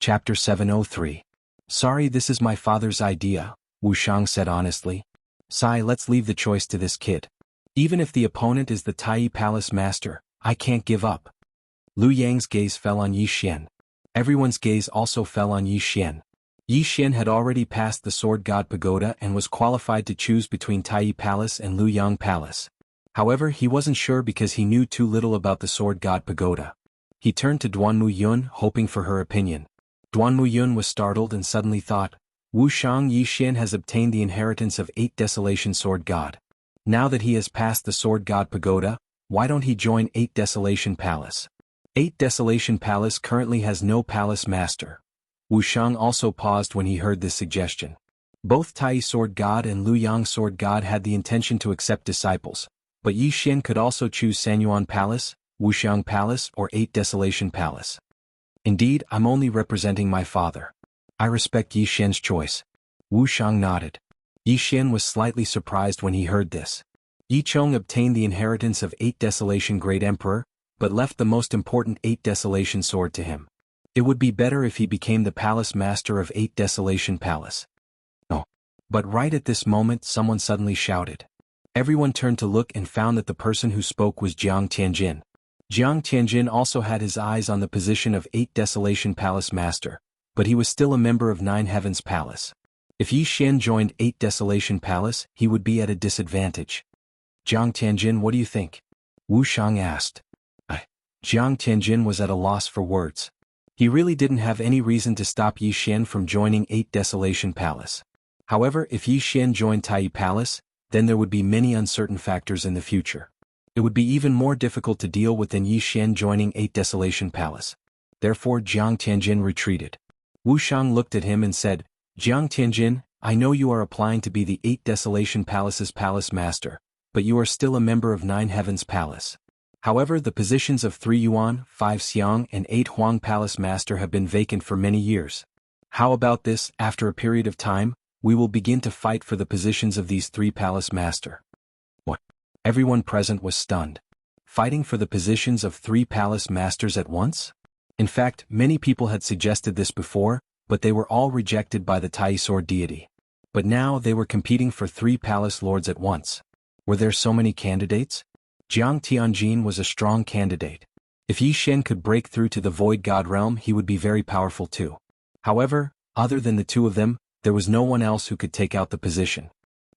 Chapter 703. Sorry, this is my father's idea, Wuxiang said honestly. Sai, let's leave the choice to this kid. Even if the opponent is the Tai Palace Master, I can't give up. Lu Yang's gaze fell on Yi Xian. Everyone's gaze also fell on Yi Xian. Yi Xian had already passed the Sword God Pagoda and was qualified to choose between Tai Palace and Lu Yang Palace. However, he wasn't sure because he knew too little about the Sword God Pagoda. He turned to Duanmu Yun, hoping for her opinion. Duanmu Yun was startled and suddenly thought, Wuxiang Yi Xian has obtained the inheritance of 8 Desolation Sword God. Now that he has passed the Sword God Pagoda, why don't he join 8 Desolation Palace? 8 Desolation Palace currently has no palace master. Wuxiang also paused when he heard this suggestion. Both Tai Sword God and Lu Yang Sword God had the intention to accept disciples, but Yi Xian could also choose Sanyuan Palace, Wuxiang Palace, or 8 Desolation Palace. Indeed, I'm only representing my father. I respect Yi Xian's choice. Wuxiang nodded. Yi Xian was slightly surprised when he heard this. Yi Chong obtained the inheritance of 8 Desolation Great Emperor, but left the most important 8 Desolation Sword to him. It would be better if he became the palace master of 8 Desolation Palace. No. But right at this moment someone suddenly shouted. Everyone turned to look and found that the person who spoke was Jiang Tianjin. Jiang Tianjin also had his eyes on the position of 8 Desolation Palace Master, but he was still a member of 9 Heavens Palace. If Yi Xian joined 8 Desolation Palace, he would be at a disadvantage. Jiang Tianjin, what do you think? Wuxiang asked. Jiang Tianjin was at a loss for words. He really didn't have any reason to stop Yi Xian from joining 8 Desolation Palace. However, if Yi Xian joined Tai Palace, then there would be many uncertain factors in the future. It would be even more difficult to deal with than Yi Xian joining 8 Desolation Palace. Therefore Jiang Tianjin retreated. Wuxiang looked at him and said, Jiang Tianjin, I know you are applying to be the 8 Desolation Palace's palace master, but you are still a member of 9 Heavens Palace. However, the positions of 3 Yuan, 5 Xiang and 8 Huang Palace Master have been vacant for many years. How about this, after a period of time, we will begin to fight for the positions of these 3 Palace Master. What? Everyone present was stunned. Fighting for the positions of 3 Palace Masters at once? In fact, many people had suggested this before, but they were all rejected by the Tai Sword deity. But now they were competing for 3 Palace Lords at once. Were there so many candidates? Jiang Tianjin was a strong candidate. If Yi Xian could break through to the Void God realm, he would be very powerful too. However, other than the 2 of them, there was no one else who could take out the position.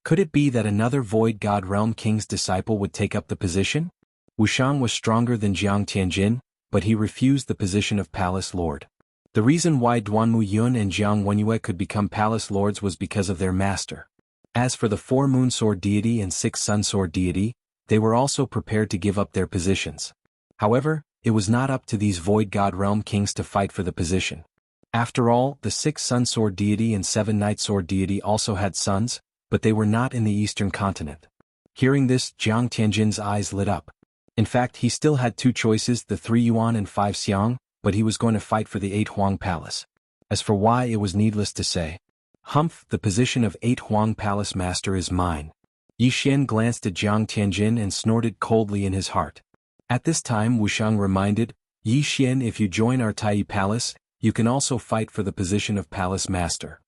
Could it be that another Void God Realm King's disciple would take up the position? Wuxiang was stronger than Jiang Tianjin, but he refused the position of Palace Lord. The reason why Duanmu Yun and Jiang Wenyue could become Palace Lords was because of their master. As for the 4 Moon Sword deity and 6 Sun Sword deity, they were also prepared to give up their positions. However, it was not up to these Void God Realm Kings to fight for the position. After all, the 6 Sun Sword deity and 7 Night Sword deity also had sons, but they were not in the eastern continent. Hearing this, Jiang Tianjin's eyes lit up. In fact, he still had 2 choices, the 3 Yuan and 5 Xiang, but he was going to fight for the 8 Huang Palace. As for why, it was needless to say. Humph, the position of 8 Huang Palace Master is mine. Yi Xian glanced at Jiang Tianjin and snorted coldly in his heart. At this time Wuxiang reminded, Yi Xian, if you join our Tai Palace, you can also fight for the position of Palace Master.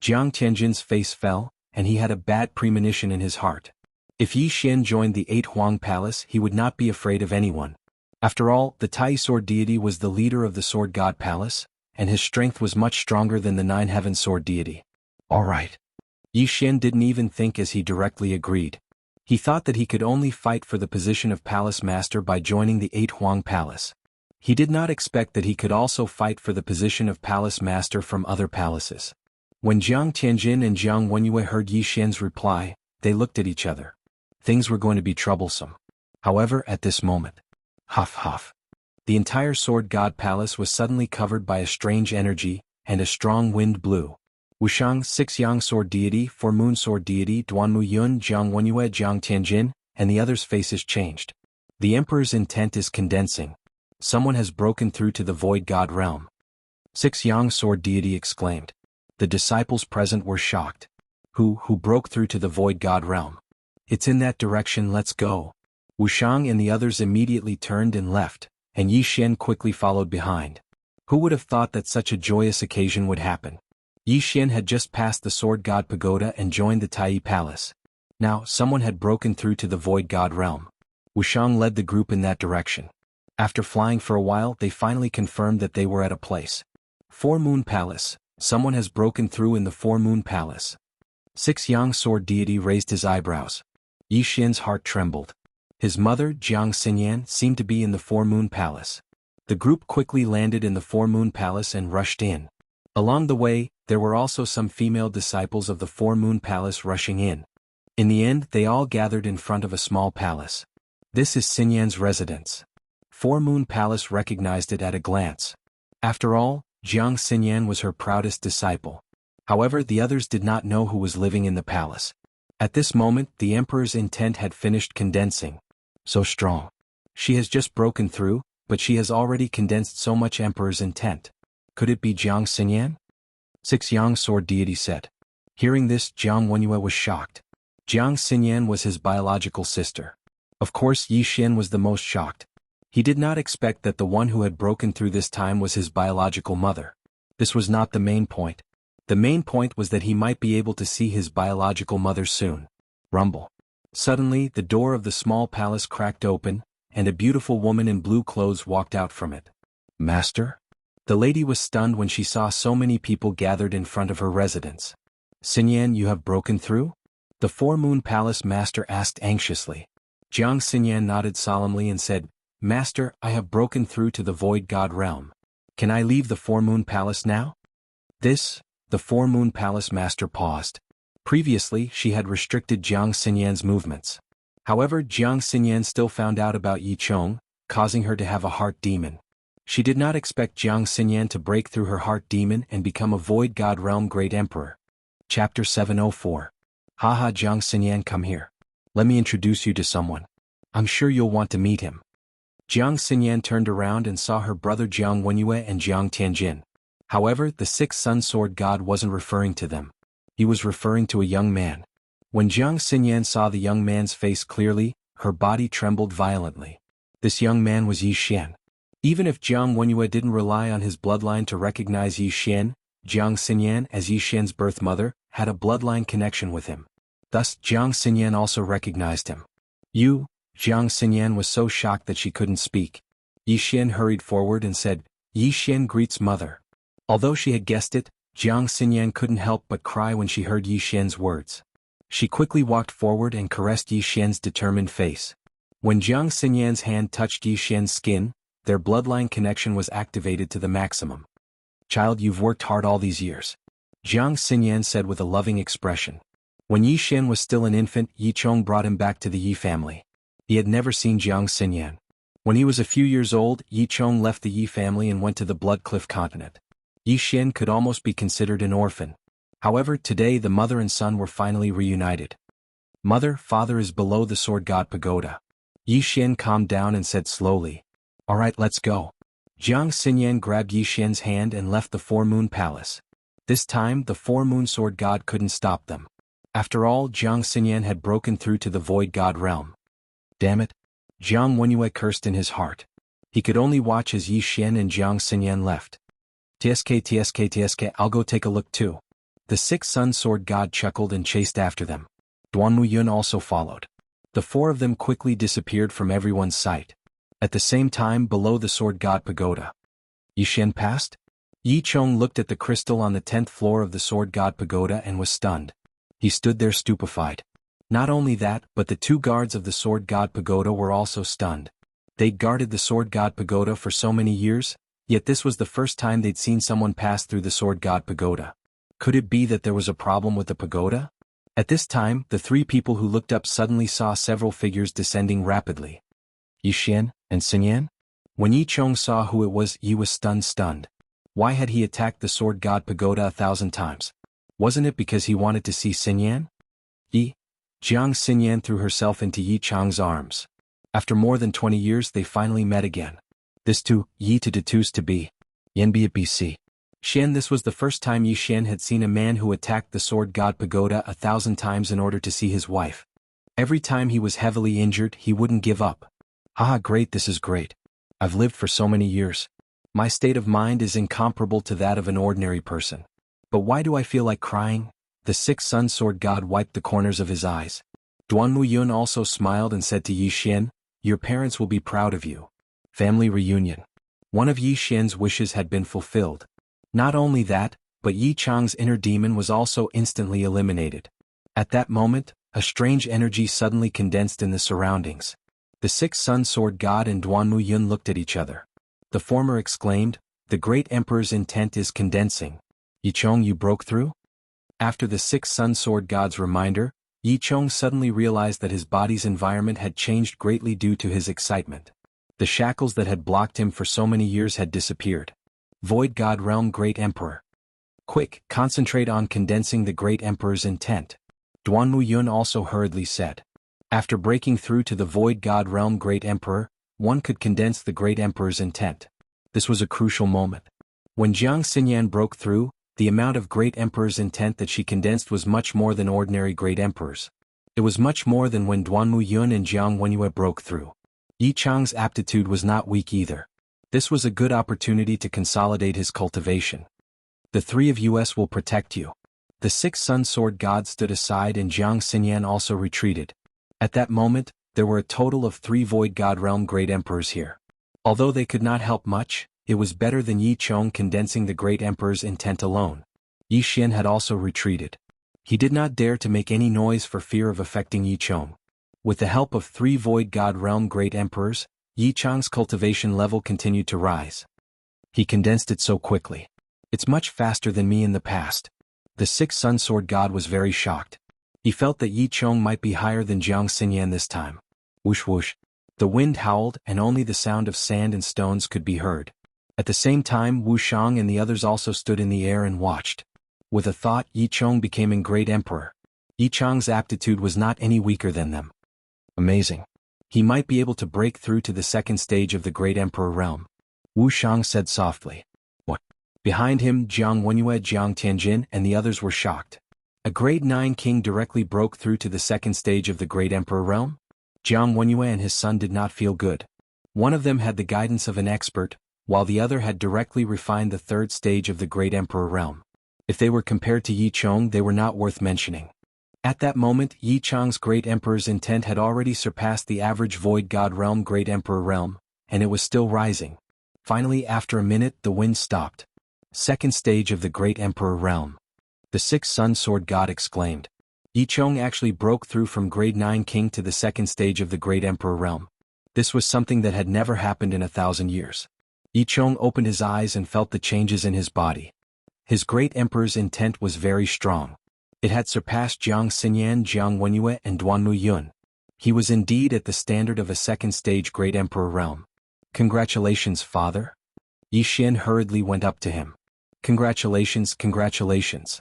Jiang Tianjin's face fell, and he had a bad premonition in his heart. If Yi Xian joined the 8 Huang Palace, he would not be afraid of anyone. After all, the Tai Sword deity was the leader of the Sword God Palace, and his strength was much stronger than the 9 Heaven Sword deity. All right. Yi Xian didn't even think as he directly agreed. He thought that he could only fight for the position of Palace Master by joining the 8 Huang Palace. He did not expect that he could also fight for the position of Palace Master from other palaces. When Jiang Tianjin and Jiang Wenyue heard Yi Xian's reply, they looked at each other. Things were going to be troublesome. However, at this moment, huff huff, the entire Sword God Palace was suddenly covered by a strange energy, and a strong wind blew. Wuxiang, 6 Yang Sword deity, 4 Moon Sword deity, Duanmu Yun, Jiang Wenyue, Jiang Tianjin, and the others' faces changed. The Emperor's intent is condensing. Someone has broken through to the Void God realm. 6 Yang Sword deity exclaimed. The disciples present were shocked. Who broke through to the Void God realm? It's in that direction, let's go. Wuxiang and the others immediately turned and left, and Yi Xian quickly followed behind. Who would have thought that such a joyous occasion would happen? Yi Xian had just passed the Sword God Pagoda and joined the Tai Palace. Now, someone had broken through to the Void God realm. Wuxiang led the group in that direction. After flying for a while, they finally confirmed that they were at a place. Four Moon Palace. Someone has broken through in the Four Moon Palace. Xianxia sword deity raised his eyebrows. Yi Xian's heart trembled. His mother, Jianghu, seemed to be in the Four Moon Palace. The group quickly landed in the Four Moon Palace and rushed in. Along the way, there were also some female disciples of the Four Moon Palace rushing in. In the end, they all gathered in front of a small palace. This is Xinyan's residence. Four Moon Palace recognized it at a glance. After all, Jiang Xinyan was her proudest disciple. However, the others did not know who was living in the palace. At this moment, the emperor's intent had finished condensing. So strong. She has just broken through, but she has already condensed so much emperor's intent. Could it be Jiang Xinyan? Xianxia sword deity said. Hearing this, Jiang Wenyue was shocked. Jiang Xinyan was his biological sister. Of course, Yi Xian was the most shocked. He did not expect that the one who had broken through this time was his biological mother. This was not the main point. The main point was that he might be able to see his biological mother soon. Rumble. Suddenly, the door of the small palace cracked open, and a beautiful woman in blue clothes walked out from it. Master? The lady was stunned when she saw so many people gathered in front of her residence. Xinyan, you have broken through? The Four Moon Palace master asked anxiously. Jiang Xinyan nodded solemnly and said, Master, I have broken through to the Void God realm. Can I leave the Four Moon Palace now? The Four Moon Palace master paused. Previously, she had restricted Jiang Xinyan's movements. However, Jiang Xinyan still found out about Yi Chong, causing her to have a heart demon. She did not expect Jiang Xinyan to break through her heart demon and become a Void God realm great emperor. Chapter 704. Haha, Jiang Xinyan, come here. Let me introduce you to someone. I'm sure you'll want to meet him. Jiang Xinyan turned around and saw her brother Jiang Wenyue and Jiang Tianjin. However, the sixth sun sword god wasn't referring to them. He was referring to a young man. When Jiang Xinyan saw the young man's face clearly, her body trembled violently. This young man was Yi Xian. Even if Jiang Wenyue didn't rely on his bloodline to recognize Yi Xian, Jiang Xinyan, as Yi Xian's birth mother, had a bloodline connection with him. Thus, Jiang Xinyan also recognized him. Jiang Xinyan was so shocked that she couldn't speak. Yi Xian hurried forward and said, Yi Xian greets mother. Although she had guessed it, Jiang Xinyan couldn't help but cry when she heard Yi Xian's words. She quickly walked forward and caressed Yi Xian's determined face. When Jiang Xinyan's hand touched Yi Xian's skin, their bloodline connection was activated to the maximum. Child, you've worked hard all these years. Jiang Xinyan said with a loving expression. When Yi Xian was still an infant, Yi Chong brought him back to the Yi family. He had never seen Jiang Xinyan. When he was a few years old, Yi Chong left the Yi family and went to the Blood Cliff continent. Yi Xian could almost be considered an orphan. However, today the mother and son were finally reunited. Father is below the Sword God Pagoda. Yi Xian calmed down and said slowly. Alright, let's go. Jiang Xinyan grabbed Yi Xian's hand and left the Four Moon Palace. This time, the Four Moon Sword God couldn't stop them. After all, Jiang Xinyan had broken through to the Void God realm. Damn it. Jiang Wenyue cursed in his heart. He could only watch as Yi Xian and Jiang Xinyan left. TSK, I'll go take a look too. The sixth sun sword god chuckled and chased after them. Duanmu Yun also followed. The four of them quickly disappeared from everyone's sight. At the same time, below the sword god pagoda. Yi Xian passed? Yi Chong looked at the crystal on the 10th floor of the sword god pagoda and was stunned. He stood there stupefied. Not only that, but the two guards of the Sword God Pagoda were also stunned. They'd guarded the Sword God Pagoda for so many years, yet this was the first time they'd seen someone pass through the Sword God Pagoda. Could it be that there was a problem with the pagoda? At this time, the three people who looked up suddenly saw several figures descending rapidly. Yi Xian and Xinyan? When Yi Chong saw who it was, Yi was stunned. Why had he attacked the Sword God Pagoda 1,000 times? Wasn't it because he wanted to see Xinyan? Jiang Xinyan threw herself into Yi Chong's arms. After more than 20 years they finally met again. This too, Yi to detus to be. Yen be it BC. Xian, this was the first time Yi Xian had seen a man who attacked the Sword God Pagoda 1,000 times in order to see his wife. Every time he was heavily injured, he wouldn't give up. Haha, great, this is great. I've lived for so many years. My state of mind is incomparable to that of an ordinary person. But why do I feel like crying? The sixth sun sword god wiped the corners of his eyes. Duanmu Yun also smiled and said to Yi Xian, "Your parents will be proud of you." Family reunion. One of Yi Xian's wishes had been fulfilled. Not only that, but Yi Chang's inner demon was also instantly eliminated. At that moment, a strange energy suddenly condensed in the surroundings. The sixth sun sword god and Duanmu Yun looked at each other. The former exclaimed, "The great emperor's intent is condensing. Yi Chong, you broke through?" After the sixth sun sword god's reminder, Yi Chong suddenly realized that his body's environment had changed greatly due to his excitement. The shackles that had blocked him for so many years had disappeared. Void God Realm Great Emperor. Quick, concentrate on condensing the Great Emperor's intent. Duanmu Yun also hurriedly said. After breaking through to the Void God Realm Great Emperor, one could condense the Great Emperor's intent. This was a crucial moment. When Jiang Xinyan broke through, the amount of Great Emperor's intent that she condensed was much more than ordinary Great Emperors. It was much more than when Duanmu Yun and Jiang Wenyue broke through. Yi Chang's aptitude was not weak either. This was a good opportunity to consolidate his cultivation. The three of us will protect you. The six sun sword gods stood aside and Jiang Xinyan also retreated. At that moment, there were a total of 3 Void God Realm Great Emperors here. Although they could not help much, it was better than Yi Chong condensing the Great Emperor's intent alone. Yi Xian had also retreated. He did not dare to make any noise for fear of affecting Yi Chong. With the help of 3 Void God Realm Great Emperors, Yi Chang's cultivation level continued to rise. He condensed it so quickly. It's much faster than me in the past. The sixth sun sword god was very shocked. He felt that Yi Chong might be higher than Jiang Xinyan this time. Whoosh whoosh. The wind howled and only the sound of sand and stones could be heard. At the same time Wu Shang and the others also stood in the air and watched. With a thought Yi Chong became a great emperor. Yi Chong's aptitude was not any weaker than them. Amazing. He might be able to break through to the second stage of the Great Emperor realm. Wu Shang said softly. What? Behind him Jiang Wenyue, Jiang Tianjin and the others were shocked. A grade 9 king directly broke through to the second stage of the Great Emperor realm? Jiang Wenyue and his son did not feel good. One of them had the guidance of an expert, while the other had directly refined the third stage of the Great Emperor realm. If they were compared to Yi Chong, they were not worth mentioning. At that moment, Yi Chong's Great Emperor's intent had already surpassed the average Void God Realm Great Emperor realm, and it was still rising. Finally, after a minute, the wind stopped. Second stage of the Great Emperor realm. The sixth sun sword god exclaimed. Yi Chong actually broke through from grade 9 king to the second stage of the Great Emperor realm. This was something that had never happened in 1,000 years. Yi Chong opened his eyes and felt the changes in his body. His Great Emperor's intent was very strong. It had surpassed Jiang Xinyan, Jiang Wenyue and Duanmu Yun. He was indeed at the standard of a second-stage Great Emperor realm. Congratulations, father. Yi Xian hurriedly went up to him. Congratulations, congratulations.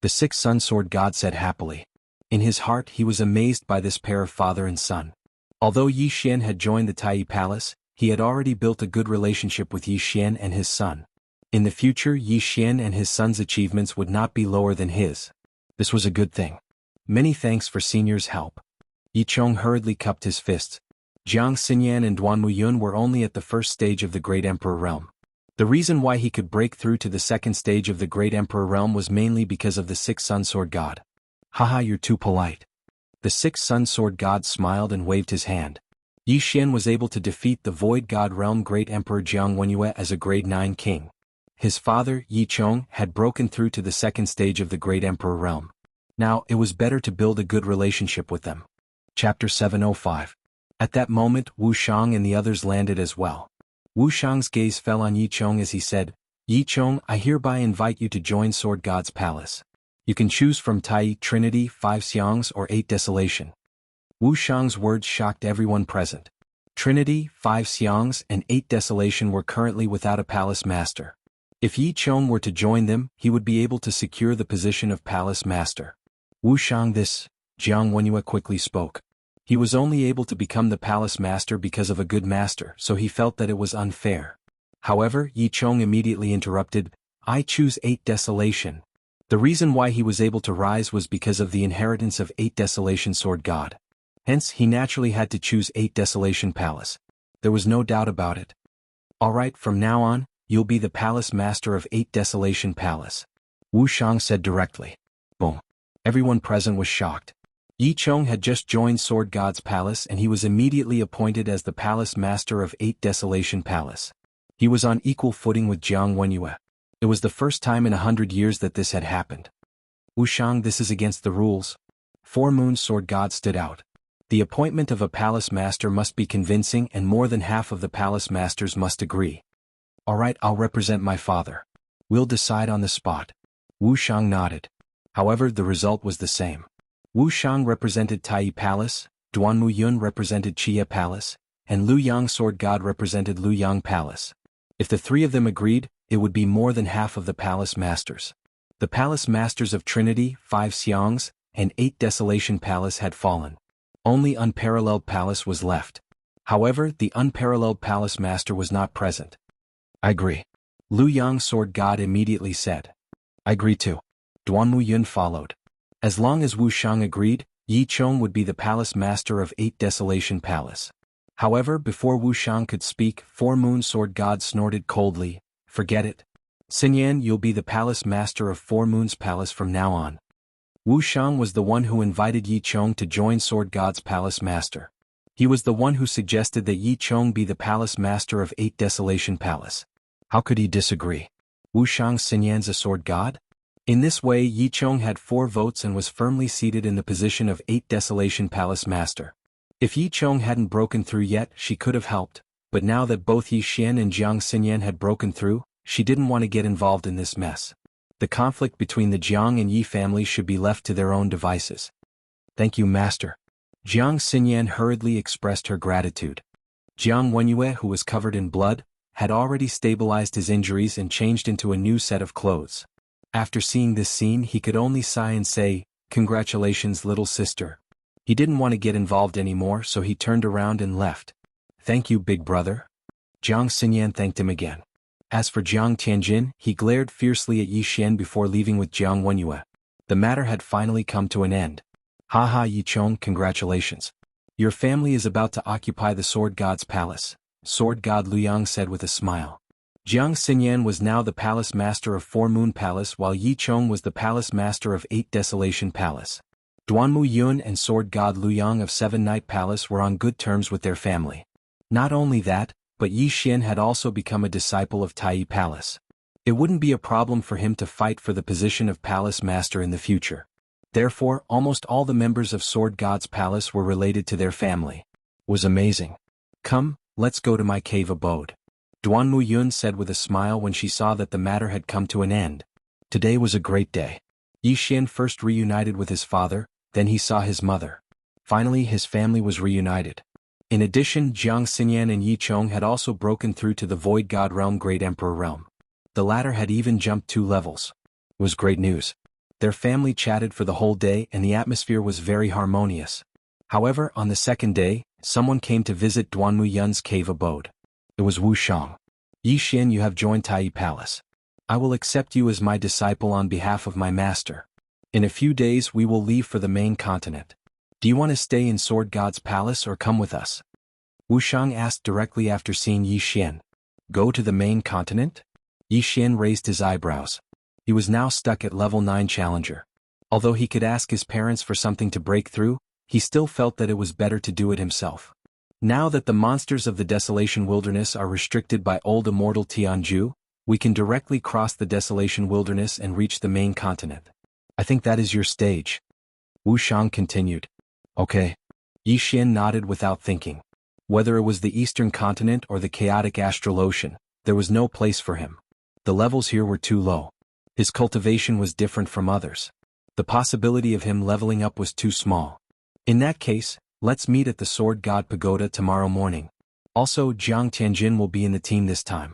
The sixth sun sword god said happily. In his heart he was amazed by this pair of father and son. Although Yi Xian had joined the Tai Palace, he had already built a good relationship with Yi Xian and his son. In the future Yi Xian and his son's achievements would not be lower than his. This was a good thing. Many thanks for senior's help. Yi Chong hurriedly cupped his fists. Jiang Xinyan and Duanmu Yun were only at the first stage of the Great Emperor realm. The reason why he could break through to the second stage of the Great Emperor realm was mainly because of the sixth sun sword god. Haha, you're too polite. The sixth sun sword god smiled and waved his hand. Yi Xian was able to defeat the Void God Realm Great Emperor Jiang Wenyue as a grade 9 king. His father, Yi Chong, had broken through to the second stage of the Great Emperor realm. Now, it was better to build a good relationship with them. Chapter 705. At that moment, Wu Shang and the others landed as well. Wu Shang's gaze fell on Yi Chong as he said, Yi Chong, I hereby invite you to join Sword God's palace. You can choose from Tai, Trinity, 5 Xiangs or 8 Desolation. Wu Shang's words shocked everyone present. Trinity, 5 Xiangs and 8 Desolation were currently without a palace master. If Yi Chong were to join them, he would be able to secure the position of palace master. Wu Shang, this, Jiang Wenyue quickly spoke. He was only able to become the palace master because of a good master, so he felt that it was unfair. However, Yi Chong immediately interrupted, I choose 8 Desolation. The reason why he was able to rise was because of the inheritance of 8 Desolation Sword God. Hence, he naturally had to choose 8 Desolation Palace. There was no doubt about it. Alright, from now on, you'll be the palace master of 8 Desolation Palace. Wu Shang said directly. Boom. Everyone present was shocked. Yi Chong had just joined Sword God's palace and he was immediately appointed as the palace master of 8 Desolation Palace. He was on equal footing with Jiang Wenyue. It was the first time in 100 years that this had happened. Wu Shang, this is against the rules. 4 Moons Sword God stood out. The appointment of a palace master must be convincing and more than half of the palace masters must agree. Alright, I'll represent my father. We'll decide on the spot. Wu Shang nodded. However, the result was the same. Wu Shang represented Tai Palace, Duanmu Yun represented Chia Palace, and Lu Yang Sword God represented Lu Yang Palace. If the 3 of them agreed, it would be more than half of the palace masters. The palace masters of Trinity, 5 Xiangs, and 8 Desolation Palace had fallen. Only Unparalleled Palace was left. However, the Unparalleled Palace master was not present. I agree. Lu Yang Sword God immediately said. I agree too. Duanmu Yun followed. As long as Wu Shang agreed, Yi Chong would be the palace master of 8 Desolation Palace. However, before Wu Shang could speak, 4 Moon Sword God snorted coldly. Forget it. Xinyan, you'll be the palace master of 4 Moons Palace from now on. Wu Shang was the one who invited Yi Chong to join Sword God's palace master. He was the one who suggested that Yi Chong be the palace master of 8 Desolation Palace. How could he disagree? Wu Shang, Xinyan's a sword god? In this way, Yi Chong had 4 votes and was firmly seated in the position of 8 Desolation Palace master. If Yi Chong hadn't broken through yet, she could have helped, but now that both Yi Xian and Jiang Xinyan had broken through, she didn't want to get involved in this mess. The conflict between the Jiang and Yi families should be left to their own devices. Thank you, master. Jiang Xinyan hurriedly expressed her gratitude. Jiang Wenyue, who was covered in blood, had already stabilized his injuries and changed into a new set of clothes. After seeing this scene, he could only sigh and say, "Congratulations, little sister." He didn't want to get involved anymore, so he turned around and left. Thank you, big brother. Jiang Xinyan thanked him again. As for Jiang Tianjin, he glared fiercely at Yi Xian before leaving with Jiang Wenyue. The matter had finally come to an end. Haha, Yi Chong, congratulations. Your family is about to occupy the Sword God's palace, Sword God Lu Yang said with a smile. Jiang Xinyan was now the palace master of 4 Moon Palace while Yi Chong was the palace master of 8 Desolation Palace. Duanmu Yun and Sword God Lu Yang of 7 Night Palace were on good terms with their family. Not only that, but Yi Xian had also become a disciple of Tai Palace. It wouldn't be a problem for him to fight for the position of palace master in the future. Therefore, almost all the members of Sword God's palace were related to their family. Was amazing. Come, let's go to my cave abode. Duanmu Yun said with a smile when she saw that the matter had come to an end. Today was a great day. Yi Xian first reunited with his father, then he saw his mother. Finally, his family was reunited. In addition, Jiang Xinyan and Yi Chong had also broken through to the Void God Realm Great Emperor Realm. The latter had even jumped 2 levels. It was great news. Their family chatted for the whole day and the atmosphere was very harmonious. However, on the second day, someone came to visit Duanmu Yun's cave abode. It was Wu Shang. Yi Xian, you have joined Tai Palace. I will accept you as my disciple on behalf of my master. In a few days we will leave for the main continent. Do you want to stay in Sword God's palace or come with us? Wu Shang asked directly after seeing Yi Xian. Go to the main continent? Yi Xian raised his eyebrows. He was now stuck at level 9 challenger. Although he could ask his parents for something to break through, he still felt that it was better to do it himself. Now that the monsters of the Desolation Wilderness are restricted by old Immortal Jianghu, we can directly cross the Desolation Wilderness and reach the main continent. I think that is your stage. Wu Shang continued. Okay. Yi Xian nodded without thinking. Whether it was the Eastern Continent or the chaotic Astral Ocean, there was no place for him. The levels here were too low. His cultivation was different from others. The possibility of him leveling up was too small. In that case, let's meet at the Sword God Pagoda tomorrow morning. Also, Jiang Tianjin will be in the team this time.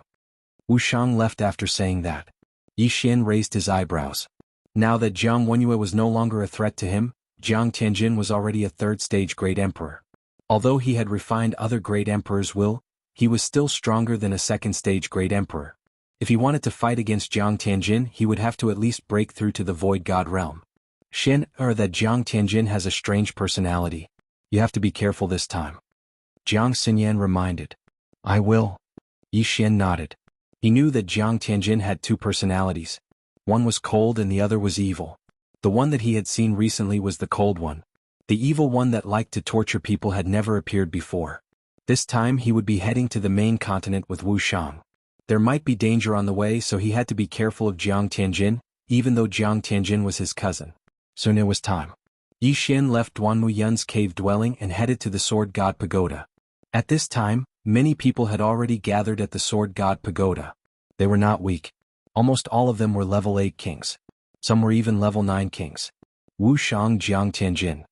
Wu Shang left after saying that. Yi Xian raised his eyebrows. Now that Jiang Wenyue was no longer a threat to him, Jiang Tianjin was already a 3rd-stage Great Emperor. Although he had refined other Great Emperors' will, he was still stronger than a 2nd-stage Great Emperor. If he wanted to fight against Jiang Tianjin, he would have to at least break through to the Void God Realm. That Jiang Tianjin has a strange personality. You have to be careful this time. Jiang Xinyan reminded. I will. Yi Xian nodded. He knew that Jiang Tianjin had two personalities. One was cold and the other was evil. The one that he had seen recently was the cold one. The evil one that liked to torture people had never appeared before. This time he would be heading to the main continent with Wuxiang. There might be danger on the way, so he had to be careful of Jiang Tianjin, even though Jiang Tianjin was his cousin. Soon it was time. Yi Xian left Duanmu Yun's cave dwelling and headed to the Sword God Pagoda. At this time, many people had already gathered at the Sword God Pagoda. They were not weak. Almost all of them were level 8 kings. Some were even level 9 kings. Wuxiang, Jiang Tianjin.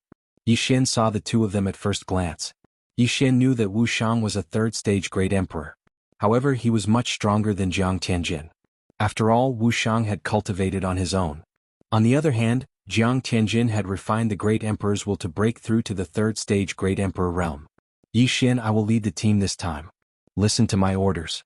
Yi Xian saw the two of them at first glance. Yi Xian knew that Wuxiang was a third-stage great emperor. However, he was much stronger than Jiang Tianjin. After all, Wuxiang had cultivated on his own. On the other hand, Jiang Tianjin had refined the great emperor's will to break through to the third-stage great emperor realm. Yi Xian, I will lead the team this time. Listen to my orders.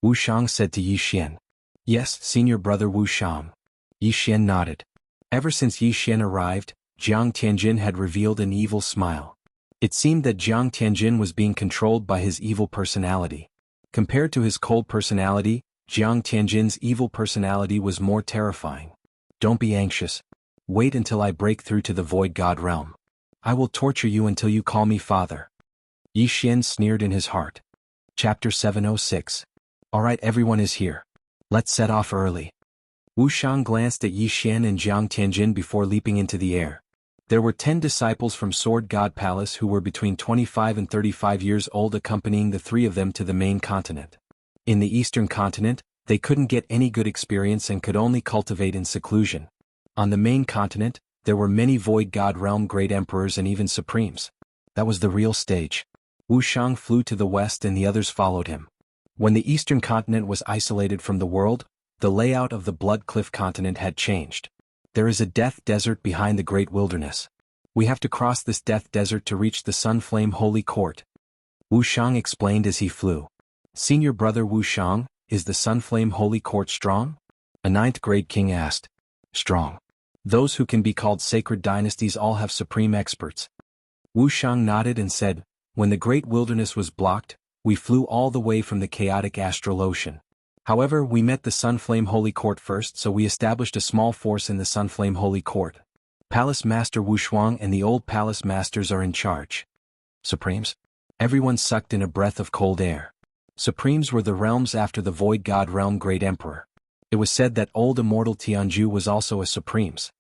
Wuxiang said to Yi Xian. Yes, senior brother Wuxiang. Yi Xian nodded. Ever since Yi Xian arrived, Jiang Tianjin had revealed an evil smile. It seemed that Jiang Tianjin was being controlled by his evil personality. Compared to his cold personality, Jiang Tianjin's evil personality was more terrifying. Don't be anxious. Wait until I break through to the Void God realm. I will torture you until you call me father. Yi Xian sneered in his heart. Chapter 706. Alright, everyone is here. Let's set off early. Wuxiang glanced at Yi Xian and Jiang Tianjin before leaping into the air. There were 10 disciples from Sword God Palace who were between 25 and 35 years old, accompanying the three of them to the main continent. In the eastern continent, they couldn't get any good experience and could only cultivate in seclusion. On the main continent, there were many Void God Realm great emperors and even supremes. That was the real stage. Wuxiang flew to the west and the others followed him. When the eastern continent was isolated from the world, the layout of the Blood Cliff continent had changed. There is a death desert behind the great wilderness. We have to cross this death desert to reach the Sunflame Holy Court. Wuxiang explained as he flew. Senior brother Wuxiang, is the Sunflame Holy Court strong? A 9th grade king asked. Strong. Those who can be called sacred dynasties all have supreme experts. Wuxiang nodded and said, when the great wilderness was blocked, we flew all the way from the chaotic astral ocean. However, we met the Sunflame Holy Court first, so we established a small force in the Sunflame Holy Court. Palace Master Wuxuang and the old Palace Masters are in charge. Supremes? Everyone sucked in a breath of cold air. Supremes were the realms after the Void God Realm Great Emperor. It was said that old Immortal Jianghu was also a Supremes.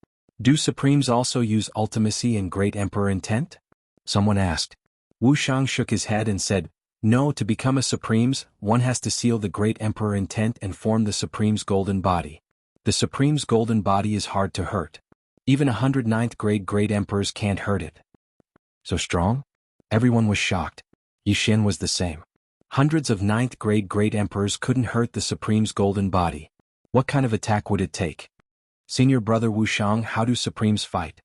Do Supremes also use ultimacy and Great Emperor intent? Someone asked. Wuxiang shook his head and said, no, to become a Supremes, one has to seal the Great Emperor intent and form the Supreme's golden body. The Supreme's golden body is hard to hurt. Even 109th grade Great Emperors can't hurt it. So strong? Everyone was shocked. Yi Xian was the same. Hundreds of 9th grade Great Emperors couldn't hurt the Supreme's golden body. What kind of attack would it take? Senior brother Wuxiang, how do Supremes fight?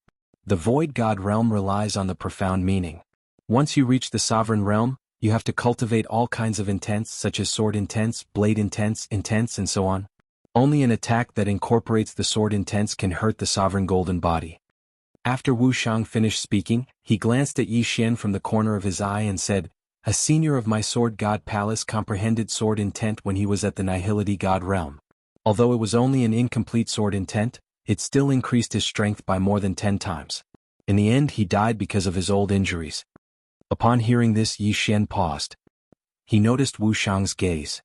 The Void God Realm relies on the profound meaning. Once you reach the Sovereign Realm, you have to cultivate all kinds of intents such as sword intents, blade intents, and so on. Only an attack that incorporates the sword intents can hurt the sovereign golden body. After Wuxiang finished speaking, he glanced at Yi Xian from the corner of his eye and said, a senior of my Sword God Palace comprehended sword intent when he was at the Nihility God Realm. Although it was only an incomplete sword intent, it still increased his strength by more than 10 times. In the end, he died because of his old injuries. Upon hearing this, Yi Xian paused. He noticed Wuxiang's gaze.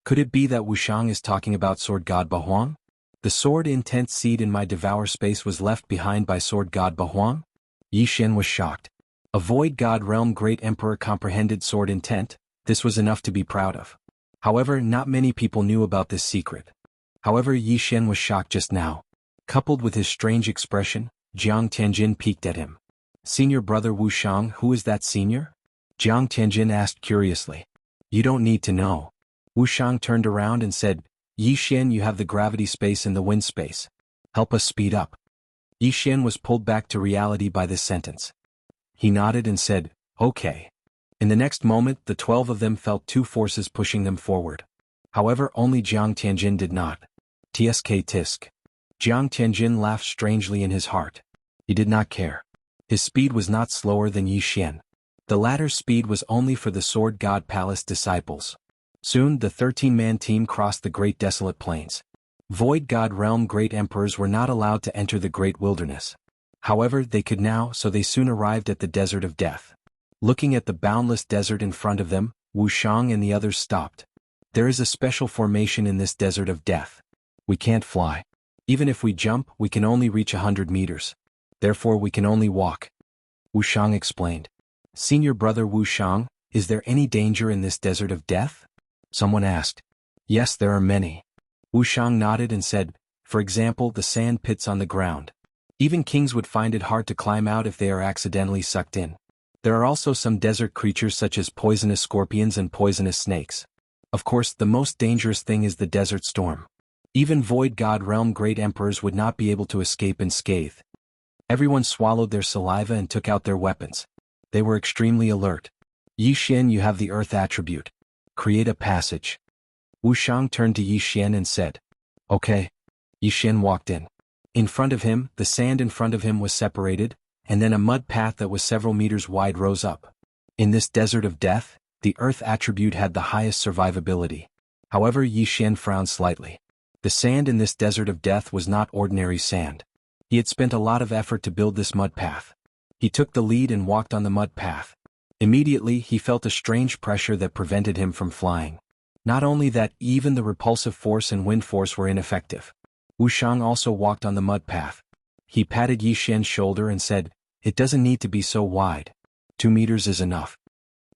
Could it be that Wuxiang is talking about Sword God Bahuang? The sword intent seed in my devour space was left behind by Sword God Bahuang? Yi Xian was shocked. A Void God Realm Great Emperor comprehended sword intent, this was enough to be proud of. However, not many people knew about this secret. However, Yi Xian was shocked just now. Coupled with his strange expression, Jiang Tianjin peeked at him. Senior brother Wuxiang, who is that senior? Jiang Tianjin asked curiously. You don't need to know. Wuxiang turned around and said, Yi Xian, you have the gravity space and the wind space. Help us speed up. Yi Xian was pulled back to reality by this sentence. He nodded and said, okay. In the next moment, the 12 of them felt two forces pushing them forward. However, only Jiang Tianjin did not. Tsk tisk. Jiang Tianjin laughed strangely in his heart. He did not care. His speed was not slower than Yi Xian. The latter's speed was only for the Sword God Palace disciples. Soon the 13-man team crossed the great desolate plains. Void God Realm great emperors were not allowed to enter the great wilderness. However, they could now, so they soon arrived at the desert of death. Looking at the boundless desert in front of them, Wuxiang and the others stopped. There is a special formation in this desert of death. We can't fly. Even if we jump, we can only reach 100 meters. Therefore we can only walk. Wuxiang explained. Senior brother Wuxiang, is there any danger in this desert of death? Someone asked. Yes, there are many. Wuxiang nodded and said, for example, the sand pits on the ground. Even kings would find it hard to climb out if they are accidentally sucked in. There are also some desert creatures such as poisonous scorpions and poisonous snakes. Of course, the most dangerous thing is the desert storm. Even Void God Realm great emperors would not be able to escape unscathed. Everyone swallowed their saliva and took out their weapons. They were extremely alert. Yixian, you have the earth attribute. Create a passage. Wuxiang turned to Yixian and said, okay. Yixian walked in. In front of him, the sand in front of him was separated, and then a mud path that was several meters wide rose up. In this desert of death, the earth attribute had the highest survivability. However, Yixian frowned slightly. The sand in this desert of death was not ordinary sand. He had spent a lot of effort to build this mud path. He took the lead and walked on the mud path. Immediately, he felt a strange pressure that prevented him from flying. Not only that, even the repulsive force and wind force were ineffective. Wuxiang also walked on the mud path. He patted Yixian's shoulder and said, it doesn't need to be so wide. 2 meters is enough.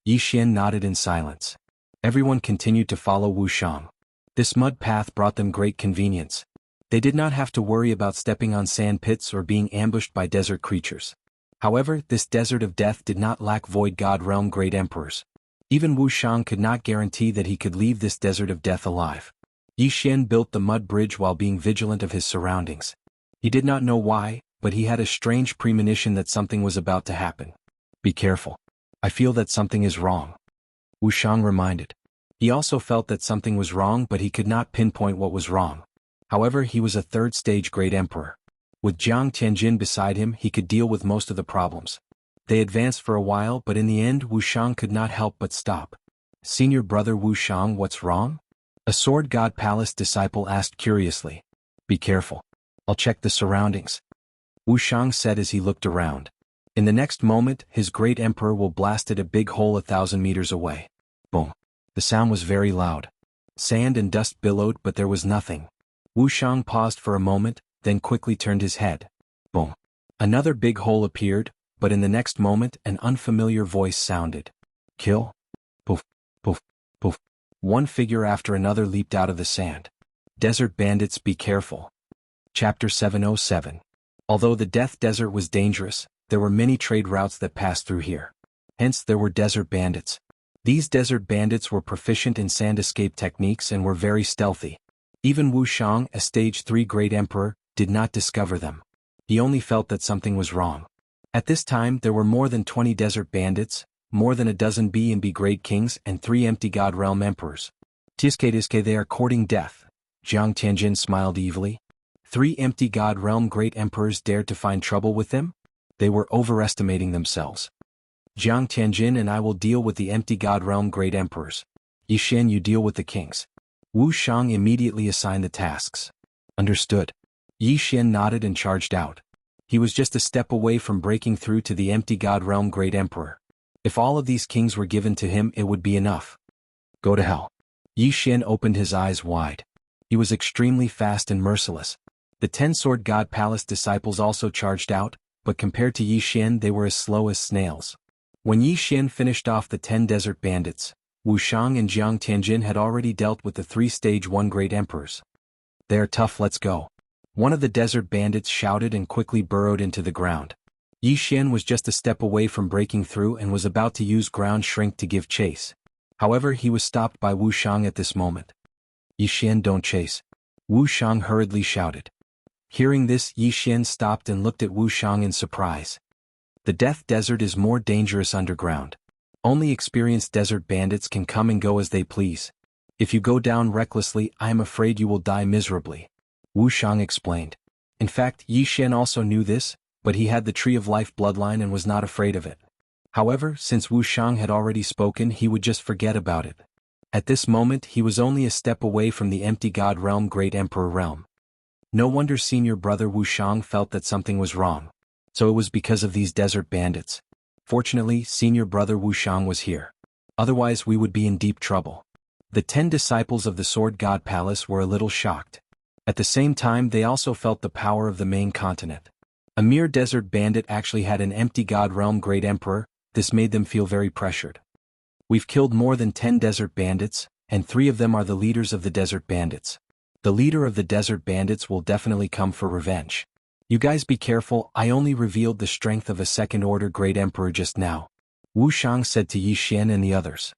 Yixian nodded in silence. Everyone continued to follow Wuxiang. This mud path brought them great convenience. They did not have to worry about stepping on sand pits or being ambushed by desert creatures. However, this desert of death did not lack Void God Realm great emperors. Even Wuxiang could not guarantee that he could leave this desert of death alive. Yixian built the mud bridge while being vigilant of his surroundings. He did not know why, but he had a strange premonition that something was about to happen. Be careful. I feel that something is wrong. Wuxiang reminded. He also felt that something was wrong, but he could not pinpoint what was wrong. However, he was a third-stage great emperor. With Jiang Tianjin beside him, he could deal with most of the problems. They advanced for a while, but in the end Wuxiang could not help but stop. Senior brother Wuxiang, what's wrong? A Sword God Palace disciple asked curiously. Be careful. I'll check the surroundings. Wuxiang said as he looked around. In the next moment, his great emperor will blasted a big hole 1,000 meters away. Boom. The sound was very loud. Sand and dust billowed, but there was nothing. Wuxiang paused for a moment, then quickly turned his head. Boom. Another big hole appeared, but in the next moment an unfamiliar voice sounded. Kill? Poof, poof, poof. One figure after another leaped out of the sand. Desert bandits, be careful. Chapter 707. Although the Death Desert was dangerous, there were many trade routes that passed through here. Hence there were desert bandits. These desert bandits were proficient in sand escape techniques and were very stealthy. Even Wuxiang, a stage 3 great emperor, did not discover them. He only felt that something was wrong. At this time there were more than 20 desert bandits, more than a dozen B and B great kings and 3 empty God Realm emperors. Tiske they are courting death. Jiang Tianjin smiled evilly. 3 empty God Realm great emperors dared to find trouble with them? They were overestimating themselves. Jiang Tianjin and I will deal with the empty God Realm great emperors. Yixian, you deal with the kings. Wuxiang immediately assigned the tasks. Understood. Yixian nodded and charged out. He was just a step away from breaking through to the empty God Realm great emperor. If all of these kings were given to him, it would be enough. Go to hell. Yixian opened his eyes wide. He was extremely fast and merciless. The 10 Sword God Palace disciples also charged out, but compared to Yixian they were as slow as snails. When Yixian finished off the 10 desert bandits, Wuxiang and Jiang Tianjin had already dealt with the 3 stage 1 great emperors. They are tough, let's go. One of the desert bandits shouted and quickly burrowed into the ground. Yixian was just a step away from breaking through and was about to use ground shrink to give chase. However, he was stopped by Wuxiang at this moment. Yixian, don't chase. Wuxiang hurriedly shouted. Hearing this, Yixian stopped and looked at Wuxiang in surprise. The Death Desert is more dangerous underground. Only experienced desert bandits can come and go as they please. If you go down recklessly, I am afraid you will die miserably. Wuxiang explained. In fact, Yixian also knew this, but he had the Tree of Life bloodline and was not afraid of it. However, since Wuxiang had already spoken, he would just forget about it. At this moment he was only a step away from the empty god realm Great Emperor realm. No wonder senior brother Wuxiang felt that something was wrong. So it was because of these desert bandits. Fortunately, senior brother Wuxiang was here. Otherwise we would be in deep trouble. The 10 disciples of the Sword God Palace were a little shocked. At the same time they also felt the power of the main continent. A mere desert bandit actually had an empty god realm Great Emperor. This made them feel very pressured. We've killed more than 10 desert bandits, and 3 of them are the leaders of the desert bandits. The leader of the desert bandits will definitely come for revenge. You guys be careful, I only revealed the strength of a second-order Great Emperor just now. Wuxiang said to Yixian and the others.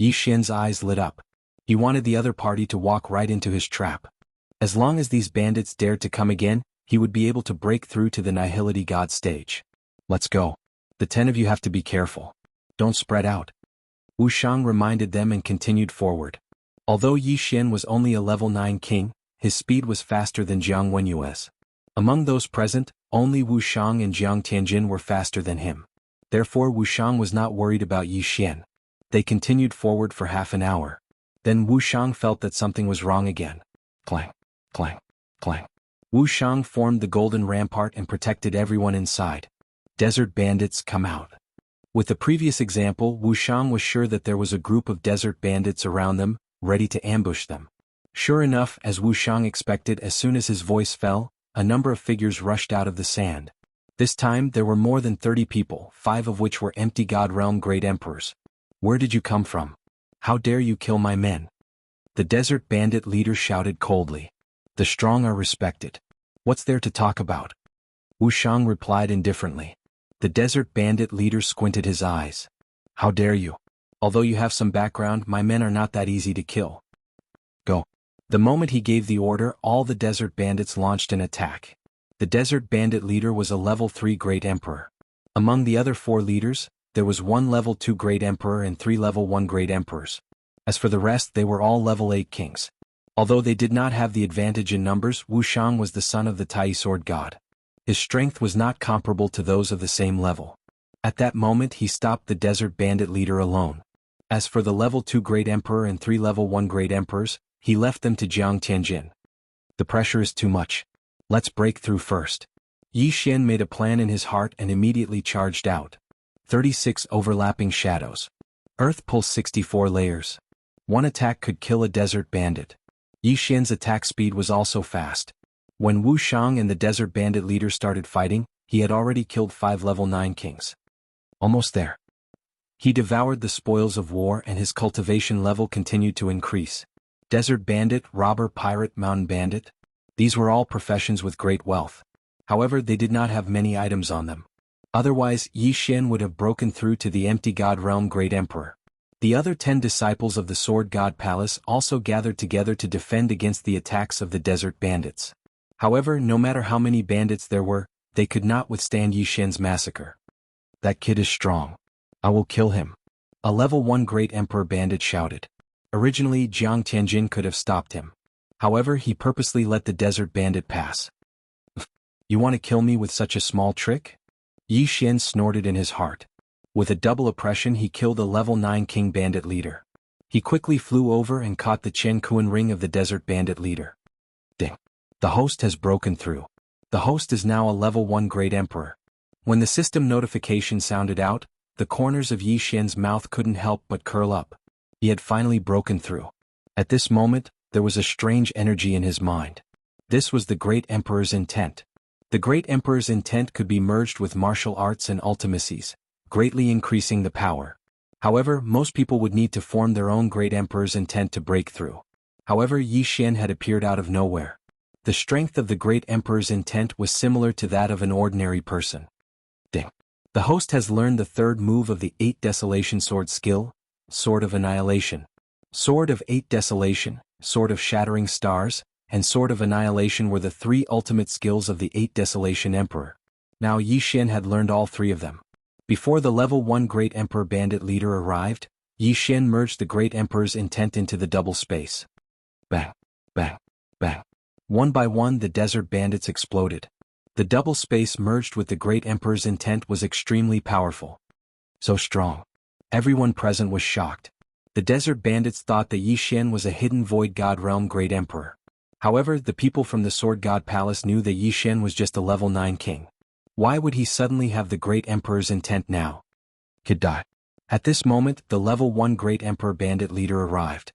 Yixian's eyes lit up. He wanted the other party to walk right into his trap. As long as these bandits dared to come again, he would be able to break through to the Nihility God stage. Let's go. The 10 of you have to be careful. Don't spread out. Wuxiang reminded them and continued forward. Although Yixian was only a level 9 king, his speed was faster than Jiang Wenyue's. Among those present, only Wuxiang and Jiang Tianjin were faster than him. Therefore Wuxiang was not worried about Yixian. They continued forward for half an hour. Then Wuxiang felt that something was wrong again. Clang, clang, clang. Wuxiang formed the golden rampart and protected everyone inside. Desert bandits come out. With the previous example, Wuxiang was sure that there was a group of desert bandits around them, ready to ambush them. Sure enough, as Wuxiang expected, as soon as his voice fell, a number of figures rushed out of the sand. This time there were more than 30 people, 5 of which were empty god realm Great Emperors. Where did you come from? How dare you kill my men? The desert bandit leader shouted coldly. The strong are respected. What's there to talk about? Wuxiang replied indifferently. The desert bandit leader squinted his eyes. How dare you? Although you have some background, my men are not that easy to kill. Go. The moment he gave the order, all the desert bandits launched an attack. The desert bandit leader was a level 3 Great Emperor. Among the other 4 leaders, there was 1 level 2 Great Emperor and 3 level 1 Great Emperors. As for the rest, they were all level 8 kings. Although they did not have the advantage in numbers, Wuxiang was the son of the Tai Sword God. His strength was not comparable to those of the same level. At that moment he stopped the desert bandit leader alone. As for the level 2 Great Emperor and 3 level 1 Great Emperors, he left them to Jiang Tianjin. The pressure is too much. Let's break through first. Yixian made a plan in his heart and immediately charged out. 36 overlapping shadows. Earth pulls 64 layers. One attack could kill a desert bandit. Yixian's attack speed was also fast. When Wuxiang and the desert bandit leader started fighting, he had already killed 5 level 9 kings. Almost there. He devoured the spoils of war and his cultivation level continued to increase. Desert bandit, robber, pirate, mountain bandit. These were all professions with great wealth. However, they did not have many items on them. Otherwise, Yixian would have broken through to the empty god realm Great Emperor. The other 10 disciples of the Sword God Palace also gathered together to defend against the attacks of the desert bandits. However, no matter how many bandits there were, they could not withstand Yixian's massacre. That kid is strong. I will kill him. A level 1 Great Emperor bandit shouted. Originally, Jiang Tianjin could have stopped him. However, he purposely let the desert bandit pass. You want to kill me with such a small trick? Yixian snorted in his heart. With a double oppression he killed a level 9 king bandit leader. He quickly flew over and caught the Chen Kuan ring of the desert bandit leader. Ding. The host has broken through. The host is now a level 1 Great Emperor. When the system notification sounded out, the corners of Yixian's mouth couldn't help but curl up. He had finally broken through. At this moment, there was a strange energy in his mind. This was the Great Emperor's intent. The Great Emperor's intent could be merged with martial arts and ultimacies, greatly increasing the power. However, most people would need to form their own Great Emperor's intent to break through. However, Yixian had appeared out of nowhere. The strength of the Great Emperor's intent was similar to that of an ordinary person. Ding. The host has learned the 3rd move of the 8 Desolation Sword skill, Sword of Annihilation. Sword of 8 Desolation, Sword of Shattering Stars, and Sword of Annihilation were the 3 ultimate skills of the 8 Desolation Emperor. Now Yixian had learned all 3 of them. Before the level 1 Great Emperor bandit leader arrived, Yixian merged the Great Emperor's intent into the double space. Bang, bang, bang. One by one the desert bandits exploded. The double space merged with the Great Emperor's intent was extremely powerful. So strong. Everyone present was shocked. The desert bandits thought that Yixian was a hidden void god realm great emperor. However, the people from the Sword God Palace knew that Yixian was just a level 9 king. Why would he suddenly have the great emperor's intent now? Could die. At this moment, the level 1 great emperor bandit leader arrived.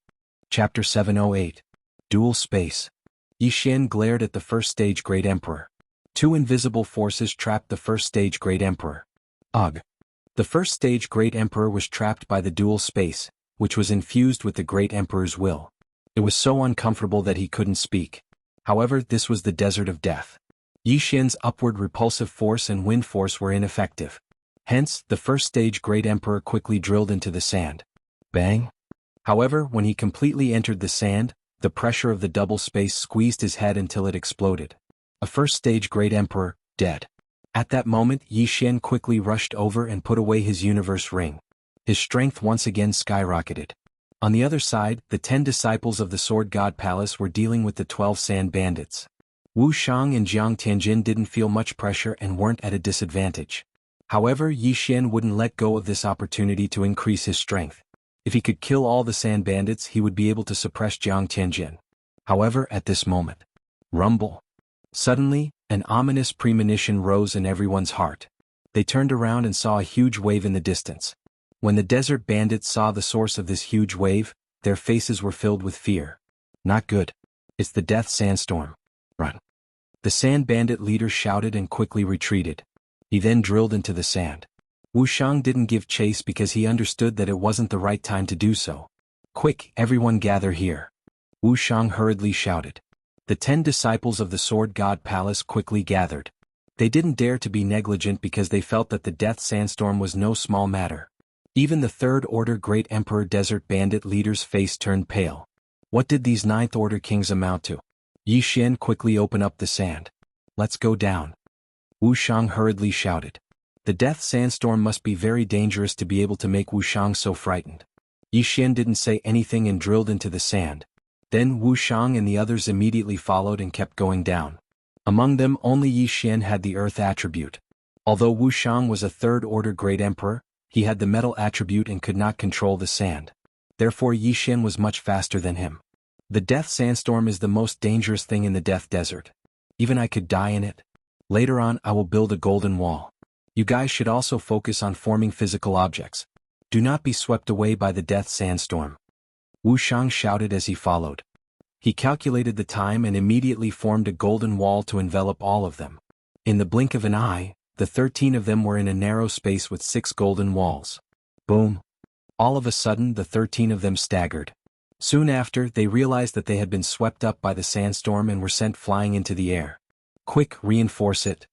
Chapter 708. Dual Space. Yixian glared at the first stage great emperor. 2 invisible forces trapped the first stage great emperor. Ugh. The first stage great emperor was trapped by the dual space, which was infused with the great emperor's will. It was so uncomfortable that he couldn't speak. However, this was the desert of death. Yixian's upward repulsive force and wind force were ineffective. Hence, the first stage great emperor quickly drilled into the sand. Bang! However, when he completely entered the sand, the pressure of the double space squeezed his head until it exploded. A first stage great emperor, dead. At that moment, Yixian quickly rushed over and put away his universe ring. His strength once again skyrocketed. On the other side, the 10 disciples of the Sword God Palace were dealing with the 12 sand bandits. Wuxiang and Jiang Tianjin didn't feel much pressure and weren't at a disadvantage. However, Yixian wouldn't let go of this opportunity to increase his strength. If he could kill all the sand bandits, he would be able to suppress Jiang Tianjin. However, at this moment, rumble. Suddenly, an ominous premonition rose in everyone's heart. They turned around and saw a huge wave in the distance. When the desert bandits saw the source of this huge wave, their faces were filled with fear. Not good. It's the death sandstorm. Run. The sand bandit leader shouted and quickly retreated. He then drilled into the sand. Wuxiang didn't give chase because he understood that it wasn't the right time to do so. Quick, everyone gather here. Wuxiang hurriedly shouted. The 10 disciples of the Sword God Palace quickly gathered. They didn't dare to be negligent because they felt that the death sandstorm was no small matter. Even the Third Order Great Emperor Desert Bandit leader's face turned pale. What did these Ninth Order kings amount to? Yixian quickly opened up the sand. Let's go down. Wuxiang hurriedly shouted. The death sandstorm must be very dangerous to be able to make Wuxiang so frightened. Yixian didn't say anything and drilled into the sand. Then Wuxiang and the others immediately followed and kept going down. Among them only Yixian had the earth attribute. Although Wuxiang was a Third Order Great Emperor, he had the metal attribute and could not control the sand. Therefore Yixian was much faster than him. The death sandstorm is the most dangerous thing in the death desert. Even I could die in it. Later on I will build a golden wall. You guys should also focus on forming physical objects. Do not be swept away by the death sandstorm. Wuxiang shouted as he followed. He calculated the time and immediately formed a golden wall to envelop all of them. In the blink of an eye, the 13 of them were in a narrow space with 6 golden walls. Boom! All of a sudden the 13 of them staggered. Soon after, they realized that they had been swept up by the sandstorm and were sent flying into the air. Quick, reinforce it.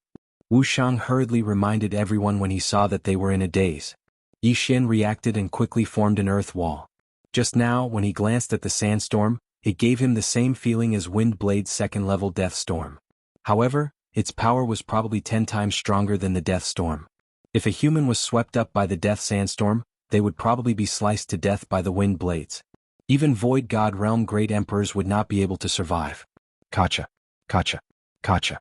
Wuxiang hurriedly reminded everyone when he saw that they were in a daze. Yixian reacted and quickly formed an earth wall. Just now, when he glanced at the sandstorm, it gave him the same feeling as Wind Blade's second-level death storm. However, its power was probably 10 times stronger than the death storm. If a human was swept up by the death sandstorm, they would probably be sliced to death by the wind blades. Even Void God Realm Great Emperors would not be able to survive. Kacha. Kacha. Kacha.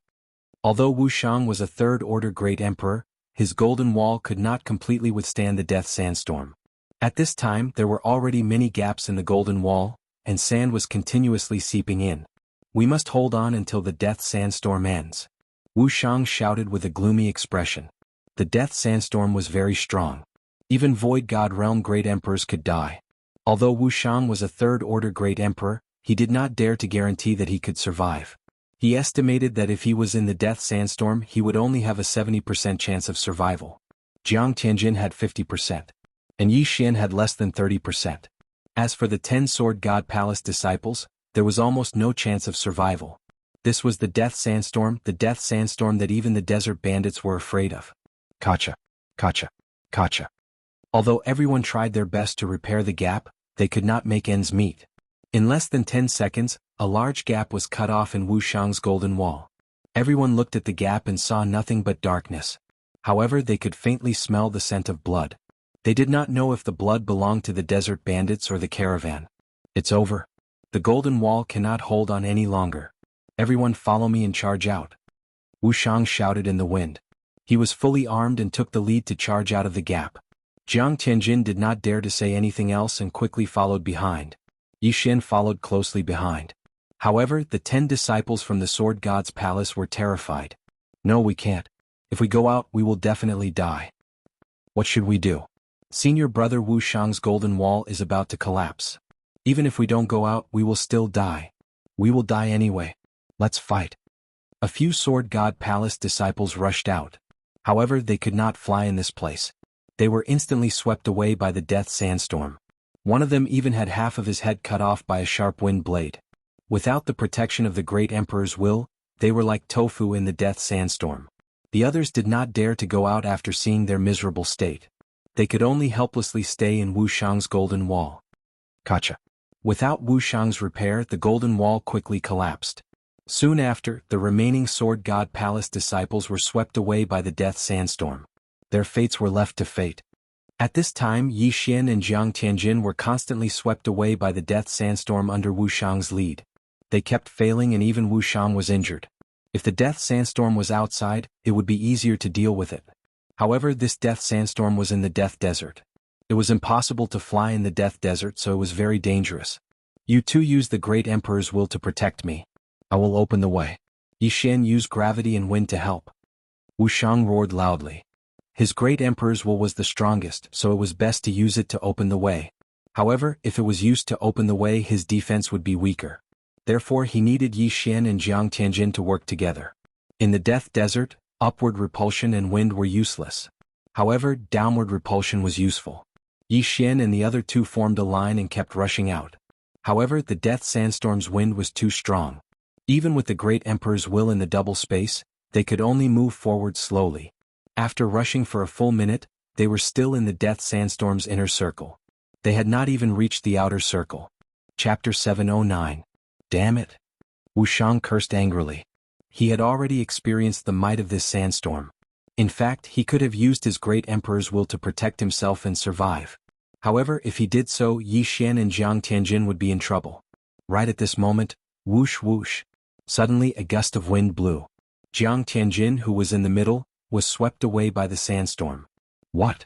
Although Wuxiang was a Third Order Great Emperor, his golden wall could not completely withstand the death sandstorm. At this time there were already many gaps in the golden wall, and sand was continuously seeping in. We must hold on until the death sandstorm ends. Wuxiang shouted with a gloomy expression. The death sandstorm was very strong. Even Void God Realm Great Emperors could die. Although Wuxiang was a Third Order Great Emperor, he did not dare to guarantee that he could survive. He estimated that if he was in the death sandstorm he would only have a 70% chance of survival. Jiang Tianjin had 50%. And Yixian had less than 30%. As for the 10 Sword God Palace disciples, there was almost no chance of survival. This was the death sandstorm that even the desert bandits were afraid of. Kacha. Kacha. Kacha. Although everyone tried their best to repair the gap, they could not make ends meet. In less than 10 seconds, a large gap was cut off in Wuxiang's golden wall. Everyone looked at the gap and saw nothing but darkness. However, they could faintly smell the scent of blood. They did not know if the blood belonged to the desert bandits or the caravan. It's over. The golden wall cannot hold on any longer. Everyone follow me and charge out. Wuxiang shouted in the wind. He was fully armed and took the lead to charge out of the gap. Jiang Tianjin did not dare to say anything else and quickly followed behind. Yi Xian followed closely behind. However, the 10 disciples from the Sword God's palace were terrified. No, we can't. If we go out, we will definitely die. What should we do? Senior brother Wu Shang's golden wall is about to collapse. Even if we don't go out, we will still die. We will die anyway. Let's fight. A few Sword God Palace disciples rushed out. However, they could not fly in this place. They were instantly swept away by the death sandstorm. One of them even had half of his head cut off by a sharp wind blade. Without the protection of the great emperor's will, they were like tofu in the death sandstorm. The others did not dare to go out after seeing their miserable state. They could only helplessly stay in Wu Shang's golden wall. Gotcha. Without Wu Shang's repair, the golden wall quickly collapsed. Soon after, the remaining Sword God Palace disciples were swept away by the death sandstorm. Their fates were left to fate. At this time, Yi Xian and Jiang Tianjin were constantly swept away by the death sandstorm under Wu Shang's lead. They kept failing and even Wu Shang was injured. If the death sandstorm was outside, it would be easier to deal with it. However, this death sandstorm was in the death desert. It was impossible to fly in the death desert, so it was very dangerous. You two use the great emperor's will to protect me. I will open the way. Yi Xian used gravity and wind to help. Wu Shang roared loudly. His great emperor's will was the strongest, so it was best to use it to open the way. However, if it was used to open the way, his defense would be weaker. Therefore, he needed Yi Xian and Jiang Tianjin to work together. In the death desert, upward repulsion and wind were useless. However, downward repulsion was useful. Yi Xian and the other two formed a line and kept rushing out. However, the death sandstorm's wind was too strong. Even with the great emperor's will in the double space, they could only move forward slowly. After rushing for a full minute, they were still in the death sandstorm's inner circle. They had not even reached the outer circle. Chapter 709. Damn it! Wu Shang cursed angrily. He had already experienced the might of this sandstorm. In fact, he could have used his great emperor's will to protect himself and survive. However, if he did so, Yi Xian and Jiang Tianjin would be in trouble. Right at this moment, whoosh whoosh. Suddenly a gust of wind blew. Jiang Tianjin, who was in the middle, was swept away by the sandstorm. What?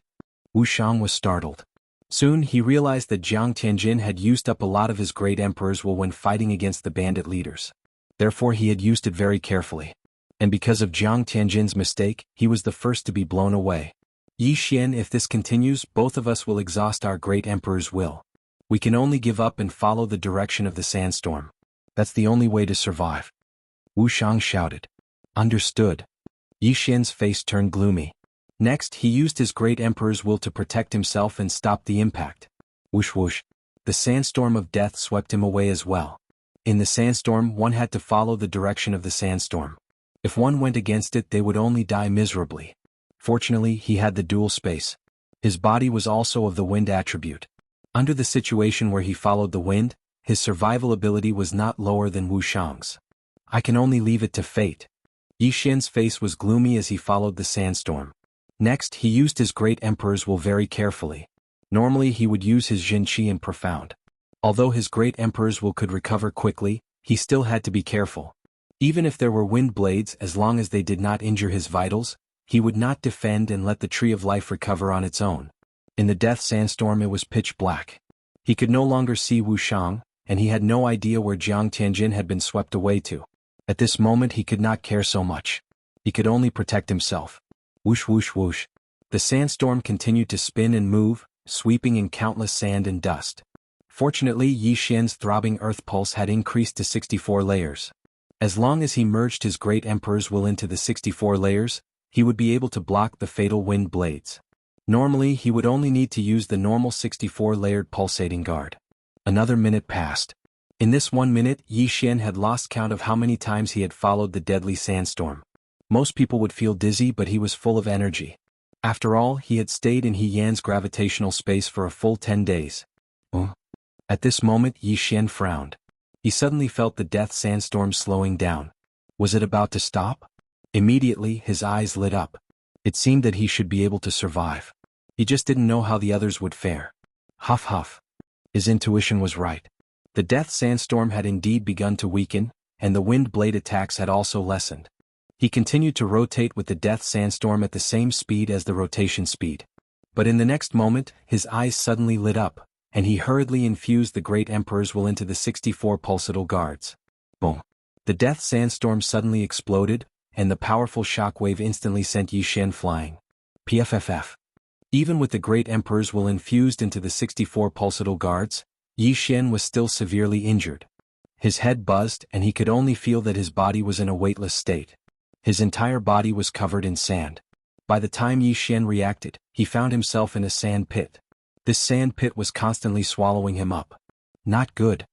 Wu Shang was startled. Soon he realized that Jiang Tianjin had used up a lot of his great emperor's will when fighting against the bandit leaders. Therefore he had used it very carefully. And because of Jiang Tianjin's mistake, he was the first to be blown away. Yi Xian, if this continues, both of us will exhaust our great emperor's will. We can only give up and follow the direction of the sandstorm. That's the only way to survive. Wu Shang shouted. Understood. Yi Xian's face turned gloomy. Next, he used his great emperor's will to protect himself and stop the impact. Whoosh whoosh. The sandstorm of death swept him away as well. In the sandstorm, one had to follow the direction of the sandstorm. If one went against it, they would only die miserably. Fortunately, he had the dual space. His body was also of the wind attribute. Under the situation where he followed the wind, his survival ability was not lower than Wu Shang's. I can only leave it to fate. Yi Xian's face was gloomy as he followed the sandstorm. Next, he used his great emperor's will very carefully. Normally he would use his Xianxia in profound. Although his great emperor's will could recover quickly, he still had to be careful. Even if there were wind blades, as long as they did not injure his vitals, he would not defend and let the tree of life recover on its own. In the death sandstorm it was pitch black. He could no longer see Wu Shang, and he had no idea where Jiang Tianjin had been swept away to. At this moment he could not care so much. He could only protect himself. Whoosh whoosh whoosh. The sandstorm continued to spin and move, sweeping in countless sand and dust. Fortunately, Yi Xian's throbbing earth pulse had increased to 64 layers. As long as he merged his great emperor's will into the 64 layers, he would be able to block the fatal wind blades. Normally, he would only need to use the normal 64-layered pulsating guard. Another minute passed. In this 1 minute, Yi Xian had lost count of how many times he had followed the deadly sandstorm. Most people would feel dizzy, but he was full of energy. After all, he had stayed in He Yan's gravitational space for a full 10 days. At this moment, Yi Xian frowned. He suddenly felt the death sandstorm slowing down. Was it about to stop? Immediately, his eyes lit up. It seemed that he should be able to survive. He just didn't know how the others would fare. Huff huff. His intuition was right. The death sandstorm had indeed begun to weaken, and the wind blade attacks had also lessened. He continued to rotate with the death sandstorm at the same speed as the rotation speed. But in the next moment, his eyes suddenly lit up, and he hurriedly infused the great emperor's will into the 64 pulsatile guards. Boom! The death sandstorm suddenly exploded, and the powerful shockwave instantly sent Yixian flying. PFFF. Even with the great emperor's will infused into the 64 pulsatile guards, Yixian was still severely injured. His head buzzed and he could only feel that his body was in a weightless state. His entire body was covered in sand. By the time Yixian reacted, he found himself in a sand pit. This sand pit was constantly swallowing him up. Not good.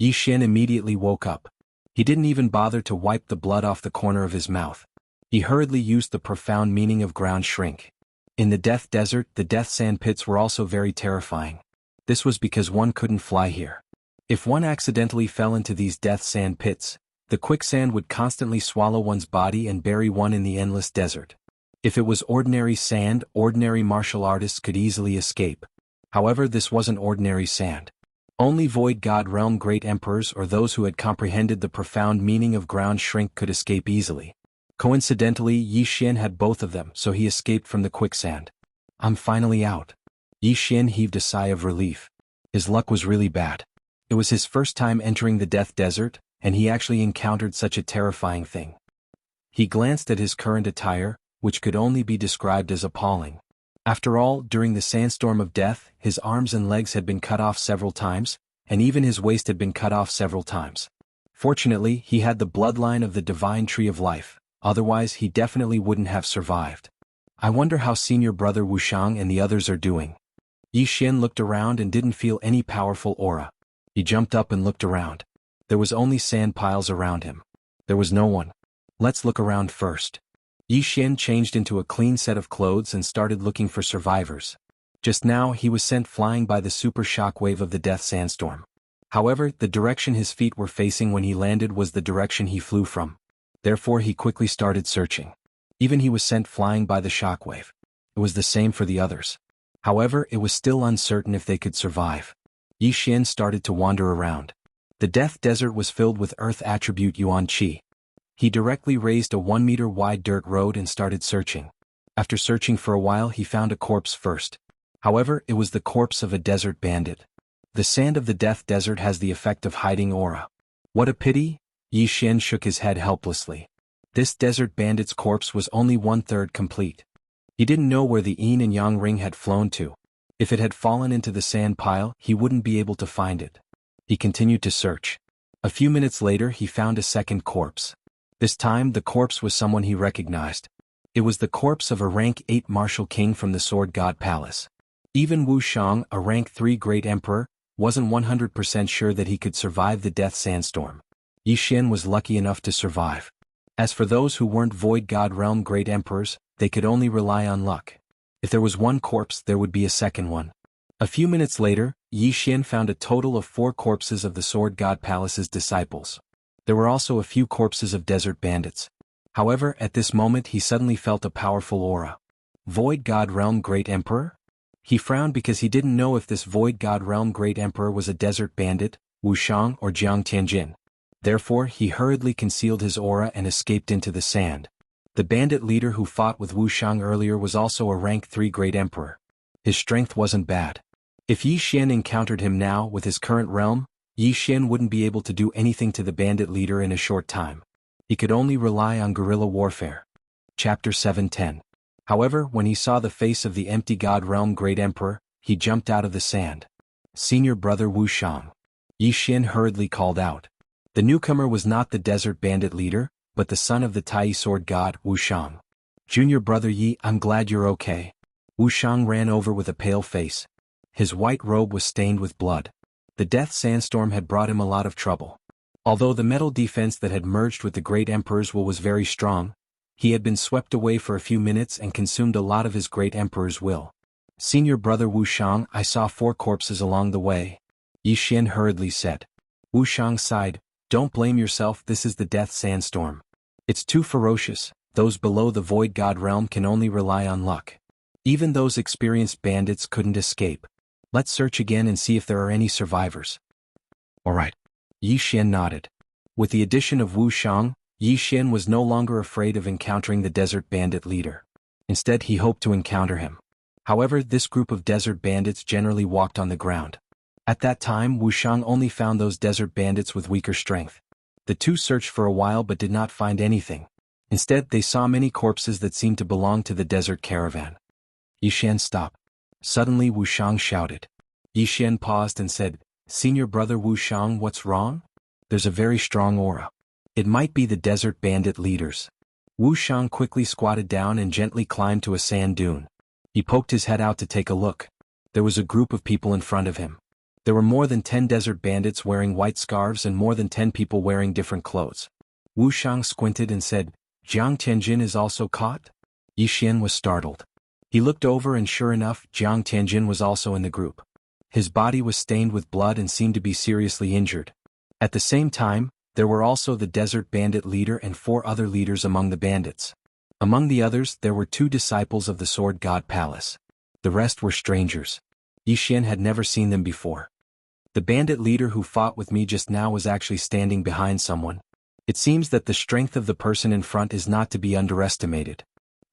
Yixian immediately woke up. He didn't even bother to wipe the blood off the corner of his mouth. He hurriedly used the profound meaning of ground shrink. In the death desert, the death sand pits were also very terrifying. This was because one couldn't fly here. If one accidentally fell into these death sand pits, the quicksand would constantly swallow one's body and bury one in the endless desert. If it was ordinary sand, ordinary martial artists could easily escape. However, this wasn't ordinary sand. Only Void God Realm Great Emperors or those who had comprehended the profound meaning of ground shrink could escape easily. Coincidentally, Yixian had both of them, so he escaped from the quicksand. I'm finally out. Yixian heaved a sigh of relief. His luck was really bad. It was his first time entering the Death Desert, and he actually encountered such a terrifying thing. He glanced at his current attire, which could only be described as appalling. After all, during the sandstorm of death, his arms and legs had been cut off several times, and even his waist had been cut off several times. Fortunately, he had the bloodline of the divine tree of life, otherwise he definitely wouldn't have survived. I wonder how senior brother Wuxiang and the others are doing. Yixian looked around and didn't feel any powerful aura. He jumped up and looked around. There was only sand piles around him. There was no one. Let's look around first. Yixian changed into a clean set of clothes and started looking for survivors. Just now he was sent flying by the super shockwave of the death sandstorm. However, the direction his feet were facing when he landed was the direction he flew from. Therefore he quickly started searching. Even he was sent flying by the shockwave. It was the same for the others. However, it was still uncertain if they could survive. Yixian started to wander around. The death desert was filled with earth attribute Yuan Qi. He directly raised a 1-meter wide dirt road and started searching. After searching for a while he found a corpse first. However, it was the corpse of a desert bandit. The sand of the death desert has the effect of hiding aura. What a pity! Yixian shook his head helplessly. This desert bandit's corpse was only 1/3 complete. He didn't know where the yin and yang ring had flown to. If it had fallen into the sand pile, he wouldn't be able to find it. He continued to search. A few minutes later he found a second corpse. This time the corpse was someone he recognized. It was the corpse of a rank 8 martial king from the Sword God Palace. Even Wuxiang, a rank 3 great emperor, wasn't 100% sure that he could survive the death sandstorm. Yixian was lucky enough to survive. As for those who weren't Void God Realm great emperors, they could only rely on luck. If there was one corpse, there would be a second one. A few minutes later, Yixian found a total of 4 corpses of the Sword God Palace's disciples. There were also a few corpses of desert bandits. However, at this moment he suddenly felt a powerful aura. Void God Realm Great Emperor? He frowned because he didn't know if this Void God Realm Great Emperor was a desert bandit, Wuxiang or Jiang Tianjin. Therefore, he hurriedly concealed his aura and escaped into the sand. The bandit leader who fought with Wuxiang earlier was also a rank 3 great emperor. His strength wasn't bad. If Yixian encountered him now with his current realm, Yixian wouldn't be able to do anything to the bandit leader in a short time. He could only rely on guerrilla warfare. Chapter 710. However, when he saw the face of the empty God Realm Great Emperor, he jumped out of the sand. Senior brother Wuxiang. Yixian hurriedly called out. The newcomer was not the desert bandit leader, but the son of the Tai sword god, Wuxiang. Junior brother Yi, I'm glad you're okay. Wuxiang ran over with a pale face. His white robe was stained with blood. The death sandstorm had brought him a lot of trouble. Although the metal defense that had merged with the great emperor's will was very strong, he had been swept away for a few minutes and consumed a lot of his great emperor's will. Senior brother Wuxiang, I saw 4 corpses along the way. Yixian hurriedly said. Wuxiang sighed. Don't blame yourself, this is the death sandstorm. It's too ferocious, those below the Void God realm can only rely on luck. Even those experienced bandits couldn't escape. Let's search again and see if there are any survivors. Alright. Yixian nodded. With the addition of Wuxiang, Yixian was no longer afraid of encountering the desert bandit leader. Instead he hoped to encounter him. However, this group of desert bandits generally walked on the ground. At that time, Wuxiang only found those desert bandits with weaker strength. The two searched for a while but did not find anything. Instead, they saw many corpses that seemed to belong to the desert caravan. Yixian, stop. Suddenly Wuxiang shouted. Yixian paused and said, Senior brother Wuxiang, what's wrong? There's a very strong aura. It might be the desert bandit leaders. Wuxiang quickly squatted down and gently climbed to a sand dune. He poked his head out to take a look. There was a group of people in front of him. There were more than 10 desert bandits wearing white scarves and more than 10 people wearing different clothes. Wuxiang squinted and said, Jiang Tianjin is also caught? Yixian was startled. He looked over and sure enough, Jiang Tianjin was also in the group. His body was stained with blood and seemed to be seriously injured. At the same time, there were also the desert bandit leader and 4 other leaders among the bandits. Among the others, there were 2 disciples of the Sword God Palace. The rest were strangers. Yixian had never seen them before. The bandit leader who fought with me just now was actually standing behind someone. It seems that the strength of the person in front is not to be underestimated.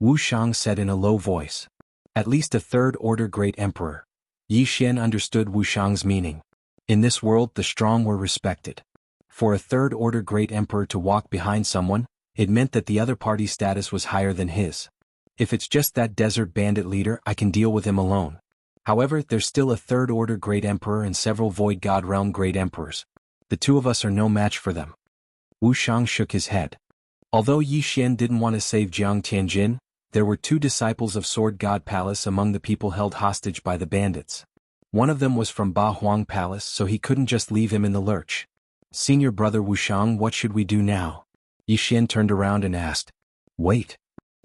Wuxiang said in a low voice. At least a third-order great emperor. Yixian understood Wuxiang's meaning. In this world, the strong were respected. For a third-order great emperor to walk behind someone, it meant that the other party's status was higher than his. If it's just that desert bandit leader, I can deal with him alone. However, there's still a third-order great emperor and several void god realm great emperors. The 2 of us are no match for them. Wuxiang shook his head. Although Yixian didn't want to save Jiang Tianjin, there were 2 disciples of Sword God Palace among the people held hostage by the bandits. One of them was from Ba Huang Palace, so he couldn't just leave him in the lurch. Senior brother Wuxiang, what should we do now? Yixian turned around and asked. Wait.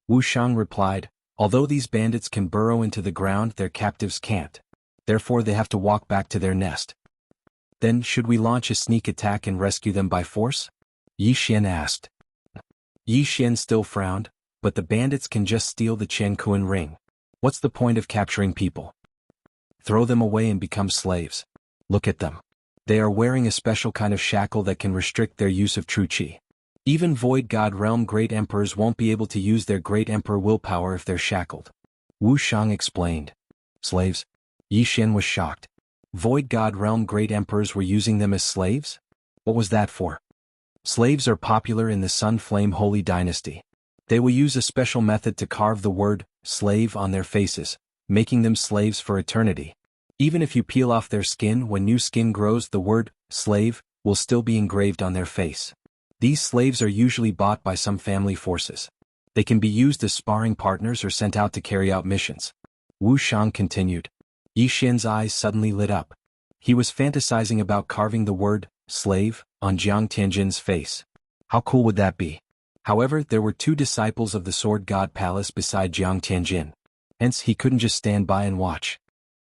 Wuxiang replied, although these bandits can burrow into the ground, their captives can't. Therefore they have to walk back to their nest. Then should we launch a sneak attack and rescue them by force? Yixian asked. Yixian still frowned, but the bandits can just steal the Qiankuan ring. What's the point of capturing people? Throw them away and become slaves. Look at them. They are wearing a special kind of shackle that can restrict their use of true qi. Even Void God Realm Great Emperors won't be able to use their Great Emperor willpower if they're shackled. Wuxiang explained. Slaves? Yixian was shocked. Void God Realm Great Emperors were using them as slaves? What was that for? Slaves are popular in the Sun Flame Holy Dynasty. They will use a special method to carve the word, slave, on their faces, making them slaves for eternity. Even if you peel off their skin, when new skin grows, the word, slave, will still be engraved on their face. These slaves are usually bought by some family forces. They can be used as sparring partners or sent out to carry out missions. Wuxiang continued. Yixian's eyes suddenly lit up. He was fantasizing about carving the word, slave, on Jiang Tianjin's face. How cool would that be? However, there were 2 disciples of the Sword God Palace beside Jiang Tianjin. Hence, he couldn't just stand by and watch.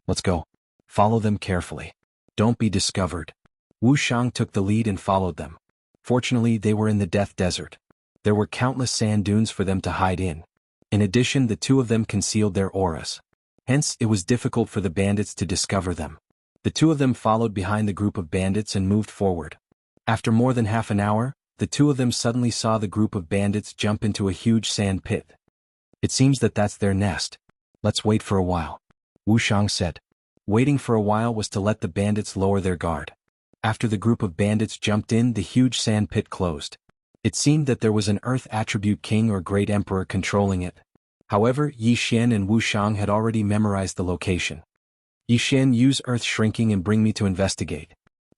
Let's go. Follow them carefully. Don't be discovered. Wuxiang took the lead and followed them. Fortunately, they were in the Death Desert. There were countless sand dunes for them to hide in. In addition, the 2 of them concealed their auras. Hence, it was difficult for the bandits to discover them. The 2 of them followed behind the group of bandits and moved forward. After more than half an hour, the 2 of them suddenly saw the group of bandits jump into a huge sand pit. It seems that that's their nest. Let's wait for a while. Wuxiang said. Waiting for a while was to let the bandits lower their guard. After the group of bandits jumped in, the huge sand pit closed. It seemed that there was an Earth Attribute King or Great Emperor controlling it. However, Yixian and Wuxiang had already memorized the location. Yixian, use Earth Shrinking and bring me to investigate.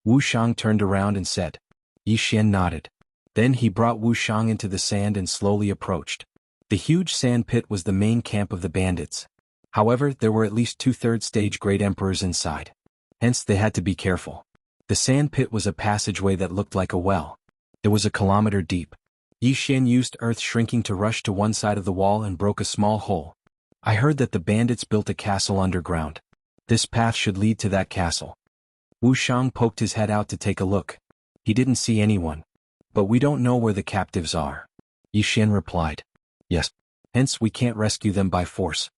Wuxiang turned around and said. Yixian nodded. Then he brought Wuxiang into the sand and slowly approached. The huge sand pit was the main camp of the bandits. However, there were at least 2/3 stage Great Emperors inside. Hence, they had to be careful. The sand pit was a passageway that looked like a well. It was a kilometer deep. Yixian used Earth Shrinking to rush to one side of the wall and broke a small hole. I heard that the bandits built a castle underground. This path should lead to that castle. Wuxiang poked his head out to take a look. He didn't see anyone. But we don't know where the captives are. Yixian replied. Yes. Hence we can't rescue them by force.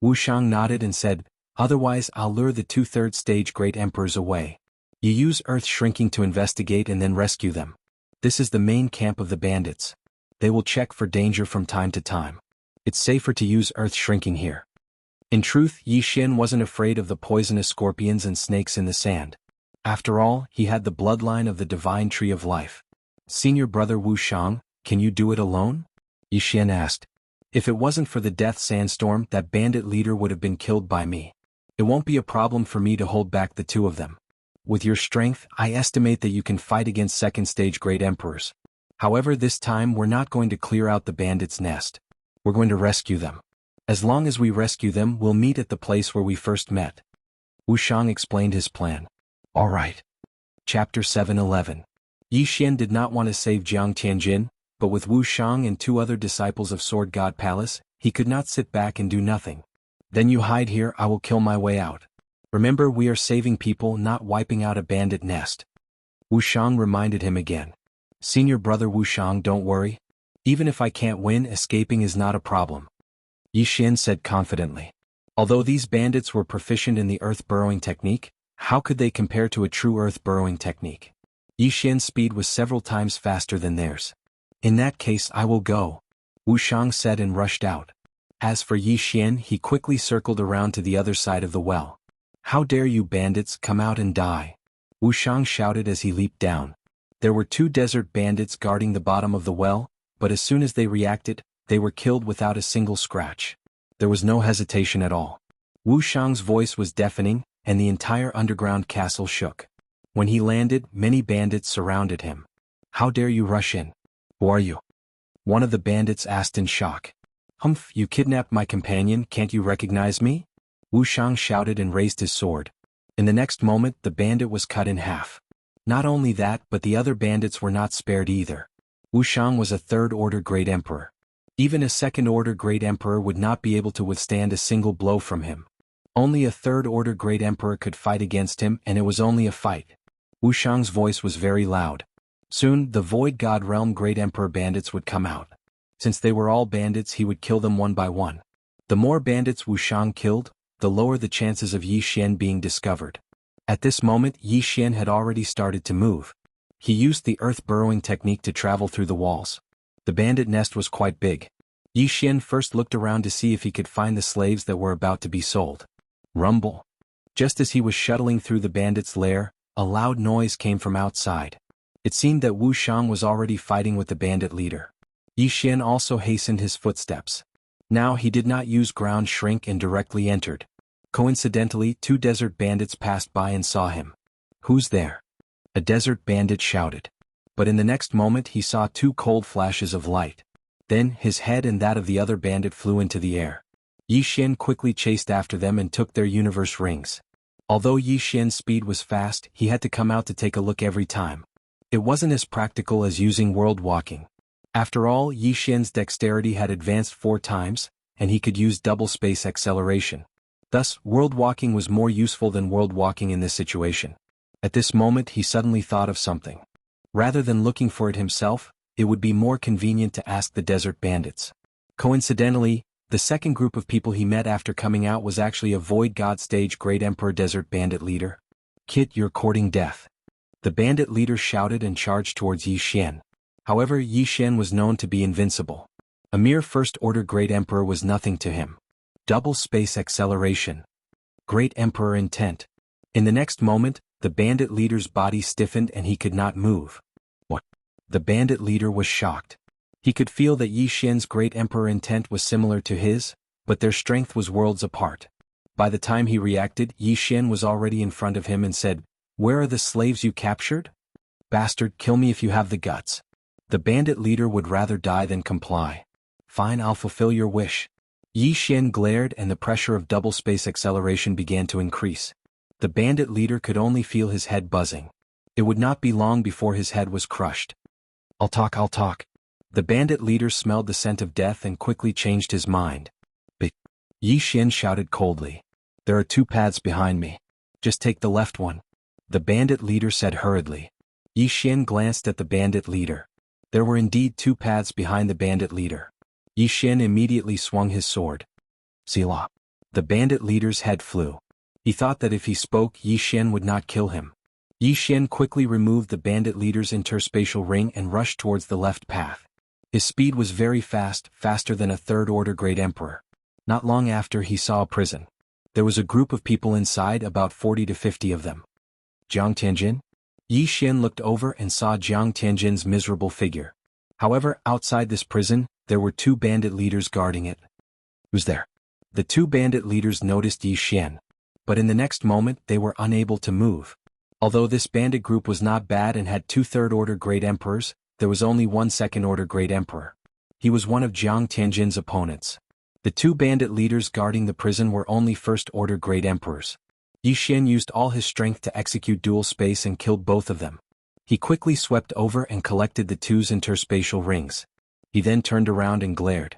Wuxiang nodded and said, otherwise I'll lure the 2/3 stage Great Emperors away. You use Earth Shrinking to investigate and then rescue them. This is the main camp of the bandits. They will check for danger from time to time. It's safer to use Earth Shrinking here. In truth, Yi Xian wasn't afraid of the poisonous scorpions and snakes in the sand. After all, he had the bloodline of the divine tree of life. Senior brother Wu Shang, can you do it alone? Yi Xian asked. If it wasn't for the death sandstorm, that bandit leader would have been killed by me. It won't be a problem for me to hold back the two of them. With your strength, I estimate that you can fight against second-stage great emperors. However, this time we're not going to clear out the bandits' nest. We're going to rescue them. As long as we rescue them, we'll meet at the place where we first met. Wu Shang explained his plan. All right. Chapter 7:11. Yi Xian did not want to save Jiang Tianjin, but with Wu Shang and 2 other disciples of Sword God Palace, he could not sit back and do nothing. Then you hide here, I will kill my way out. Remember, we are saving people, not wiping out a bandit nest. Wu Shang reminded him again. Senior brother Wu Shang, don't worry. Even if I can't win, escaping is not a problem. Yi Xian said confidently. Although these bandits were proficient in the earth-burrowing technique, how could they compare to a true earth-burrowing technique? Yi Xian's speed was several times faster than theirs. In that case, I will go, Wu Shang said and rushed out. As for Yi Xian, he quickly circled around to the other side of the well. How dare you bandits, come out and die! Wu Shang shouted as he leaped down. There were 2 desert bandits guarding the bottom of the well, but as soon as they reacted, they were killed without a single scratch. There was no hesitation at all. Wu Shang's voice was deafening, and the entire underground castle shook. When he landed, many bandits surrounded him. How dare you rush in? Who are you? One of the bandits asked in shock. Humph, you kidnapped my companion, can't you recognize me? Wu Shang shouted and raised his sword. In the next moment, the bandit was cut in half. Not only that, but the other bandits were not spared either. Wu Shang was a 3rd-order great emperor. Even a 2nd-order great emperor would not be able to withstand a single blow from him. Only a 3rd-order great emperor could fight against him, and it was only a fight. Wu Shang's voice was very loud. Soon, the Void God Realm Great Emperor bandits would come out. Since they were all bandits, he would kill them one by one. The more bandits Wu Shang killed, the lower the chances of Yi Xian being discovered. At this moment, Yi Xian had already started to move. He used the earth-burrowing technique to travel through the walls. The bandit nest was quite big. Yi Xian first looked around to see if he could find the slaves that were about to be sold. Rumble. Just as he was shuttling through the bandit's lair, a loud noise came from outside. It seemed that Wu Shang was already fighting with the bandit leader. Yi Xian also hastened his footsteps. Now he did not use ground shrink and directly entered. Coincidentally, 2 desert bandits passed by and saw him. Who's there? A desert bandit shouted. But in the next moment he saw 2 cold flashes of light. Then his head and that of the other bandit flew into the air. Yi Xian quickly chased after them and took their universe rings. Although Yi Xian's speed was fast, he had to come out to take a look every time. It wasn't as practical as using world walking. After all, Yi Xian's dexterity had advanced 4 times, and he could use double space acceleration. Thus, world walking was more useful than world walking in this situation. At this moment he suddenly thought of something. Rather than looking for it himself, it would be more convenient to ask the desert bandits. Coincidentally, the second group of people he met after coming out was actually a Void God Stage Great Emperor Desert Bandit leader. Kid, you're courting death. The bandit leader shouted and charged towards Yi Xian. However, Yi Xian was known to be invincible. A mere first-order Great Emperor was nothing to him. Double space acceleration. Great Emperor intent. In the next moment, the bandit leader's body stiffened and he could not move. What? The bandit leader was shocked. He could feel that Yi Xian's Great Emperor intent was similar to his, but their strength was worlds apart. By the time he reacted, Yi Xian was already in front of him and said, "Where are the slaves you captured? Bastard, kill me if you have the guts." The bandit leader would rather die than comply. Fine, I'll fulfill your wish. Yi Xian glared and the pressure of double space acceleration began to increase. The bandit leader could only feel his head buzzing. It would not be long before his head was crushed. I'll talk. The bandit leader smelled the scent of death and quickly changed his mind. But Yi Xian shouted coldly. There are 2 paths behind me. Just take the left one. The bandit leader said hurriedly. Yi Xian glanced at the bandit leader. There were indeed 2 paths behind the bandit leader. Yi Xian immediately swung his sword. Selah. The bandit leader's head flew. He thought that if he spoke, Yi Xian would not kill him. Yi Xian quickly removed the bandit leader's interspatial ring and rushed towards the left path. His speed was very fast, faster than a 3rd-order Great Emperor. Not long after, he saw a prison. There was a group of people inside, about 40 to 50 of them. Jiang Tianjin? Yi Xian looked over and saw Jiang Tianjin's miserable figure. However, outside this prison, there were 2 bandit leaders guarding it. Who's there? The 2 bandit leaders noticed Yi Xian. But in the next moment, they were unable to move. Although this bandit group was not bad and had 2 third-order Great Emperors, there was only 1 second-order Great Emperor. He was one of Jiang Tianjin's opponents. The 2 bandit leaders guarding the prison were only first-order Great Emperors. Yi Xian used all his strength to execute dual space and killed both of them. He quickly swept over and collected the 2's interspatial rings. He then turned around and glared.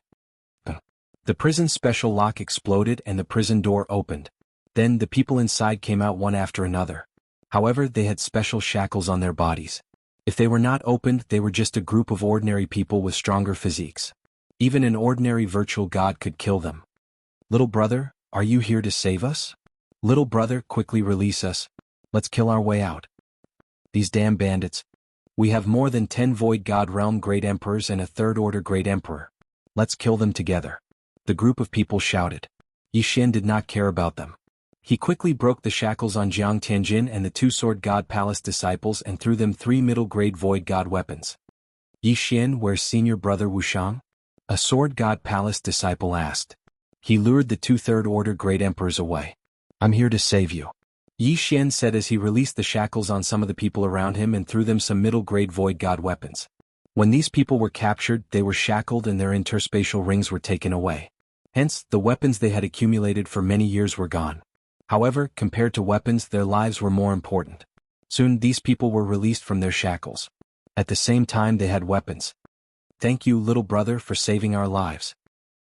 The prison's special lock exploded and the prison door opened. Then the people inside came out one after another. However, they had special shackles on their bodies. If they were not opened, they were just a group of ordinary people with stronger physiques. Even an ordinary virtual god could kill them. Little brother, are you here to save us? Little brother, quickly release us. Let's kill our way out. These damn bandits. We have more than 10 Void God Realm Great Emperors and a third-order Great Emperor. Let's kill them together. The group of people shouted. Yi Xian did not care about them. He quickly broke the shackles on Jiang Tianjin and the 2 Sword God Palace disciples and threw them 3 middle-grade Void God weapons. Yi Xian, where's senior brother Wuxiang? A Sword God Palace disciple asked. He lured the 2 third-order Great Emperors away. I'm here to save you. Yi Xian said as he released the shackles on some of the people around him and threw them some middle-grade Void God weapons. When these people were captured, they were shackled and their interspatial rings were taken away. Hence, the weapons they had accumulated for many years were gone. However, compared to weapons, their lives were more important. Soon, these people were released from their shackles. At the same time, they had weapons. Thank you, little brother, for saving our lives.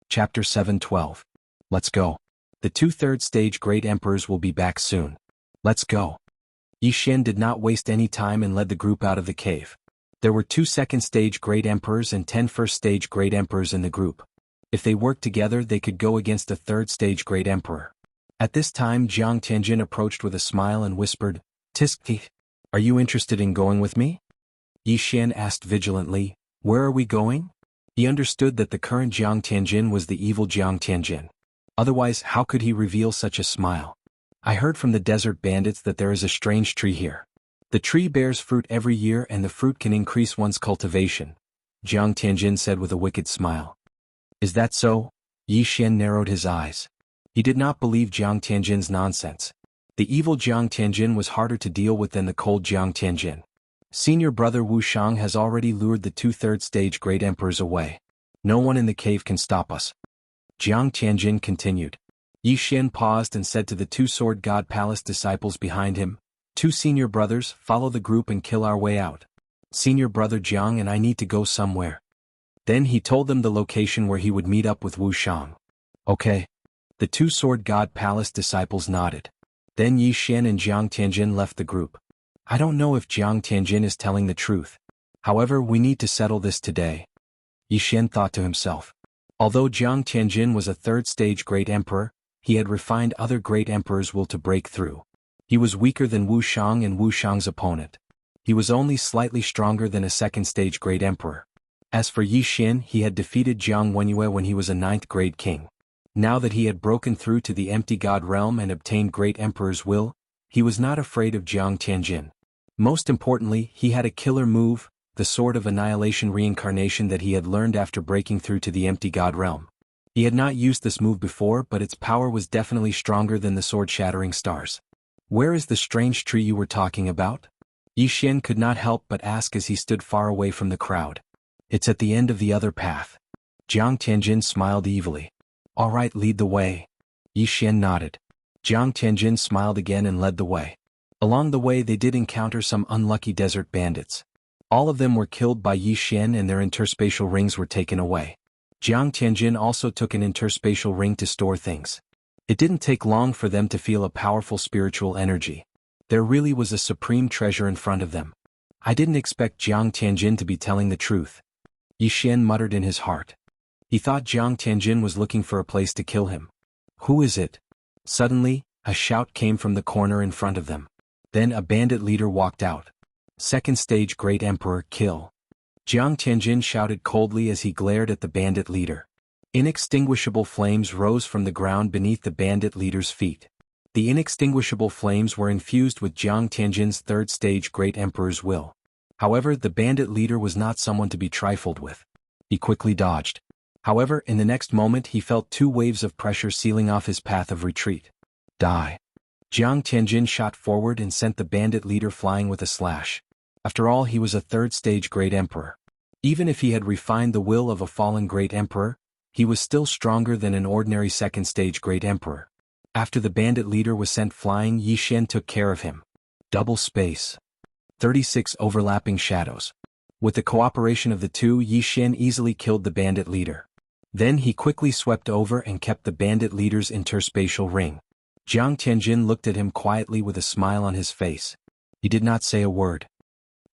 Chapter 7:12. Let's go. The 2 third-stage Great Emperors will be back soon. Let's go. Yi Xian did not waste any time and led the group out of the cave. There were 2 second-stage Great Emperors and 10 first-stage Great Emperors in the group. If they worked together, they could go against a third-stage Great Emperor. At this time, Jiang Tianjin approached with a smile and whispered, Tisk, are you interested in going with me? Yi Xian asked vigilantly, where are we going? He understood that the current Jiang Tianjin was the evil Jiang Tianjin. Otherwise, how could he reveal such a smile? I heard from the desert bandits that there is a strange tree here. The tree bears fruit every year and the fruit can increase one's cultivation, Jiang Tianjin said with a wicked smile. Is that so? Yi Xian narrowed his eyes. He did not believe Jiang Tianjin's nonsense. The evil Jiang Tianjin was harder to deal with than the cold Jiang Tianjin. Senior brother Wuxiang has already lured the 2 third-stage Great Emperors away. No one in the cave can stop us. Jiang Tianjin continued. Yi Xian paused and said to the 2 Sword God Palace disciples behind him, 2 senior brothers, follow the group and kill our way out. Senior brother Jiang and I need to go somewhere. Then he told them the location where he would meet up with Wuxiang. Okay. The 2 Sword God Palace disciples nodded. Then Yi Xian and Jiang Tianjin left the group. I don't know if Jiang Tianjin is telling the truth. However, we need to settle this today. Yi Xian thought to himself. Although Jiang Tianjin was a third-stage Great Emperor, he had refined other Great Emperors' will to break through. He was weaker than Wuxiang and Wuxiang's opponent. He was only slightly stronger than a second-stage Great Emperor. As for Yi Xian, he had defeated Jiang Wenyue when he was a 9th-grade king. Now that he had broken through to the empty god realm and obtained Great Emperor's will, he was not afraid of Jiang Tianjin. Most importantly, he had a killer move, the Sword of Annihilation reincarnation that he had learned after breaking through to the empty god realm. He had not used this move before, but its power was definitely stronger than the sword shattering stars. Where is the strange tree you were talking about? Yi Xian could not help but ask as he stood far away from the crowd. It's at the end of the other path. Jiang Tianjin smiled evilly. All right, lead the way. Yi Xian nodded. Jiang Tianjin smiled again and led the way. Along the way they did encounter some unlucky desert bandits. All of them were killed by Yi Xian and their interspatial rings were taken away. Jiang Tianjin also took an interspatial ring to store things. It didn't take long for them to feel a powerful spiritual energy. There really was a supreme treasure in front of them. I didn't expect Jiang Tianjin to be telling the truth. Yi Xian muttered in his heart. He thought Jiang Tianjin was looking for a place to kill him. Who is it? Suddenly, a shout came from the corner in front of them. Then a bandit leader walked out. Second stage Great Emperor, kill. Jiang Tianjin shouted coldly as he glared at the bandit leader. Inextinguishable flames rose from the ground beneath the bandit leader's feet. The inextinguishable flames were infused with Jiang Tianjin's third-stage Great Emperor's will. However, the bandit leader was not someone to be trifled with. He quickly dodged. However, in the next moment he felt two waves of pressure sealing off his path of retreat. Die. Jiang Tianjin shot forward and sent the bandit leader flying with a slash. After all, he was a third-stage Great Emperor. Even if he had refined the will of a fallen Great Emperor, he was still stronger than an ordinary second-stage Great Emperor. After the bandit leader was sent flying, Yi Xian took care of him. Double space. 36 overlapping shadows. With the cooperation of the two, Yi Xian easily killed the bandit leader. Then he quickly swept over and kept the bandit leader's interspatial ring. Jiang Tianjin looked at him quietly with a smile on his face. He did not say a word.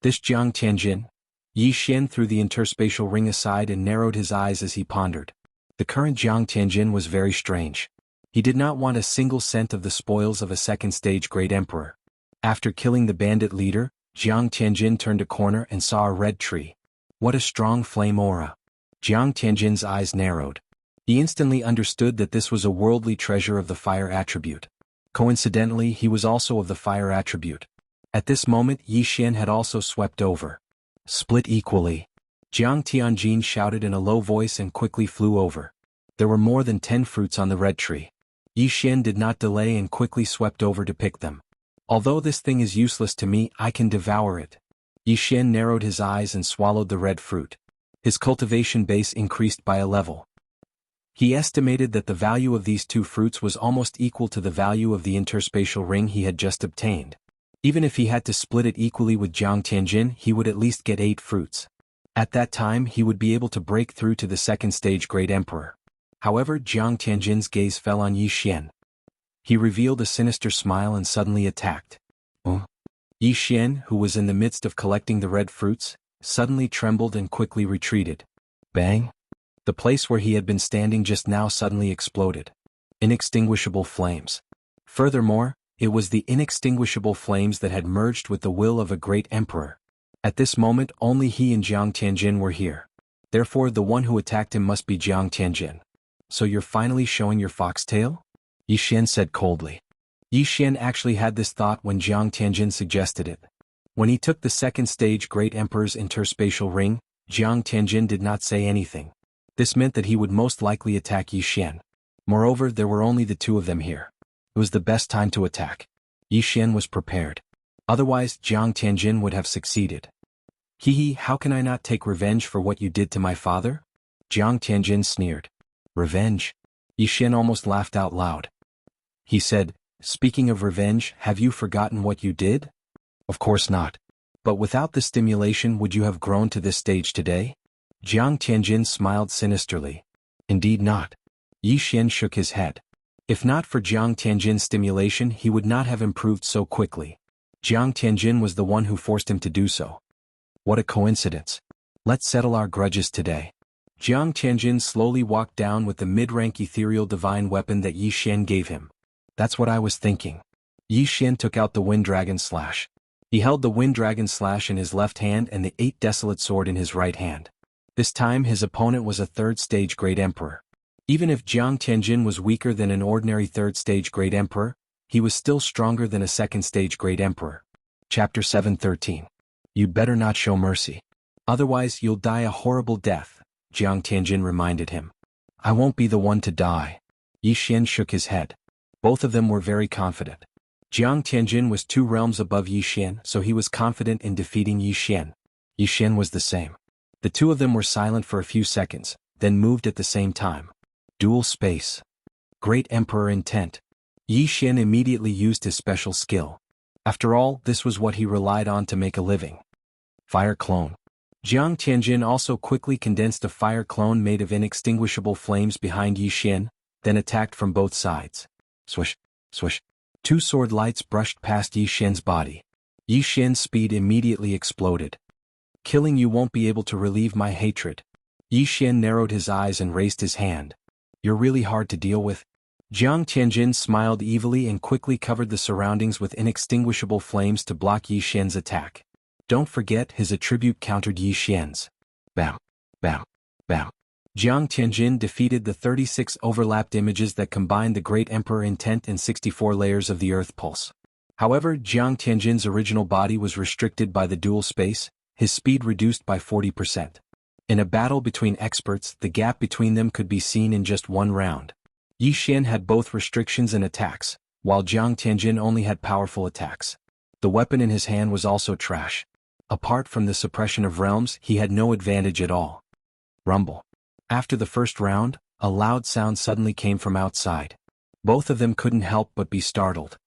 This Jiang Tianjin? Yi Xian threw the interspatial ring aside and narrowed his eyes as he pondered. The current Jiang Tianjin was very strange. He did not want a single cent of the spoils of a second-stage Great Emperor. After killing the bandit leader, Jiang Tianjin turned a corner and saw a red tree. What a strong flame aura. Jiang Tianjin's eyes narrowed. He instantly understood that this was a worldly treasure of the fire attribute. Coincidentally, he was also of the fire attribute. At this moment, Yi Xian had also swept over. Split equally. Jiang Tianjin shouted in a low voice and quickly flew over. There were more than 10 fruits on the red tree. Yi Xian did not delay and quickly swept over to pick them. Although this thing is useless to me, I can devour it. Yi Xian narrowed his eyes and swallowed the red fruit. His cultivation base increased by a level. He estimated that the value of these two fruits was almost equal to the value of the interspatial ring he had just obtained. Even if he had to split it equally with Jiang Tianjin, he would at least get 8 fruits. At that time, he would be able to break through to the second-stage Great Emperor. However, Jiang Tianjin's gaze fell on Yi Xian. He revealed a sinister smile and suddenly attacked. Yi Xian, who was in the midst of collecting the red fruits, suddenly trembled and quickly retreated. Bang! The place where he had been standing just now suddenly exploded. Inextinguishable flames. Furthermore, it was the inextinguishable flames that had merged with the will of a great emperor. At this moment, only he and Jiang Tianjin were here. Therefore, the one who attacked him must be Jiang Tianjin. So you're finally showing your foxtail? Yi Xian said coldly. Yi Xian actually had this thought when Jiang Tianjin suggested it. When he took the second-stage Great Emperor's interspatial ring, Jiang Tianjin did not say anything. This meant that he would most likely attack Yi Xian. Moreover, there were only the two of them here. It was the best time to attack. Yi Xian was prepared. Otherwise, Jiang Tianjin would have succeeded. Hee, how can I not take revenge for what you did to my father? Jiang Tianjin sneered. Revenge? Yi Xian almost laughed out loud. He said, speaking of revenge, have you forgotten what you did? Of course not. But without the stimulation, would you have grown to this stage today? Jiang Tianjin smiled sinisterly. Indeed not. Yi Xian shook his head. If not for Jiang Tianjin's stimulation, he would not have improved so quickly. Jiang Tianjin was the one who forced him to do so. What a coincidence. Let's settle our grudges today. Jiang Tianjin slowly walked down with the mid-rank ethereal divine weapon that Yi Xian gave him. That's what I was thinking. Yi Xian took out the Wind Dragon Slash. He held the Wind Dragon Slash in his left hand and the 8 Desolate Sword in his right hand. This time his opponent was a third-stage Great Emperor. Even if Jiang Tianjin was weaker than an ordinary third-stage Great Emperor, he was still stronger than a second-stage Great Emperor. Chapter 7:13. You'd better not show mercy. Otherwise you'll die a horrible death, Jiang Tianjin reminded him. I won't be the one to die. Yi Xian shook his head. Both of them were very confident. Jiang Tianjin was 2 realms above Yi Xian, so he was confident in defeating Yi Xian. Yi Xian was the same. The two of them were silent for a few seconds, then moved at the same time. Dual space. Great Emperor intent. Yi Xian immediately used his special skill. After all, this was what he relied on to make a living. Fire clone. Jiang Tianjin also quickly condensed a fire clone made of inextinguishable flames behind Yi Xian, then attacked from both sides. Swish, swish. 2 sword lights brushed past Yi Xian's body. Yi Xian's speed immediately exploded. Killing you won't be able to relieve my hatred. Yi Xian narrowed his eyes and raised his hand. You're really hard to deal with. Jiang Tianjin smiled evilly and quickly covered the surroundings with inextinguishable flames to block Yi Xian's attack. Don't forget, his attribute countered Yi Xian's. Bam, bam, bam. Jiang Tianjin defeated the 36 overlapped images that combined the Great Emperor intent and 64 layers of the Earth Pulse. However, Jiang Tianjin's original body was restricted by the dual space, his speed reduced by 40%. In a battle between experts, the gap between them could be seen in just one round. Yi Xian had both restrictions and attacks, while Jiang Tianjin only had powerful attacks. The weapon in his hand was also trash. Apart from the suppression of realms, he had no advantage at all. Rumble. After the first round, a loud sound suddenly came from outside. Both of them couldn't help but be startled.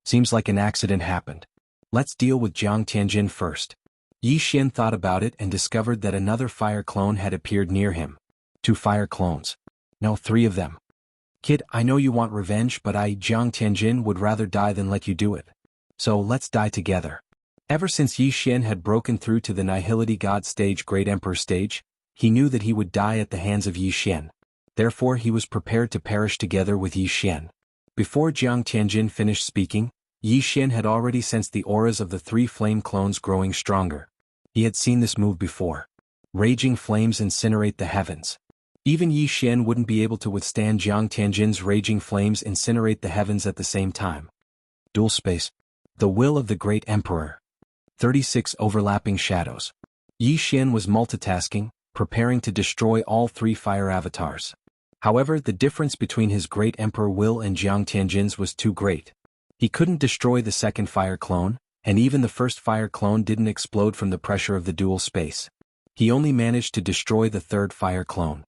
Seems like an accident happened. Let's deal with Jiang Tianjin first. Yi Xian thought about it and discovered that another fire clone had appeared near him. 2 fire clones. No, 3 of them. Kid, I know you want revenge, but Jiang Tianjin, would rather die than let you do it. So let's die together. Ever since Yi Xian had broken through to the Nihility God stage, Great Emperor stage, he knew that he would die at the hands of Yi Xian. Therefore he was prepared to perish together with Yi Xian. Before Jiang Tianjin finished speaking, Yi Xian had already sensed the auras of the 3 flame clones growing stronger. He had seen this move before. Raging flames incinerate the heavens. Even Yi Xian wouldn't be able to withstand Jiang Tianjin's raging flames incinerate the heavens at the same time. Dual space. The will of the Great Emperor. 36 overlapping shadows. Yi Xian was multitasking, preparing to destroy all 3 fire avatars. However, the difference between his Great Emperor will and Jiang Tianjin's was too great. He couldn't destroy the second fire clone, and even the first fire clone didn't explode from the pressure of the dual space. He only managed to destroy the third fire clone.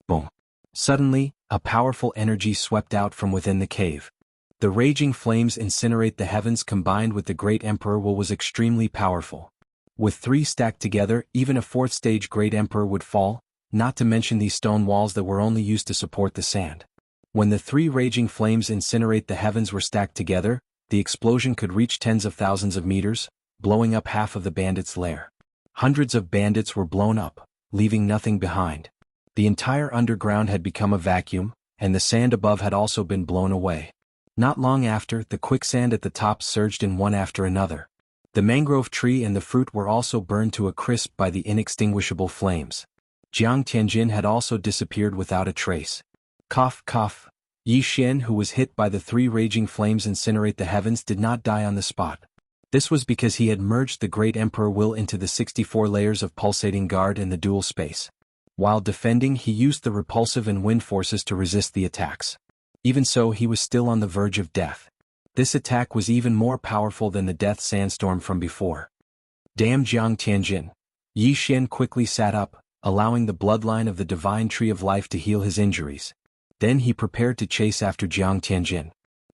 Boom. Suddenly, a powerful energy swept out from within the cave. The raging flames incinerate the heavens combined with the Great Emperor will was extremely powerful. With 3 stacked together, even a 4th stage Great Emperor would fall, not to mention these stone walls that were only used to support the sand. When the 3 raging flames incinerate the heavens were stacked together, the explosion could reach tens of thousands of meters, blowing up half of the bandits' lair. Hundreds of bandits were blown up, leaving nothing behind. The entire underground had become a vacuum, and the sand above had also been blown away. Not long after, the quicksand at the top surged in one after another. The mangrove tree and the fruit were also burned to a crisp by the inextinguishable flames. Jiang Tianjin had also disappeared without a trace. Cough, cough. Yi Xian, who was hit by the 3 raging flames incinerate the heavens, did not die on the spot. This was because he had merged the Great Emperor will into the 64 layers of pulsating guard in the dual space. While defending, he used the repulsive and wind forces to resist the attacks. Even so, he was still on the verge of death. This attack was even more powerful than the death sandstorm from before. Damn Jiang Tianjin. Yi Xian quickly sat up, allowing the bloodline of the divine tree of life to heal his injuries. Then he prepared to chase after Jiang Tianjin.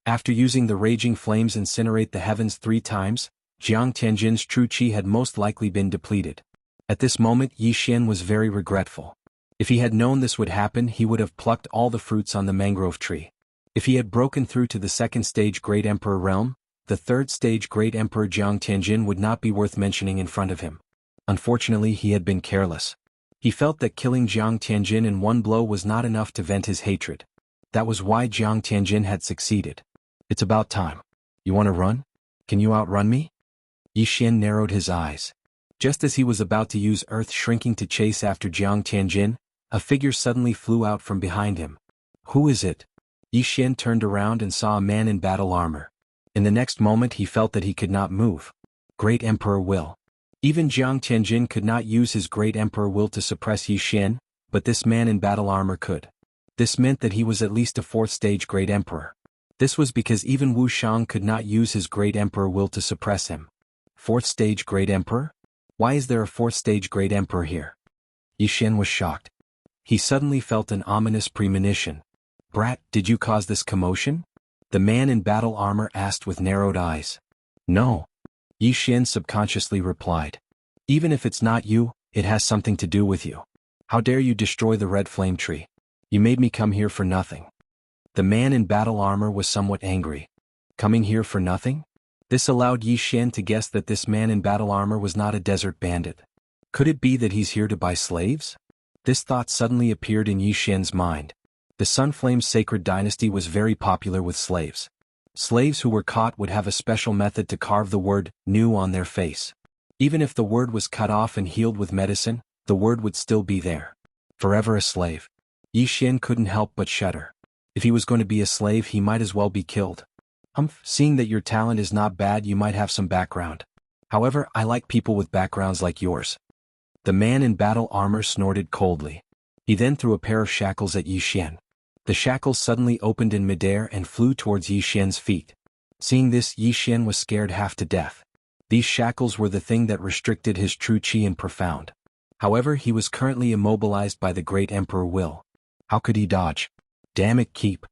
After using the raging flames incinerate the heavens 3 times, Jiang Tianjin's true qi had most likely been depleted. At this moment Yi Xian was very regretful. If he had known this would happen, he would have plucked all the fruits on the mangrove tree. If he had broken through to the 2nd stage Great Emperor realm, the 3rd stage Great Emperor Jiang Tianjin would not be worth mentioning in front of him. Unfortunately, he had been careless. He felt that killing Jiang Tianjin in one blow was not enough to vent his hatred. That was why Jiang Tianjin had succeeded. It's about time. You want to run? Can you outrun me? Yi Xian narrowed his eyes. Just as he was about to use earth shrinking to chase after Jiang Tianjin, a figure suddenly flew out from behind him. Who is it? Yi Xian turned around and saw a man in battle armor. In the next moment he felt that he could not move. Great Emperor will. Even Jiang Tianjin could not use his Great Emperor will to suppress Yi Xian, but this man in battle armor could. This meant that he was at least a 4th stage Great Emperor. This was because even Wuxia could not use his Great Emperor will to suppress him. 4th stage Great Emperor? Why is there a 4th stage Great Emperor here? Yi Xian was shocked. He suddenly felt an ominous premonition. Brat, did you cause this commotion? The man in battle armor asked with narrowed eyes. No. Yi Xian subconsciously replied. Even if it's not you, it has something to do with you. How dare you destroy the red flame tree? You made me come here for nothing. The man in battle armor was somewhat angry. Coming here for nothing? This allowed Yi Xian to guess that this man in battle armor was not a desert bandit. Could it be that he's here to buy slaves? This thought suddenly appeared in Yi Xian's mind. The Sunflame's sacred dynasty was very popular with slaves. Slaves who were caught would have a special method to carve the word "new" on their face. Even if the word was cut off and healed with medicine, the word would still be there. Forever a slave. Yi Xian couldn't help but shudder. If he was going to be a slave, he might as well be killed. Seeing that your talent is not bad, you might have some background. However, I like people with backgrounds like yours. The man in battle armor snorted coldly. He then threw a pair of shackles at Yi Xian. The shackles suddenly opened in midair and flew towards Yi Xian's feet. Seeing this, Yi Xian was scared half to death. These shackles were the thing that restricted his true qi and profound. However, he was currently immobilized by the great emperor will. How could he dodge? Damn it, keep.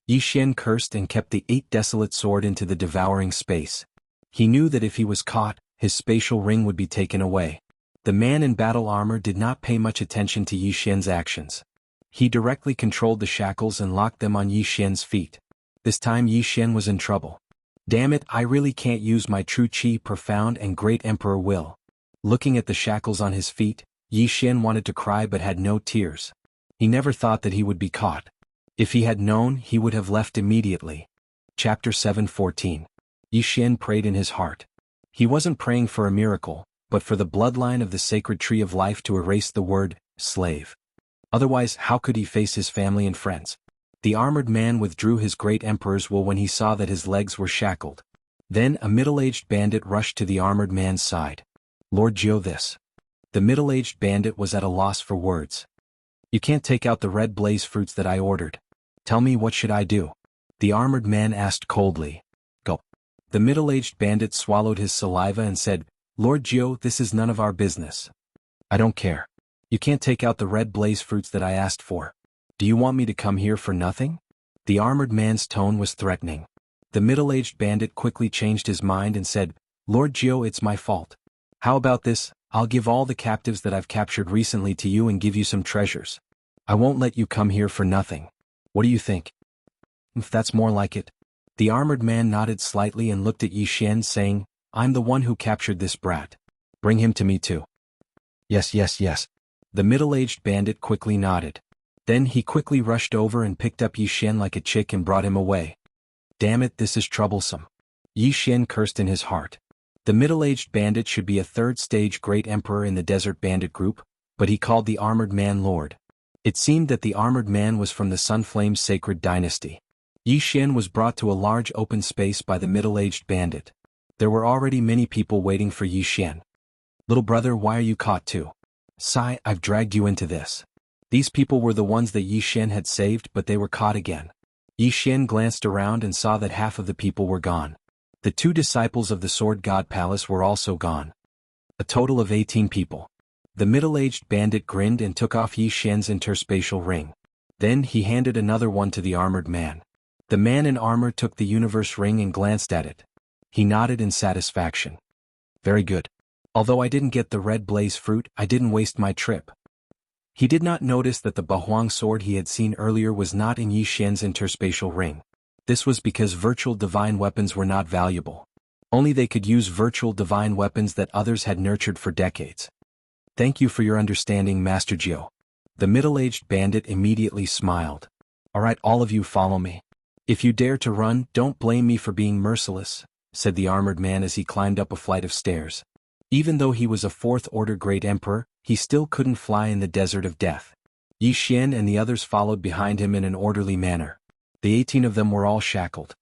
Yi Xian cursed and kept the 8 desolate sword into the devouring space. He knew that if he was caught, his spatial ring would be taken away. The man in battle armor did not pay much attention to Yi Xian's actions. He directly controlled the shackles and locked them on Yi Xian's feet. This time Yi Xian was in trouble. Damn it, I really can't use my true qi, profound and great emperor will. Looking at the shackles on his feet, Yi Xian wanted to cry but had no tears. He never thought that he would be caught. If he had known, he would have left immediately. Chapter 7:14. Yi Xian prayed in his heart. He wasn't praying for a miracle, but for the bloodline of the sacred tree of life to erase the word slave. Otherwise, how could he face his family and friends? The armored man withdrew his great emperor's will when he saw that his legs were shackled. Then a middle-aged bandit rushed to the armored man's side. Lord Jiu, this. The middle-aged bandit was at a loss for words. You can't take out the red blaze fruits that I ordered. Tell me, what should I do? The armored man asked coldly. Go. The middle-aged bandit swallowed his saliva and said, Lord Jiu, this is none of our business. I don't care. You can't take out the red blaze fruits that I asked for. Do you want me to come here for nothing? The armored man's tone was threatening. The middle-aged bandit quickly changed his mind and said, Lord Jiu, it's my fault. How about this? I'll give all the captives that I've captured recently to you and give you some treasures. I won't let you come here for nothing. What do you think? If that's more like it. The armored man nodded slightly and looked at Yi Xian, saying, I'm the one who captured this brat. Bring him to me too. Yes, yes, yes. The middle-aged bandit quickly nodded. Then he quickly rushed over and picked up Yi Xian like a chick and brought him away. Damn it, this is troublesome. Yi Xian cursed in his heart. The middle-aged bandit should be a third-stage great emperor in the desert bandit group, but he called the armored man Lord. It seemed that the armored man was from the Sunflame sacred dynasty. Yi Xian was brought to a large open space by the middle-aged bandit. There were already many people waiting for Yi Xian. Little brother, why are you caught too? Sai, I've dragged you into this. These people were the ones that Yi Xian had saved, but they were caught again. Yi Xian glanced around and saw that half of the people were gone. The 2 disciples of the Sword God Palace were also gone. A total of 18 people. The middle-aged bandit grinned and took off Yi Xian's interspatial ring. Then he handed another one to the armored man. The man in armor took the universe ring and glanced at it. He nodded in satisfaction. Very good. Although I didn't get the red blaze fruit, I didn't waste my trip. He did not notice that the Bahuang sword he had seen earlier was not in Yi Xian's interspatial ring. This was because virtual divine weapons were not valuable. Only they could use virtual divine weapons that others had nurtured for decades. Thank you for your understanding, Master Jiu. The middle-aged bandit immediately smiled. Alright, all of you follow me. If you dare to run, don't blame me for being merciless, said the armored man as he climbed up a flight of stairs. Even though he was a 4th-order great emperor, he still couldn't fly in the desert of death. Yi Xian and the others followed behind him in an orderly manner. The 18 of them were all shackled.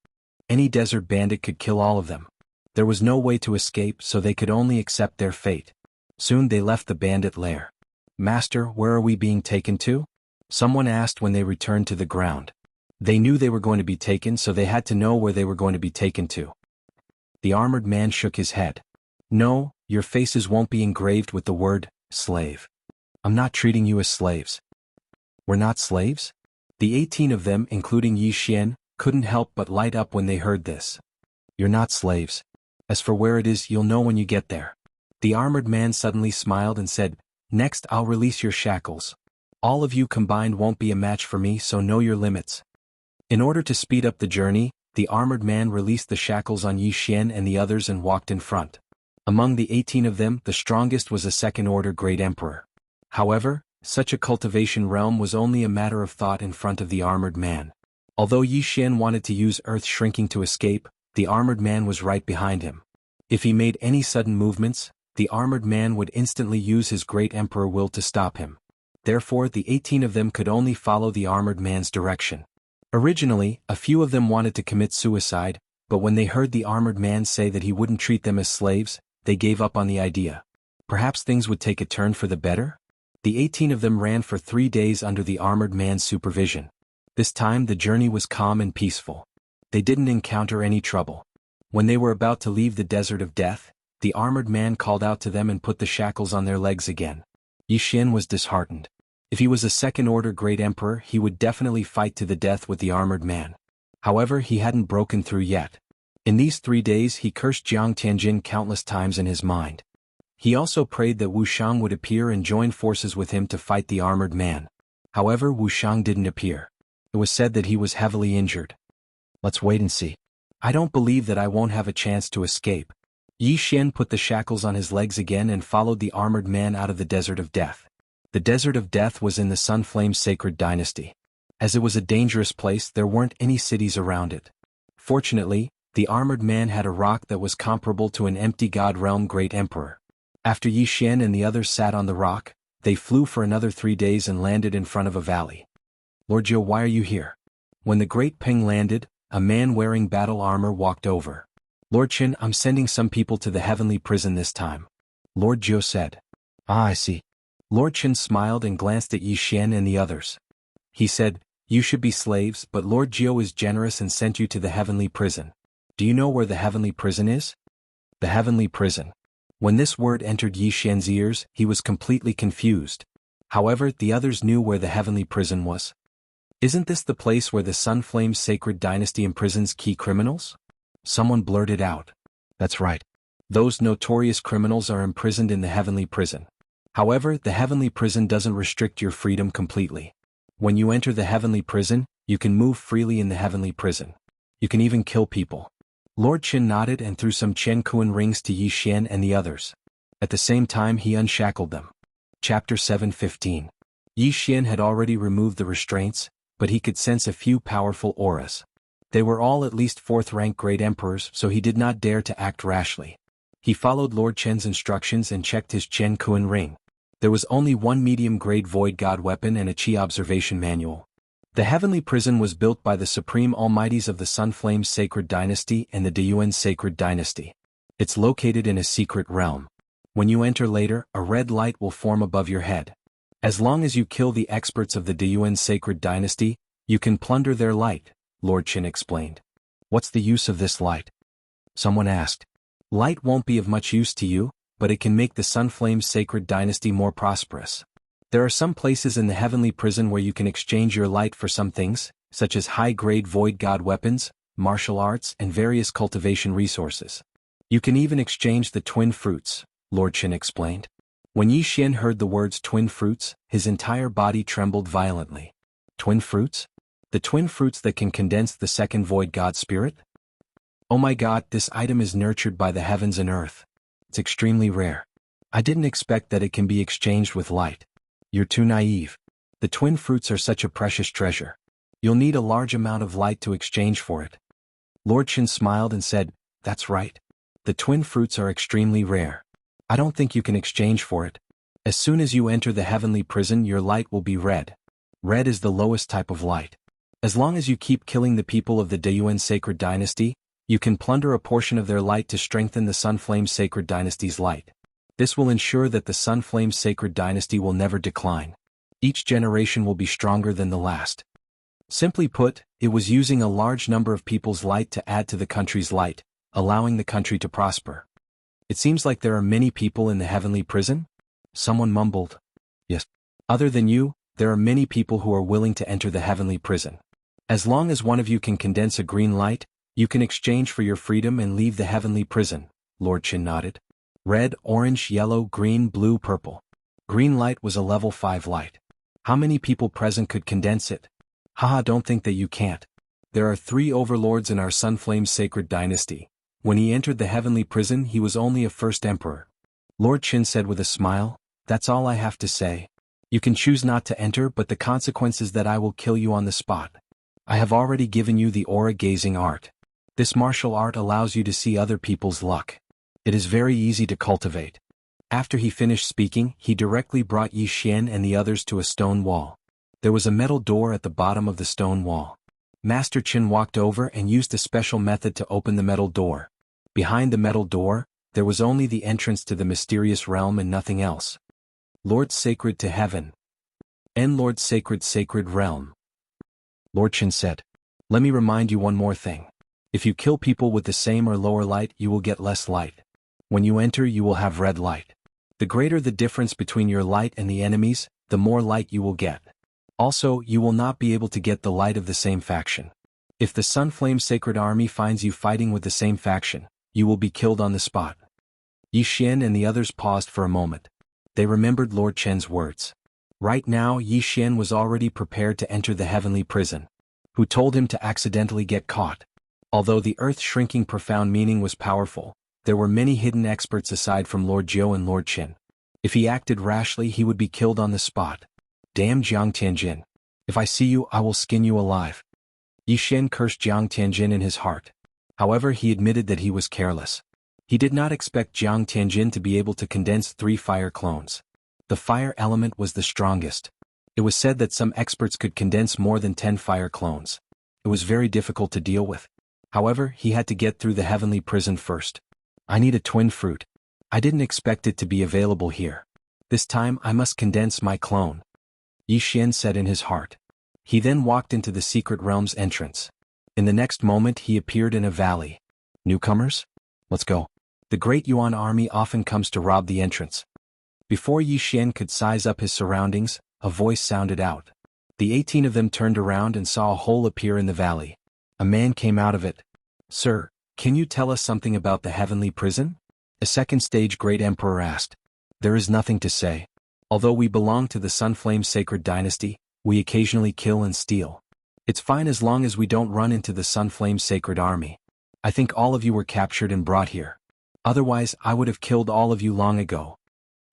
Any desert bandit could kill all of them. There was no way to escape, so they could only accept their fate. Soon they left the bandit lair. Master, where are we being taken to? Someone asked when they returned to the ground. They knew they were going to be taken, so they had to know where they were going to be taken to. The armored man shook his head. No, your faces won't be engraved with the word slave. I'm not treating you as slaves. We're not slaves? The 18 of them, including Yi Xian, couldn't help but light up when they heard this. You're not slaves. As for where it is, you'll know when you get there. The armored man suddenly smiled and said, Next I'll release your shackles. All of you combined won't be a match for me, so know your limits. In order to speed up the journey, the armored man released the shackles on Yi Xian and the others and walked in front. Among the 18 of them, the strongest was a 2nd-order great emperor. However, such a cultivation realm was only a matter of thought in front of the armored man. Although Yi Xian wanted to use earth shrinking to escape, the armored man was right behind him. If he made any sudden movements, the armored man would instantly use his great emperor will to stop him. Therefore the 18 of them could only follow the armored man's direction. Originally, a few of them wanted to commit suicide, but when they heard the armored man say that he wouldn't treat them as slaves, they gave up on the idea. Perhaps things would take a turn for the better? The 18 of them ran for 3 days under the armored man's supervision. This time the journey was calm and peaceful. They didn't encounter any trouble. When they were about to leave the desert of death, the armored man called out to them and put the shackles on their legs again. Yixian was disheartened. If he was a second-order great emperor, he would definitely fight to the death with the armored man. However, he hadn't broken through yet. In these 3 days he cursed Jiang Tianjin countless times in his mind. He also prayed that Wuxiang would appear and join forces with him to fight the armored man. However, Wuxiang didn't appear. It was said that he was heavily injured. Let's wait and see. I don't believe that I won't have a chance to escape. Yixian put the shackles on his legs again and followed the armored man out of the desert of death. The desert of death was in the Sunflame Sacred Dynasty. As it was a dangerous place, there weren't any cities around it. Fortunately, the armored man had a rock that was comparable to an empty god realm great emperor. After Yixian and the others sat on the rock, they flew for another 3 days and landed in front of a valley. Lord Jiu, why are you here? When the great Ping landed, a man wearing battle armor walked over. Lord Qin, I'm sending some people to the heavenly prison this time. Lord Jiu said. Ah, I see. Lord Qin smiled and glanced at Yixian and the others. He said, you should be slaves, but Lord Jiu is generous and sent you to the heavenly prison. Do you know where the heavenly prison is? The heavenly prison. When this word entered Yixian's ears, he was completely confused. However, the others knew where the heavenly prison was. Isn't this the place where the Sunflame Sacred Dynasty imprisons key criminals? Someone blurted out. That's right. Those notorious criminals are imprisoned in the heavenly prison. However, the heavenly prison doesn't restrict your freedom completely. When you enter the heavenly prison, you can move freely in the heavenly prison. You can even kill people. Lord Qin nodded and threw some Qiankuan rings to Yixian and the others. At the same time he unshackled them. Chapter 7:15. Yixian had already removed the restraints, but he could sense a few powerful auras. They were all at least 4th-rank great emperors, so he did not dare to act rashly. He followed Lord Chen's instructions and checked his Qiankuan ring. There was only one medium-grade void god weapon and a Qi observation manual. The heavenly prison was built by the supreme almighties of the Sunflame Sacred Dynasty and the Deyuan Sacred Dynasty. It's located in a secret realm. When you enter later, a red light will form above your head. As long as you kill the experts of the Deyuan Sacred Dynasty, you can plunder their light, Lord Qin explained. What's the use of this light? Someone asked. Light won't be of much use to you, but it can make the Sunflame Sacred Dynasty more prosperous. There are some places in the heavenly prison where you can exchange your light for some things, such as high-grade void god weapons, martial arts, and various cultivation resources. You can even exchange the twin fruits, Lord Qin explained. When Yixian heard the words twin fruits, his entire body trembled violently. Twin fruits? The twin fruits that can condense the second void god spirit? Oh my god, this item is nurtured by the heavens and earth. It's extremely rare. I didn't expect that it can be exchanged with light. You're too naive. The twin fruits are such a precious treasure. You'll need a large amount of light to exchange for it. Lord Qin smiled and said, that's right. The twin fruits are extremely rare. I don't think you can exchange for it. As soon as you enter the heavenly prison, your light will be red. Red is the lowest type of light. As long as you keep killing the people of the Deyuan Sacred Dynasty, you can plunder a portion of their light to strengthen the Sunflame Sacred Dynasty's light. This will ensure that the Sunflame Sacred Dynasty will never decline. Each generation will be stronger than the last. Simply put, it was using a large number of people's light to add to the country's light, allowing the country to prosper. It seems like there are many people in the heavenly prison? Someone mumbled. Yes. Other than you, there are many people who are willing to enter the heavenly prison. As long as one of you can condense a green light, you can exchange for your freedom and leave the heavenly prison, Lord Qin nodded. Red, orange, yellow, green, blue, purple. Green light was a level 5 light. How many people present could condense it? Haha, don't think that you can't. There are 3 overlords in our Sunflame Sacred Dynasty. When he entered the heavenly prison, he was only a first emperor. Lord Qin said with a smile, that's all I have to say. You can choose not to enter, but the consequence is that I will kill you on the spot. I have already given you the aura gazing art. This martial art allows you to see other people's luck. It is very easy to cultivate. After he finished speaking, he directly brought Yi Xian and the others to a stone wall. There was a metal door at the bottom of the stone wall. Master Qin walked over and used a special method to open the metal door. Behind the metal door, there was only the entrance to the mysterious realm and nothing else. Lord Sacred to Heaven. Lord Sacred Realm. Lord Qin said. Let me remind you one more thing. If you kill people with the same or lower light, you will get less light. When you enter, you will have red light. The greater the difference between your light and the enemies, the more light you will get. Also, you will not be able to get the light of the same faction. If the Sunflame Sacred Army finds you fighting with the same faction, you will be killed on the spot. Yi Xian and the others paused for a moment. They remembered Lord Chen's words. Right now, Yi Xian was already prepared to enter the heavenly prison. Who told him to accidentally get caught? Although the earth-shrinking profound meaning was powerful, there were many hidden experts aside from Lord Jiu and Lord Qin. If he acted rashly, he would be killed on the spot. Damn Jiang Tianjin. If I see you, I will skin you alive. Yi Xian cursed Jiang Tianjin in his heart. However, he admitted that he was careless. He did not expect Jiang Tianjin to be able to condense 3 fire clones. The fire element was the strongest. It was said that some experts could condense more than 10 fire clones. It was very difficult to deal with. However, he had to get through the heavenly prison first. I need a twin fruit. I didn't expect it to be available here. This time I must condense my clone. Yi Xian said in his heart. He then walked into the secret realm's entrance. In the next moment he appeared in a valley. Newcomers? Let's go. The Great Yuan army often comes to rob the entrance. Before Yi Xian could size up his surroundings, a voice sounded out. The 18 of them turned around and saw a hole appear in the valley. A man came out of it. Sir, can you tell us something about the heavenly prison? A second stage Great Emperor asked. There is nothing to say. Although we belong to the Sunflame Sacred Dynasty, we occasionally kill and steal. It's fine as long as we don't run into the Sunflame Sacred Army. I think all of you were captured and brought here. Otherwise, I would have killed all of you long ago.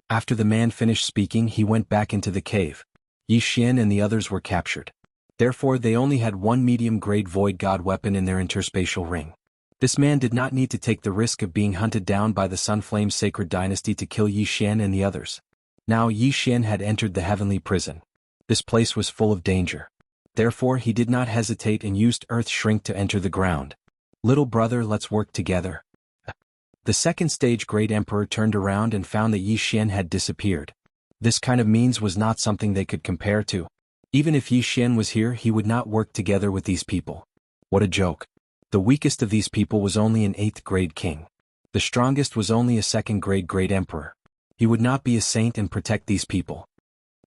After the man finished speaking, he went back into the cave. Yi Xian and the others were captured. Therefore, they only had one medium-grade Void God weapon in their interspatial ring. This man did not need to take the risk of being hunted down by the Sunflame Sacred Dynasty to kill Yi Xian and the others. Now Yi Xian had entered the heavenly prison. This place was full of danger. Therefore, he did not hesitate and used Earth Shrink to enter the ground. Little brother, let's work together. The second stage Great Emperor turned around and found that Yi Xian had disappeared. This kind of means was not something they could compare to. Even if Yi Xian was here, he would not work together with these people. What a joke. The weakest of these people was only an 8th grade king. The strongest was only a 2nd grade Great Emperor. He would not be a saint and protect these people.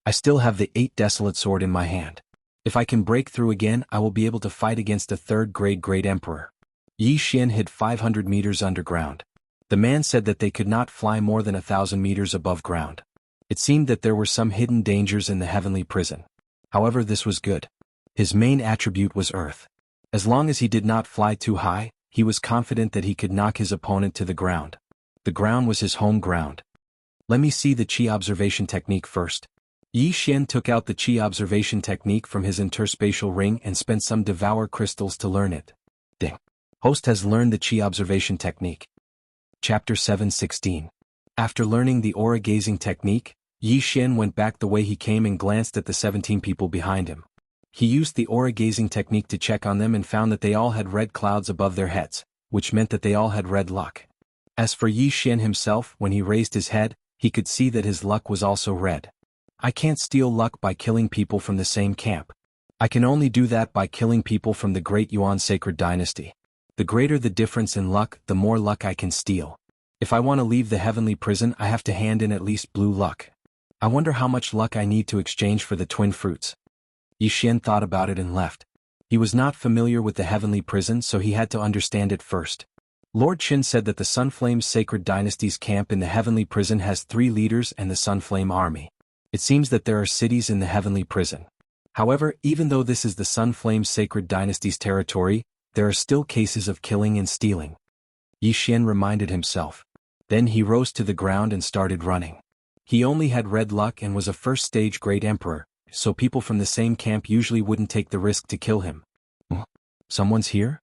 I still have the 8 Desolate Sword in my hand. If I can break through again, I will be able to fight against a 3rd grade Great Emperor. Yi Xian hid 500 meters underground. The man said that they could not fly more than 1,000 meters above ground. It seemed that there were some hidden dangers in the heavenly prison. However, this was good. His main attribute was Earth. As long as he did not fly too high, he was confident that he could knock his opponent to the ground. The ground was his home ground. Let me see the Qi observation technique first. Yi Xian took out the Qi observation technique from his interspatial ring and spent some devour crystals to learn it. Ding. Host has learned the Qi observation technique. Chapter 7:16. After learning the aura gazing technique, Yi Xian went back the way he came and glanced at the 17 people behind him. He used the aura gazing technique to check on them and found that they all had red clouds above their heads, which meant that they all had red luck. As for Yi Xian himself, when he raised his head, he could see that his luck was also red. I can't steal luck by killing people from the same camp. I can only do that by killing people from the Great Yuan Sacred Dynasty. The greater the difference in luck, the more luck I can steal. If I want to leave the heavenly prison, I have to hand in at least blue luck. I wonder how much luck I need to exchange for the twin fruits. Yi Xian thought about it and left. He was not familiar with the heavenly prison, so he had to understand it first. Lord Qin said that the Sunflame Sacred Dynasty's camp in the heavenly prison has 3 leaders and the Sunflame army. It seems that there are cities in the heavenly prison. However, even though this is the Sunflame Sacred Dynasty's territory, there are still cases of killing and stealing. Yi Xian reminded himself. Then he rose to the ground and started running. He only had red luck and was a first stage Great Emperor, so people from the same camp usually wouldn't take the risk to kill him. Someone's here?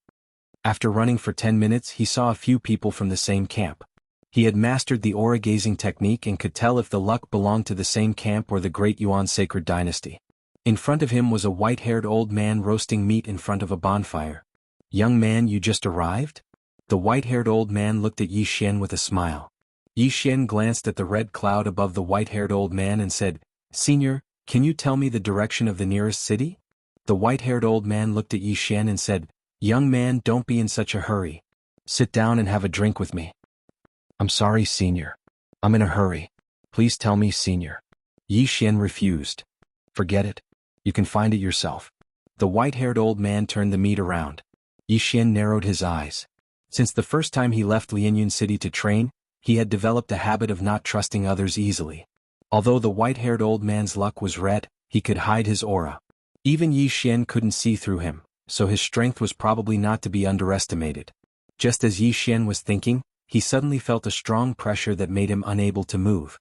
After running for 10 minutes, he saw a few people from the same camp. He had mastered the aura-gazing technique and could tell if the luck belonged to the same camp or the Great Yuan sacred dynasty. In front of him was a white-haired old man roasting meat in front of a bonfire. "Young man, you just arrived?" The white-haired old man looked at Yi Xian with a smile. Yi Xian glanced at the red cloud above the white-haired old man and said, "Senior, can you tell me the direction of the nearest city?" The white-haired old man looked at Yi Xian and said, "Young man, don't be in such a hurry. Sit down and have a drink with me." "I'm sorry, senior. I'm in a hurry. Please tell me, senior." Yi Xian refused. "Forget it. You can find it yourself." The white-haired old man turned the meat around. Yi Xian narrowed his eyes. Since the first time he left Lianyun City to train, he had developed a habit of not trusting others easily. Although the white-haired old man's luck was red, he could hide his aura. Even Yi Xian couldn't see through him, so his strength was probably not to be underestimated. Just as Yi Xian was thinking, he suddenly felt a strong pressure that made him unable to move.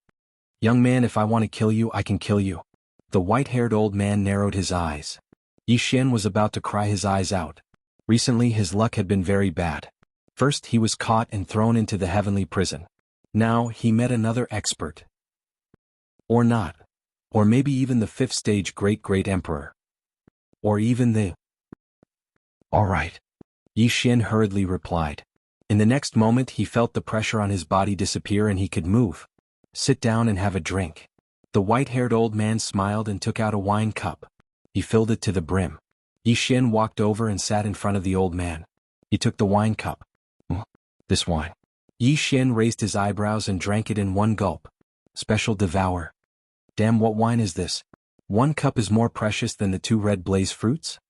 "Young man, if I want to kill you, I can kill you." The white-haired old man narrowed his eyes. Yi Xian was about to cry his eyes out. Recently his luck had been very bad. First he was caught and thrown into the heavenly prison. Now he met another expert. Or not. Or maybe even the 5th stage great emperor. Or even the... "All right," Yi Xian hurriedly replied. In the next moment he felt the pressure on his body disappear and he could move. "Sit down and have a drink." The white-haired old man smiled and took out a wine cup. He filled it to the brim. Yi Xian walked over and sat in front of the old man. He took the wine cup. "This wine." Yi Xian raised his eyebrows and drank it in one gulp. "Special devour." "Damn, what wine is this? One cup is more precious than the 2 red blaze fruits?"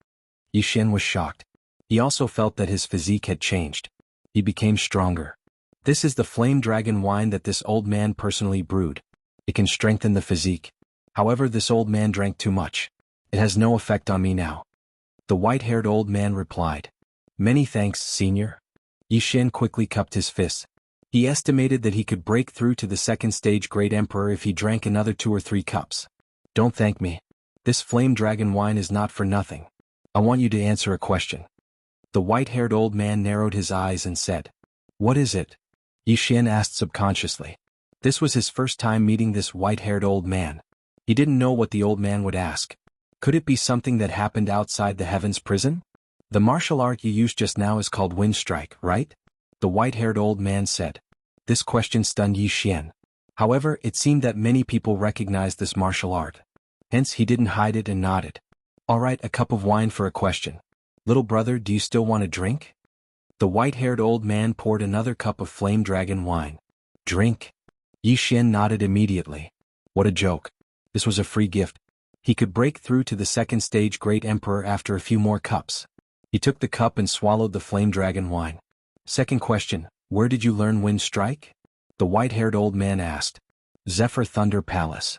Yi Xian was shocked. He also felt that his physique had changed. He became stronger. "This is the flame dragon wine that this old man personally brewed. It can strengthen the physique. However, this old man drank too much. It has no effect on me now." The white-haired old man replied. "Many thanks, senior." Yi Xian quickly cupped his fists. He estimated that he could break through to the 2nd stage great emperor if he drank another 2 or 3 cups. "Don't thank me. This flame dragon wine is not for nothing. I want you to answer a question." The white-haired old man narrowed his eyes and said, "What is it?" Yi Xian asked subconsciously. This was his first time meeting this white-haired old man. He didn't know what the old man would ask. Could it be something that happened outside the heavens prison? "The martial art you used just now is called wind strike, right?" the white-haired old man said. This question stunned Yi Xian. However, it seemed that many people recognized this martial art. Hence he didn't hide it and nodded. "All right, a cup of wine for a question. Little brother, do you still want a drink?" The white-haired old man poured another cup of flame dragon wine. "Drink?" Yi Xian nodded immediately. What a joke. This was a free gift. He could break through to the 2nd stage great emperor after a few more cups. He took the cup and swallowed the flame dragon wine. "Second question, where did you learn wind strike?" the white-haired old man asked. "Zephyr Thunder Palace."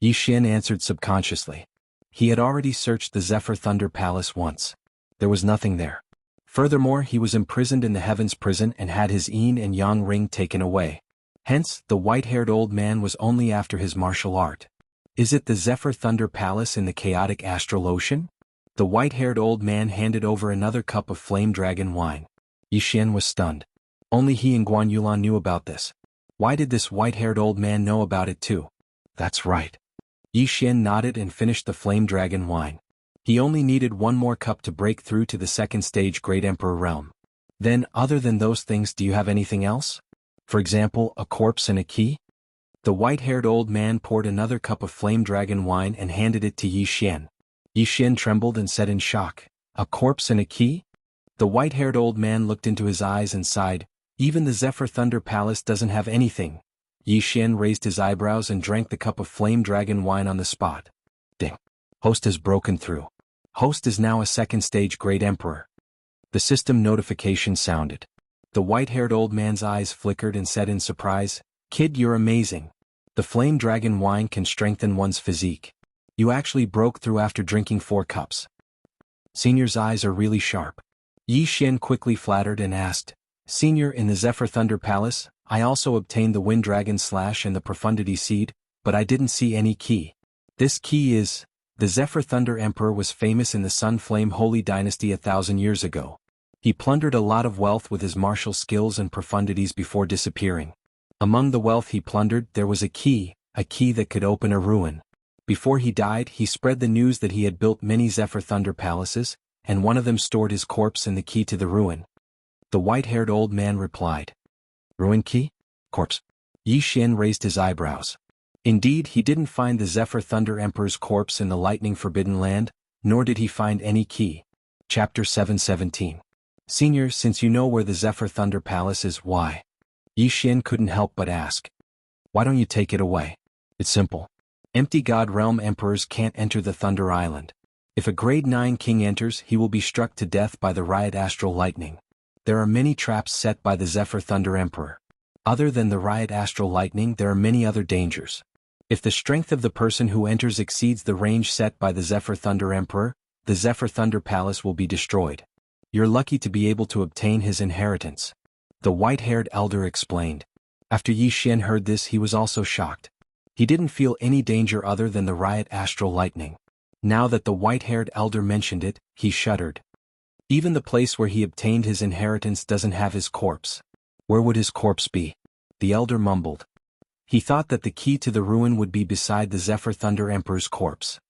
Yi Xian answered subconsciously. He had already searched the Zephyr Thunder Palace once. There was nothing there. Furthermore, he was imprisoned in the Heavens prison and had his yin and yang ring taken away. Hence, the white-haired old man was only after his martial art. "Is it the Zephyr Thunder Palace in the chaotic astral ocean?" The white-haired old man handed over another cup of flame dragon wine. Yi Xian was stunned. Only he and Guan Yulan knew about this. Why did this white-haired old man know about it too? That's right. Yi Xian nodded and finished the flame dragon wine. He only needed one more cup to break through to the 2nd stage great emperor realm. "Then, other than those things, do you have anything else? For example, a corpse and a key?" The white-haired old man poured another cup of flame dragon wine and handed it to Yi Xian. Yi Xian trembled and said in shock, "A corpse and a key?" The white-haired old man looked into his eyes and sighed. "Even the Zephyr Thunder Palace doesn't have anything." Yi Xian raised his eyebrows and drank the cup of flame dragon wine on the spot. Ding. Host has broken through. Host is now a 2nd stage great emperor. The system notification sounded. The white-haired old man's eyes flickered and said in surprise, "Kid, you're amazing. The flame dragon wine can strengthen one's physique. You actually broke through after drinking 4 cups. Senior's eyes are really sharp." Yi Xian quickly flattered and asked, "Senior, in the Zephyr Thunder Palace, I also obtained the Wind Dragon Slash and the Profundity Seed, but I didn't see any key. This key is..." The Zephyr Thunder Emperor was famous in the Sun Flame Holy Dynasty 1,000 years ago. He plundered a lot of wealth with his martial skills and profundities before disappearing. Among the wealth he plundered there was a key that could open a ruin. Before he died he spread the news that he had built many Zephyr Thunder palaces, and one of them stored his corpse and the key to the ruin. The white-haired old man replied. Ruin key? Corpse? Yi Xian raised his eyebrows. Indeed, he didn't find the Zephyr Thunder Emperor's corpse in the lightning forbidden land, nor did he find any key. Chapter 717. Senior, since you know where the Zephyr Thunder Palace is, why? Yi Xian couldn't help but ask. Why don't you take it away? It's simple. Empty God Realm Emperors can't enter the Thunder Island. If a grade 9 king enters, he will be struck to death by the riot astral lightning. There are many traps set by the Zephyr Thunder Emperor. Other than the riot astral lightning, there are many other dangers. If the strength of the person who enters exceeds the range set by the Zephyr Thunder Emperor, the Zephyr Thunder Palace will be destroyed. You're lucky to be able to obtain his inheritance. The white-haired elder explained. After Yi Xian heard this, he was also shocked. He didn't feel any danger other than the riot astral lightning. Now that the white-haired elder mentioned it, he shuddered. Even the place where he obtained his inheritance doesn't have his corpse. Where would his corpse be? The elder mumbled. He thought that the key to the ruin would be beside the Zephyr Thunder Emperor's corpse.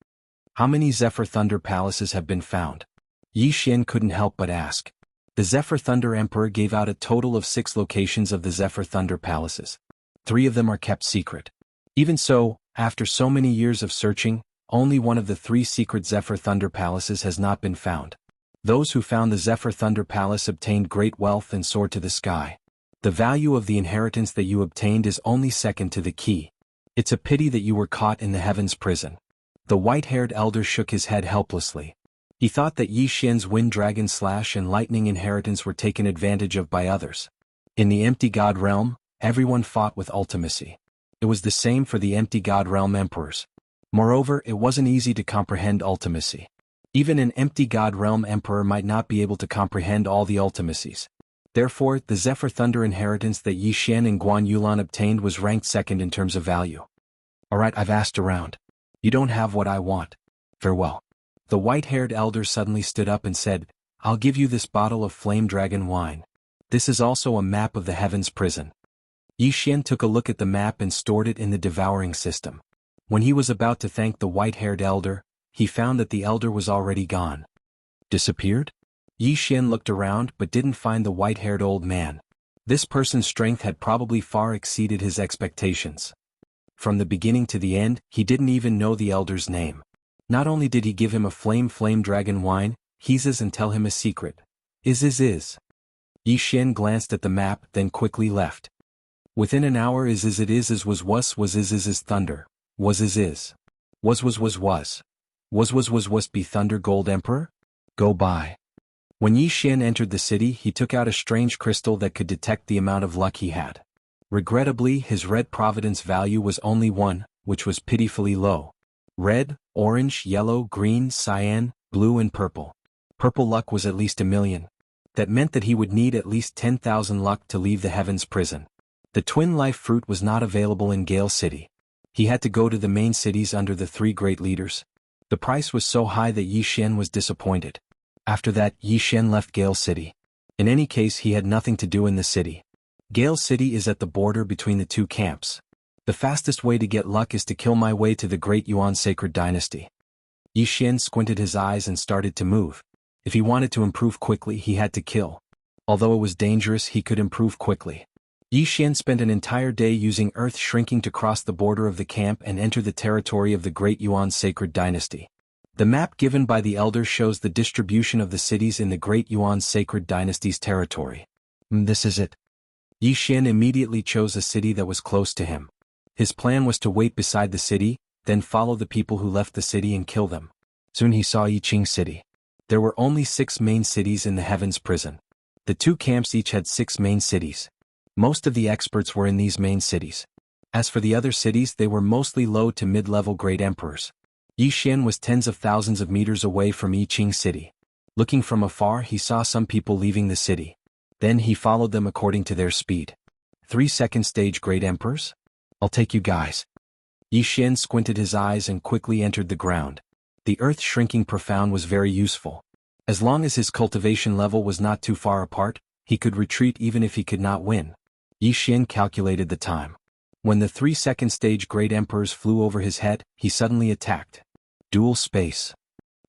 How many Zephyr Thunder palaces have been found? Yi Xian couldn't help but ask. The Zephyr Thunder Emperor gave out a total of 6 locations of the Zephyr Thunder palaces. 3 of them are kept secret. Even so, after so many years of searching, only one of the 3 secret Zephyr Thunder palaces has not been found. Those who found the Zephyr Thunder Palace obtained great wealth and soared to the sky. The value of the inheritance that you obtained is only second to the key. It's a pity that you were caught in the heavens prison. The white-haired elder shook his head helplessly. He thought that Yi Xian's Wind Dragon Slash and Lightning inheritance were taken advantage of by others. In the Empty God Realm, everyone fought with ultimacy. It was the same for the Empty God Realm Emperors. Moreover, it wasn't easy to comprehend ultimacy. Even an Empty God Realm Emperor might not be able to comprehend all the ultimacies. Therefore, the Zephyr Thunder inheritance that Yi Xian and Guan Yulan obtained was ranked second in terms of value. Alright, I've asked around. You don't have what I want. Farewell. The white-haired elder suddenly stood up and said, I'll give you this bottle of flame dragon wine. This is also a map of the heavens prison. Yi Xian took a look at the map and stored it in the devouring system. When he was about to thank the white-haired elder, he found that the elder was already gone. Disappeared? Yi Xian looked around but didn't find the white-haired old man. This person's strength had probably far exceeded his expectations. From the beginning to the end, he didn't even know the elder's name. Not only did he give him a flame dragon wine, he's and tell him a secret. Is. Yi Xian glanced at the map, then quickly left. Within an hour is thunder. Was be Thunder Gold Emperor? Go by. When Yi Xian entered the city, he took out a strange crystal that could detect the amount of luck he had. Regrettably, his red providence value was only 1, which was pitifully low. Red, orange, yellow, green, cyan, blue and purple. Purple luck was at least 1,000,000. That meant that he would need at least 10,000 luck to leave the heavens prison. The twin life fruit was not available in Gale City. He had to go to the main cities under the 3 great leaders. The price was so high that Yi Xian was disappointed. After that, Yi Xian left Gale City. In any case, he had nothing to do in the city. Gale City is at the border between the 2 camps. The fastest way to get luck is to kill my way to the Great Yuan Sacred Dynasty. Yi Xian squinted his eyes and started to move. If he wanted to improve quickly, he had to kill. Although it was dangerous, he could improve quickly. Yi Xian spent an entire day using earth shrinking to cross the border of the camp and enter the territory of the Great Yuan Sacred Dynasty. The map given by the elder shows the distribution of the cities in the Great Yuan Sacred Dynasty's territory. This is it. Yi Xian immediately chose a city that was close to him. His plan was to wait beside the city, then follow the people who left the city and kill them. Soon he saw Yiqing City. There were only 6 main cities in the heavens prison. The 2 camps each had 6 main cities. Most of the experts were in these main cities. As for the other cities, they were mostly low to mid-level great emperors. Yi Xian was tens of thousands of meters away from Yiqing City. Looking from afar, he saw some people leaving the city. Then he followed them according to their speed. 3 second-stage great emperors? I'll take you guys. Yi Xian squinted his eyes and quickly entered the ground. The earth shrinking profound was very useful. As long as his cultivation level was not too far apart, he could retreat even if he could not win. Yi Xian calculated the time. When the 3 second stage Great Emperors flew over his head, he suddenly attacked. Dual space.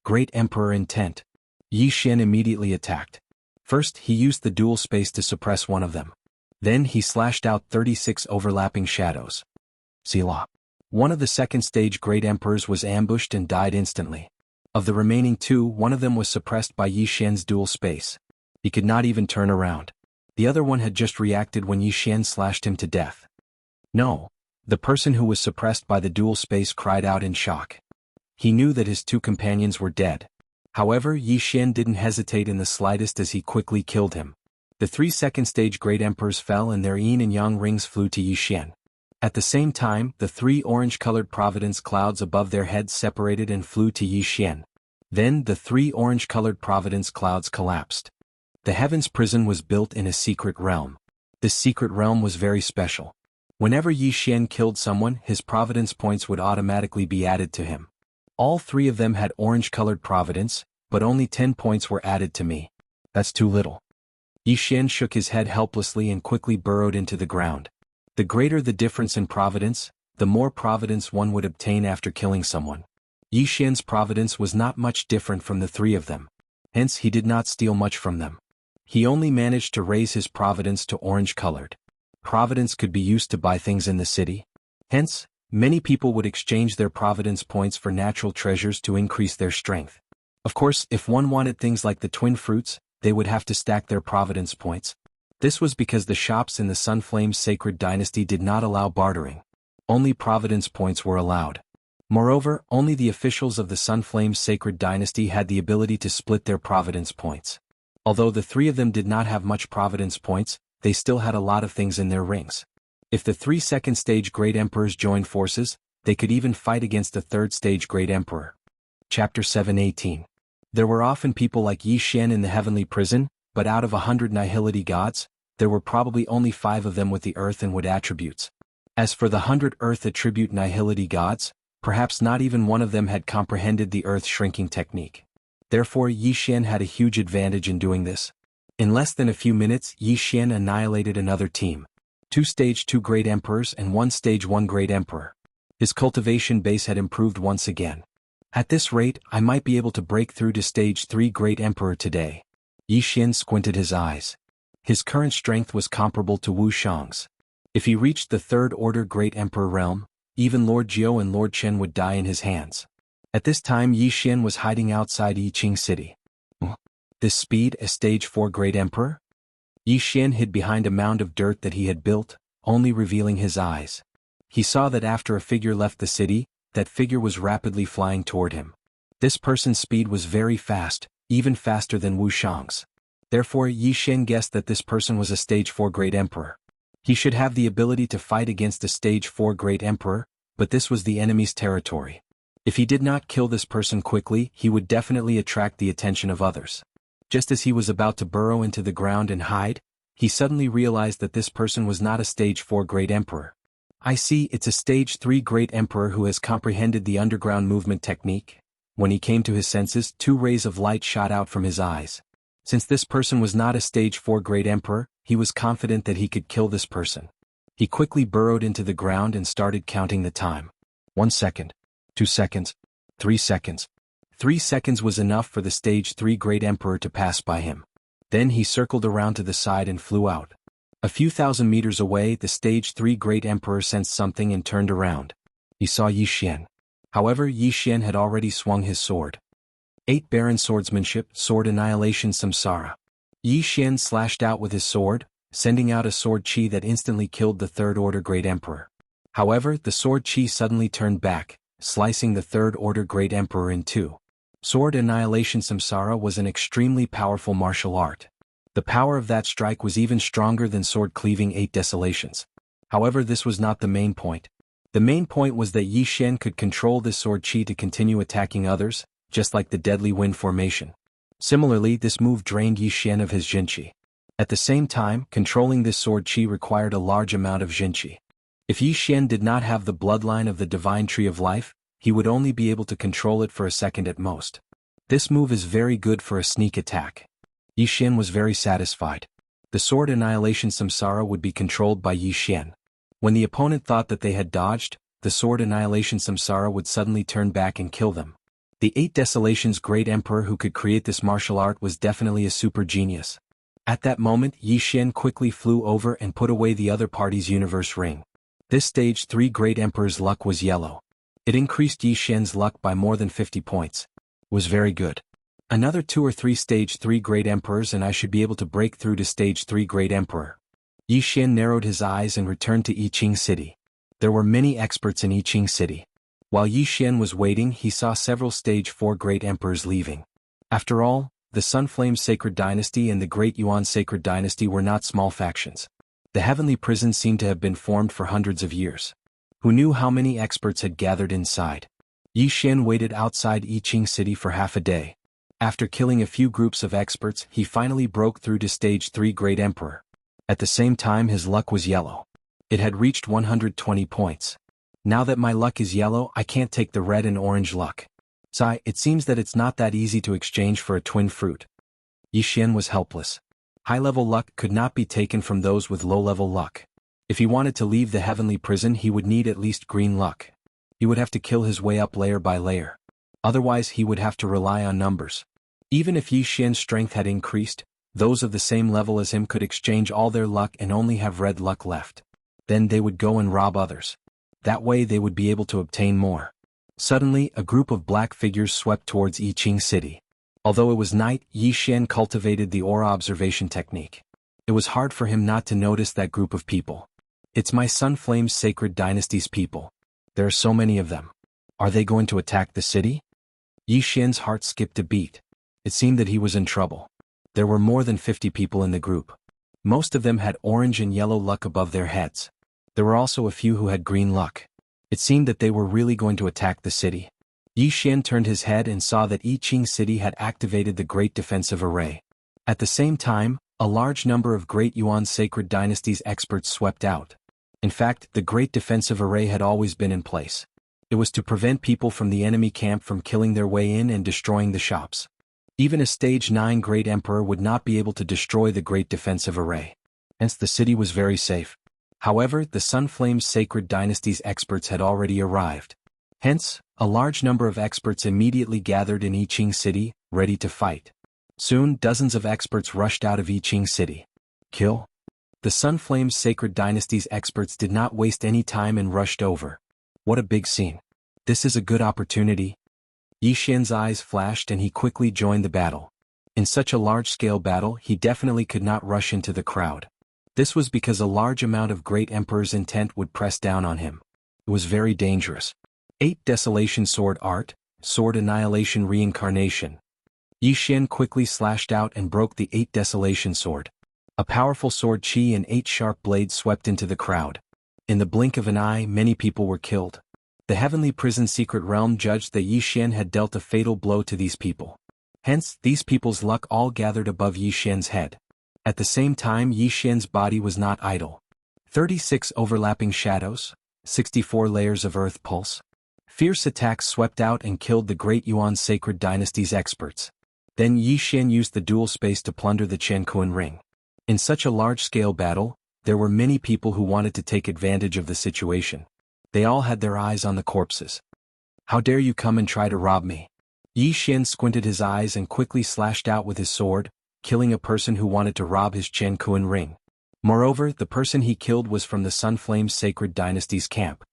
Great Emperor intent. Yi Xian immediately attacked. First, he used the dual space to suppress one of them. Then he slashed out 36 overlapping shadows. Selah. One of the second stage Great Emperors was ambushed and died instantly. Of the remaining 2, one of them was suppressed by Yi Xian's dual space. He could not even turn around. The other one had just reacted when Yi Xian slashed him to death. No. The person who was suppressed by the dual space cried out in shock. He knew that his 2 companions were dead. However, Yi Xian didn't hesitate in the slightest as he quickly killed him. The 3 second stage Great Emperors fell and their yin and yang rings flew to Yi Xian. At the same time, the 3 orange-colored providence clouds above their heads separated and flew to Yi Xian. Then the 3 orange-colored providence clouds collapsed. The heavens prison was built in a secret realm. This secret realm was very special. Whenever Yi Xian killed someone, his providence points would automatically be added to him. All 3 of them had orange-colored providence, but only 10 points were added to me. That's too little. Yi Xian shook his head helplessly and quickly burrowed into the ground. The greater the difference in providence, the more providence one would obtain after killing someone. Yi Xian's providence was not much different from the 3 of them. Hence he did not steal much from them. He only managed to raise his providence to orange-colored. Providence could be used to buy things in the city. Hence, many people would exchange their providence points for natural treasures to increase their strength. Of course, if one wanted things like the twin fruits, they would have to stack their providence points. This was because the shops in the Sunflame's sacred dynasty did not allow bartering. Only providence points were allowed. Moreover, only the officials of the Sunflame's sacred dynasty had the ability to split their providence points. Although the 3 of them did not have much providence points, they still had a lot of things in their rings. If the 3 second stage Great Emperors joined forces, they could even fight against the 3rd stage Great Emperor. Chapter 7:18. There were often people like Yi Xian in the heavenly prison, but out of 100 nihility gods, there were probably only 5 of them with the earth and wood attributes. As for the 100 earth attribute nihility gods, perhaps not even one of them had comprehended the earth shrinking technique. Therefore Yi Xian had a huge advantage in doing this. In less than a few minutes, Yi Xian annihilated another team. 2 stage 2 Great Emperors and 1 stage 1 Great Emperor. His cultivation base had improved once again. At this rate, I might be able to break through to stage 3 Great Emperor today. Yi Xian squinted his eyes. His current strength was comparable to Wu Shang's. If he reached the 3rd order Great Emperor realm, even Lord Jiao and Lord Chen would die in his hands. At this time Yi Xian was hiding outside Yiqing City. This speed, a stage 4 Great Emperor? Yi Xian hid behind a mound of dirt that he had built, only revealing his eyes. He saw that after a figure left the city, that figure was rapidly flying toward him. This person's speed was very fast, even faster than Wu Shang's. Therefore Yi Xian guessed that this person was a stage 4 Great Emperor. He should have the ability to fight against a stage 4 Great Emperor, but this was the enemy's territory. If he did not kill this person quickly, he would definitely attract the attention of others. Just as he was about to burrow into the ground and hide, he suddenly realized that this person was not a stage 4 Great Emperor. I see, it's a stage 3 Great Emperor who has comprehended the underground movement technique. When he came to his senses, 2 rays of light shot out from his eyes. Since this person was not a stage 4 Great Emperor, he was confident that he could kill this person. He quickly burrowed into the ground and started counting the time. 1 second. 2 seconds. 3 seconds. 3 seconds was enough for the stage 3 Great Emperor to pass by him. Then he circled around to the side and flew out. A few thousand meters away, the stage 3 Great Emperor sensed something and turned around. He saw Yi Xian. However, Yi Xian had already swung his sword. 8 Baron Swordsmanship, Sword Annihilation Samsara. Yi Xian slashed out with his sword, sending out a sword chi that instantly killed the 3rd order Great Emperor. However, the sword chi suddenly turned back, slicing the 3rd order Great Emperor in 2. Sword Annihilation Samsara was an extremely powerful martial art. The power of that strike was even stronger than sword cleaving 8 Desolations. However, this was not the main point. The main point was that Yi Xian could control this sword chi to continue attacking others, just like the Deadly Wind formation. Similarly, this move drained Yi Xian of his Jinqi. At the same time, controlling this sword chi required a large amount of Jinqi. If Yi Xian did not have the bloodline of the Divine Tree of Life, he would only be able to control it for a second at most. This move is very good for a sneak attack. Yi Xian was very satisfied. The sword annihilation samsara would be controlled by Yi Xian. When the opponent thought that they had dodged, the sword annihilation samsara would suddenly turn back and kill them. The 8 Desolations great emperor who could create this martial art was definitely a super genius. At that moment Yi Xian quickly flew over and put away the other party's universe ring. This stage 3 great emperor's luck was yellow. It increased Yi Xian's luck by more than 50 points. It was very good. Another 2 or 3 stage 3 great emperors and I should be able to break through to stage 3 great emperor. Yi Xian narrowed his eyes and returned to Yiqing City. There were many experts in Yiqing City. While Yi Xian was waiting he saw several stage 4 great emperors leaving. After all, the Sunflame Sacred Dynasty and the Great Yuan Sacred Dynasty were not small factions. The heavenly prison seemed to have been formed for hundreds of years. Who knew how many experts had gathered inside? Yi Xian waited outside Yiqing City for half a day. After killing a few groups of experts he finally broke through to stage 3 great emperor. At the same time his luck was yellow. It had reached 120 points. Now that my luck is yellow I can't take the red and orange luck. Sigh, it seems that it's not that easy to exchange for a twin fruit. Yi Xian was helpless. High-level luck could not be taken from those with low-level luck. If he wanted to leave the heavenly prison he would need at least green luck. He would have to kill his way up layer by layer. Otherwise he would have to rely on numbers. Even if Yi Xian's strength had increased, those of the same level as him could exchange all their luck and only have red luck left. Then they would go and rob others. That way they would be able to obtain more. Suddenly, a group of black figures swept towards Yiqing City. Although it was night, Yi Xian cultivated the aura observation technique. It was hard for him not to notice that group of people. It's my Sunflame's Sacred Dynasty's people. There are so many of them. Are they going to attack the city? Yi Xian's heart skipped a beat. It seemed that he was in trouble. There were more than 50 people in the group. Most of them had orange and yellow luck above their heads. There were also a few who had green luck. It seemed that they were really going to attack the city. Yi Xian turned his head and saw that Yiqing City had activated the Great Defensive Array. At the same time, a large number of Great Yuan Sacred Dynasty's experts swept out. In fact, the Great Defensive Array had always been in place. It was to prevent people from the enemy camp from killing their way in and destroying the shops. Even a stage 9 Great Emperor would not be able to destroy the Great Defensive Array. Hence the city was very safe. However, the Sunflame's Sacred Dynasty's experts had already arrived. Hence, a large number of experts immediately gathered in Yiqing City, ready to fight. Soon, dozens of experts rushed out of Yiqing City. Kill? The Sunflame's Sacred Dynasty's experts did not waste any time and rushed over. What a big scene. This is a good opportunity. Yi Xian's eyes flashed and he quickly joined the battle. In such a large-scale battle he definitely could not rush into the crowd. This was because a large amount of Great Emperor's intent would press down on him. It was very dangerous. 8 Desolation Sword Art, Sword Annihilation Reincarnation. Yi Xian quickly slashed out and broke the 8 Desolation Sword. A powerful sword chi and 8 sharp blades swept into the crowd. In the blink of an eye many people were killed. The Heavenly Prison Secret Realm judged that Yi Xian had dealt a fatal blow to these people. Hence, these people's luck all gathered above Yi Xian's head. At the same time Yi Xian's body was not idle. 36 overlapping shadows, 64 layers of earth pulse. Fierce attacks swept out and killed the Great Yuan Sacred Dynasty's experts. Then Yi Xian used the dual space to plunder the Qianquan ring. In such a large-scale battle, there were many people who wanted to take advantage of the situation. They all had their eyes on the corpses. How dare you come and try to rob me? Yi Xian squinted his eyes and quickly slashed out with his sword, killing a person who wanted to rob his Qianquan ring. Moreover, the person he killed was from the Sunflame's Sacred Dynasty's camp.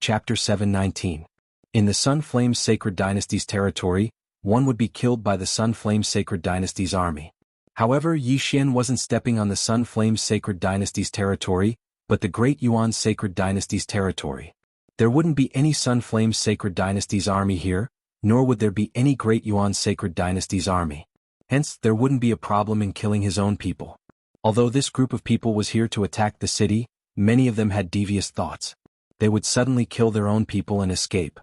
Chapter 719. In the Sunflame's Sacred Dynasty's territory, one would be killed by the Sunflame Sacred Dynasty's army. However, Yi Xian wasn't stepping on the Sunflame Sacred Dynasty's territory, but the Great Yuan Sacred Dynasty's territory. There wouldn't be any Sunflame Sacred Dynasty's army here, nor would there be any Great Yuan Sacred Dynasty's army. Hence, there wouldn't be a problem in killing his own people. Although this group of people was here to attack the city, many of them had devious thoughts. They would suddenly kill their own people and escape.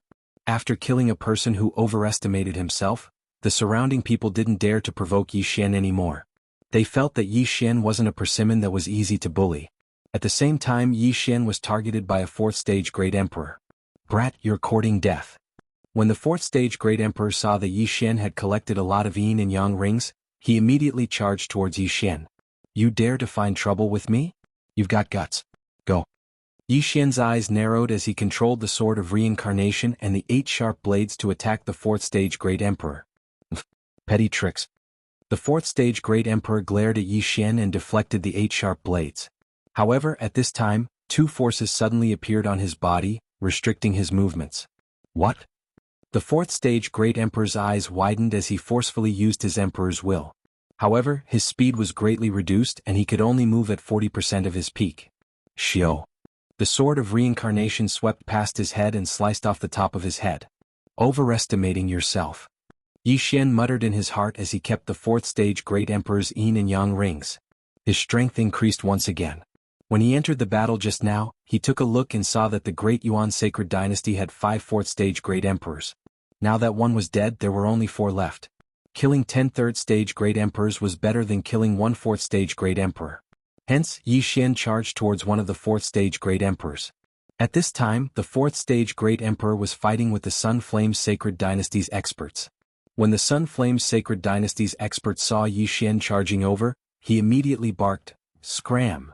After killing a person who overestimated himself, the surrounding people didn't dare to provoke Yi Xian anymore. They felt that Yi Xian wasn't a persimmon that was easy to bully. At the same time Yi Xian was targeted by a 4th stage Great Emperor. Brat, you're courting death. When the 4th stage Great Emperor saw that Yi Xian had collected a lot of yin and yang rings, he immediately charged towards Yi Xian. You dare to find trouble with me? You've got guts. Go. Yi Xian's eyes narrowed as he controlled the Sword of Reincarnation and the 8 sharp blades to attack the 4th stage Great Emperor. Petty tricks. The 4th stage Great Emperor glared at Yi Xian and deflected the 8 sharp blades. However, at this time, 2 forces suddenly appeared on his body, restricting his movements. What? The 4th stage Great Emperor's eyes widened as he forcefully used his Emperor's will. However, his speed was greatly reduced and he could only move at 40% of his peak. Xiao. The Sword of Reincarnation swept past his head and sliced off the top of his head. Overestimating yourself. Yi Xian muttered in his heart as he kept the 4th stage Great Emperor's yin and yang rings. His strength increased once again. When he entered the battle just now, he took a look and saw that the Great Yuan Sacred Dynasty had 5 4th stage Great Emperors. Now that one was dead, there were only 4 left. Killing 10 3rd stage Great Emperors was better than killing 1 4th stage Great Emperor. Hence, Yi Xian charged towards one of the 4th stage Great Emperors. At this time, the 4th stage Great Emperor was fighting with the Sun Flames Sacred Dynasty's experts. When the Sun Flames Sacred Dynasty's experts saw Yi Xian charging over, he immediately barked, "Scram!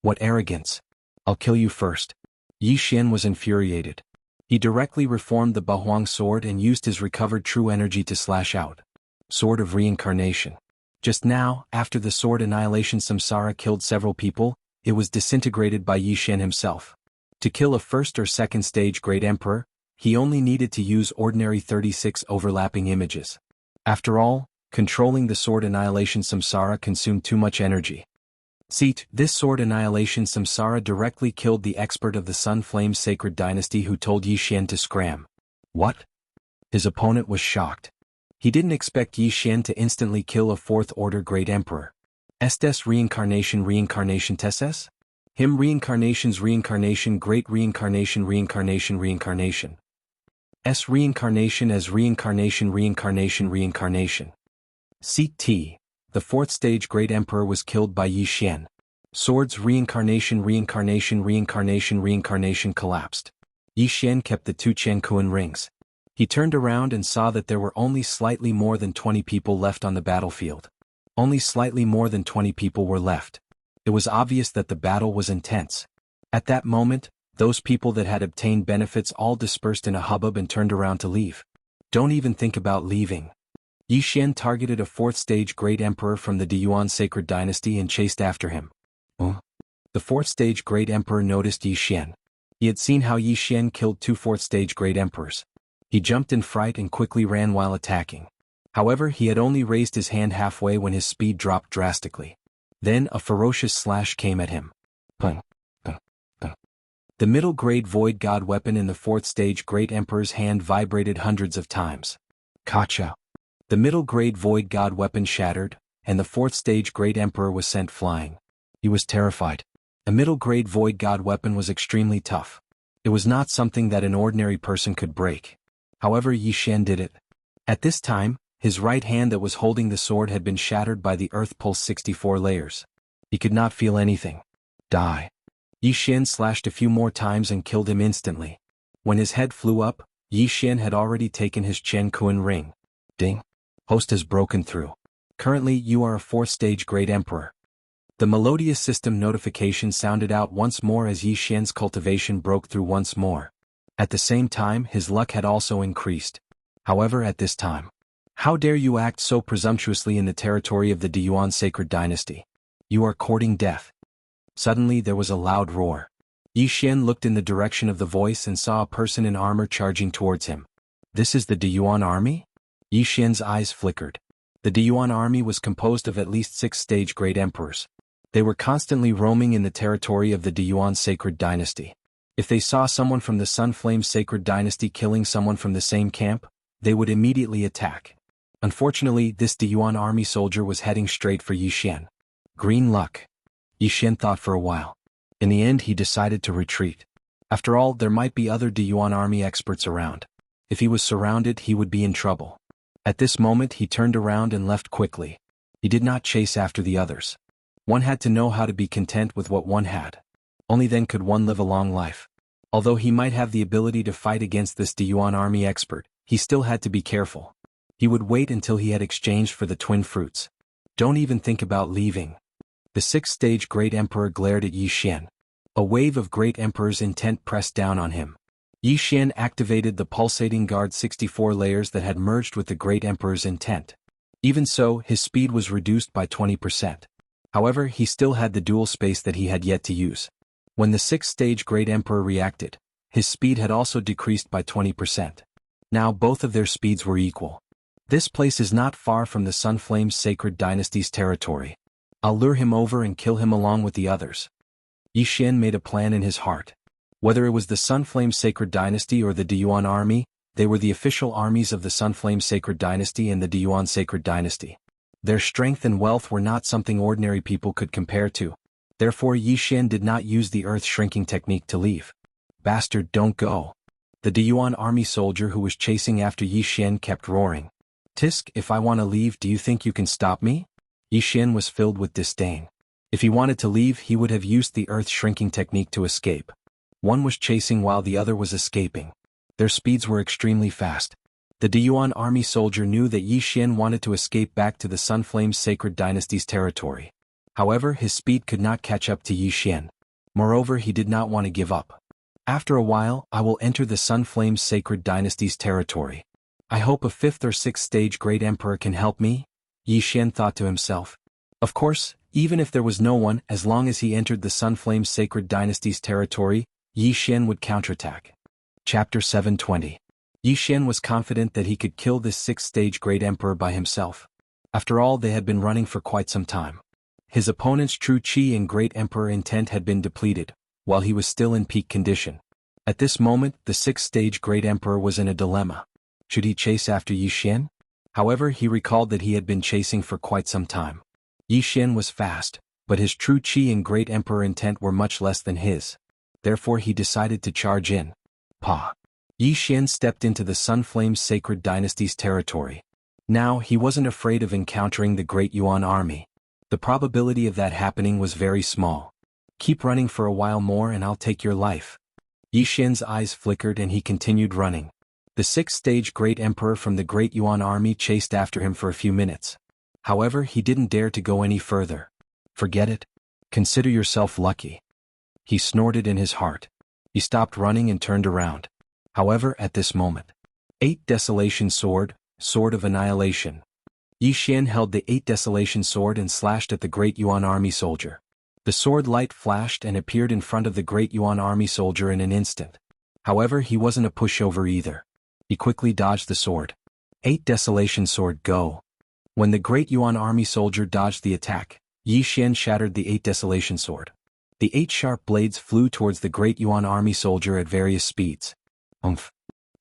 What arrogance! I'll kill you first." Yi Xian was infuriated. He directly reformed the Bahuang sword and used his recovered true energy to slash out. Sword of Reincarnation. Just now, after the sword Annihilation Samsara killed several people, it was disintegrated by Yi Xian himself. To kill a 1st or 2nd stage Great Emperor, he only needed to use ordinary 36 overlapping images. After all, controlling the sword Annihilation Samsara consumed too much energy. See, this sword Annihilation Samsara directly killed the expert of the Sun Flame Sacred Dynasty who told Yi Xian to scram. What? His opponent was shocked. He didn't expect Yi Xian to instantly kill a 4th order Great Emperor. Estes Reincarnation Tesses? Him Reincarnation's Reincarnation Great Reincarnation. S Reincarnation as Reincarnation. CT. The 4th stage Great Emperor was killed by Yi Xian. Swords Reincarnation collapsed. Yi Xian kept the 2 Chengkuan rings. He turned around and saw that there were only slightly more than 20 people left on the battlefield. Only slightly more than 20 people were left. It was obvious that the battle was intense. At that moment, those people that had obtained benefits all dispersed in a hubbub and turned around to leave. Don't even think about leaving. Yi Xian targeted a 4th stage Great Emperor from the Deyuan Sacred Dynasty and chased after him. The 4th stage Great Emperor noticed Yi Xian. He had seen how Yi Xian killed 2 4th stage Great Emperors. He jumped in fright and quickly ran while attacking. However, he had only raised his hand halfway when his speed dropped drastically. Then a ferocious slash came at him. The middle-grade Void God weapon in the 4th stage Great Emperor's hand vibrated hundreds of times. Kacha. The middle-grade Void God weapon shattered, and the 4th stage Great Emperor was sent flying. He was terrified. A middle-grade Void God weapon was extremely tough. It was not something that an ordinary person could break. However, Yi Xian did it. At this time, his right hand that was holding the sword had been shattered by the Earth Pulse 64 layers. He could not feel anything. Die. Yi Xian slashed a few more times and killed him instantly. When his head flew up, Yi Xian had already taken his Chen Kuan ring. Ding. Host has broken through. Currently, you are a 4th stage Great Emperor. The melodious system notification sounded out once more as Yi Xian's cultivation broke through once more. At the same time, his luck had also increased. However, at this time, how dare you act so presumptuously in the territory of the Deyuan Sacred Dynasty? You are courting death. Suddenly there was a loud roar. Yi Xian looked in the direction of the voice and saw a person in armor charging towards him. This is the Deyuan army? Yi Xian's eyes flickered. The Deyuan army was composed of at least 6 stage Great Emperors. They were constantly roaming in the territory of the Deyuan Sacred Dynasty. If they saw someone from the Sun Flame Sacred Dynasty killing someone from the same camp, they would immediately attack. Unfortunately, this Deyuan army soldier was heading straight for Yi Xian. Green luck. Yi Xian thought for a while. In the end, he decided to retreat. After all, there might be other Deyuan army experts around. If he was surrounded, he would be in trouble. At this moment, he turned around and left quickly. He did not chase after the others. One had to know how to be content with what one had. Only then could one live a long life. Although he might have the ability to fight against this Deyuan army expert, he still had to be careful. He would wait until he had exchanged for the twin fruits. Don't even think about leaving. The sixth-stage Great Emperor glared at Yi Xian. A wave of Great Emperor's intent pressed down on him. Yi Xian activated the pulsating guard 64 layers that had merged with the Great Emperor's intent. Even so, his speed was reduced by 20%. However, he still had the dual space that he had yet to use. When the sixth-stage Great Emperor reacted, his speed had also decreased by 20%. Now both of their speeds were equal. This place is not far from the Sunflame's Sacred Dynasty's territory. I'll lure him over and kill him along with the others. Yi Xian made a plan in his heart. Whether it was the Sunflame Sacred Dynasty or the Deyuan army, they were the official armies of the Sunflame Sacred Dynasty and the Deyuan Sacred Dynasty. Their strength and wealth were not something ordinary people could compare to. Therefore Yi Xian did not use the earth-shrinking technique to leave. Bastard, don't go. The Deyuan army soldier who was chasing after Yi Xian kept roaring. Tisk, if I want to leave, do you think you can stop me? Yi Xian was filled with disdain. If he wanted to leave, he would have used the earth-shrinking technique to escape. One was chasing while the other was escaping. Their speeds were extremely fast. The Deyuan army soldier knew that Yi Xian wanted to escape back to the Sunflame's Sacred Dynasty's territory. However, his speed could not catch up to Yi Xian. Moreover, he did not want to give up. After a while, I will enter the Sunflame's Sacred Dynasty's territory. I hope a 5th or 6th stage Great Emperor can help me, Yi Xian thought to himself. Of course, even if there was no one, as long as he entered the Sunflame's Sacred Dynasty's territory, Yi Xian would counterattack. Chapter 720. Yi Xian was confident that he could kill this 6th stage Great Emperor by himself. After all, they had been running for quite some time. His opponent's true Qi and Great Emperor intent had been depleted, while he was still in peak condition. At this moment, the 6th stage Great Emperor was in a dilemma. Should he chase after Yi Xian? However, he recalled that he had been chasing for quite some time. Yi Xian was fast, but his true Qi and Great Emperor intent were much less than his. Therefore he decided to charge in. Pa! Yi Xian stepped into the Sunflame's Sacred Dynasty's territory. Now, he wasn't afraid of encountering the Great Yuan army. The probability of that happening was very small. Keep running for a while more and I'll take your life. Yi Xian's eyes flickered and he continued running. The 6th stage Great Emperor from the Great Yuan army chased after him for a few minutes. However, he didn't dare to go any further. Forget it. Consider yourself lucky. He snorted in his heart. He stopped running and turned around. However, at this moment, 8 Desolation Sword, Sword of Annihilation. Yi Xian held the 8 Desolation Sword and slashed at the Great Yuan army soldier. The sword light flashed and appeared in front of the Great Yuan army soldier in an instant. However, he wasn't a pushover either. He quickly dodged the sword. 8 Desolation Sword, go. When the Great Yuan army soldier dodged the attack, Yi Xian shattered the 8 Desolation Sword. The 8 sharp blades flew towards the Great Yuan army soldier at various speeds. Umph.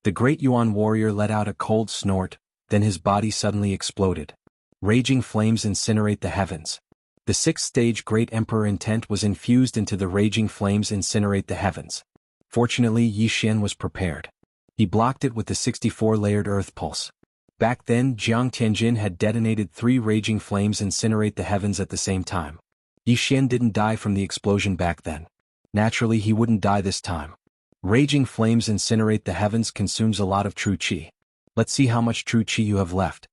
The Great Yuan warrior let out a cold snort, then his body suddenly exploded. Raging flames incinerate the heavens. The 6th stage Great Emperor intent was infused into the raging flames incinerate the heavens. Fortunately, Yi Xian was prepared. He blocked it with the 64-layered earth pulse. Back then, Jianghu had detonated 3 raging flames incinerate the heavens at the same time. Yi Xian didn't die from the explosion back then. Naturally, he wouldn't die this time. Raging flames incinerate the heavens consumes a lot of true Qi. Let's see how much true Qi you have left.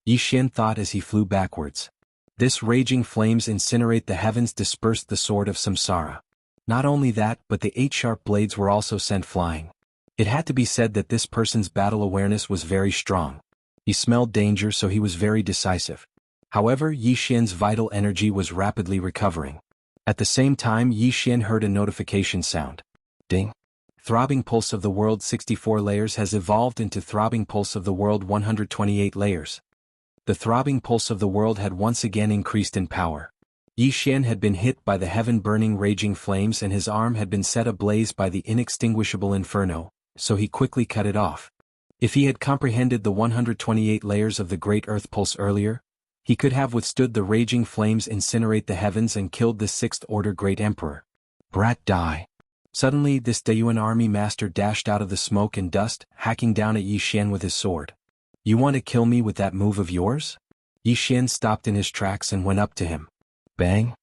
Yi Xian thought as he flew backwards. This raging flames incinerate the heavens dispersed the sword of samsara. Not only that, but the 8 sharp blades were also sent flying. It had to be said that this person's battle awareness was very strong. He smelled danger, so he was very decisive. However, Yi Xian's vital energy was rapidly recovering. At the same time, Yi Xian heard a notification sound. Ding. Throbbing Pulse of the World 64 layers has evolved into Throbbing Pulse of the World 128 layers. The Throbbing Pulse of the World had once again increased in power. Yi Xian had been hit by the heaven-burning raging flames and his arm had been set ablaze by the inextinguishable inferno, so he quickly cut it off. If he had comprehended the 128 layers of the Great Earth Pulse earlier, he could have withstood the raging flames incinerate the heavens and killed the 6th Order Great Emperor. Brat, die. Suddenly, this Deyuan army master dashed out of the smoke and dust, hacking down at Yi Xian with his sword. You want to kill me with that move of yours? Yi Xian stopped in his tracks and went up to him. Bang!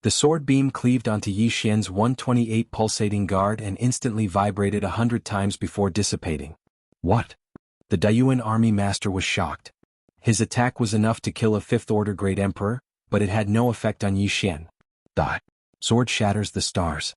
The sword beam cleaved onto Yi Xian's 128 pulsating guard and instantly vibrated 100 times before dissipating. What? The Deyuan army master was shocked. His attack was enough to kill a 5th Order Great Emperor, but it had no effect on Yi Xian. The sword shatters the stars.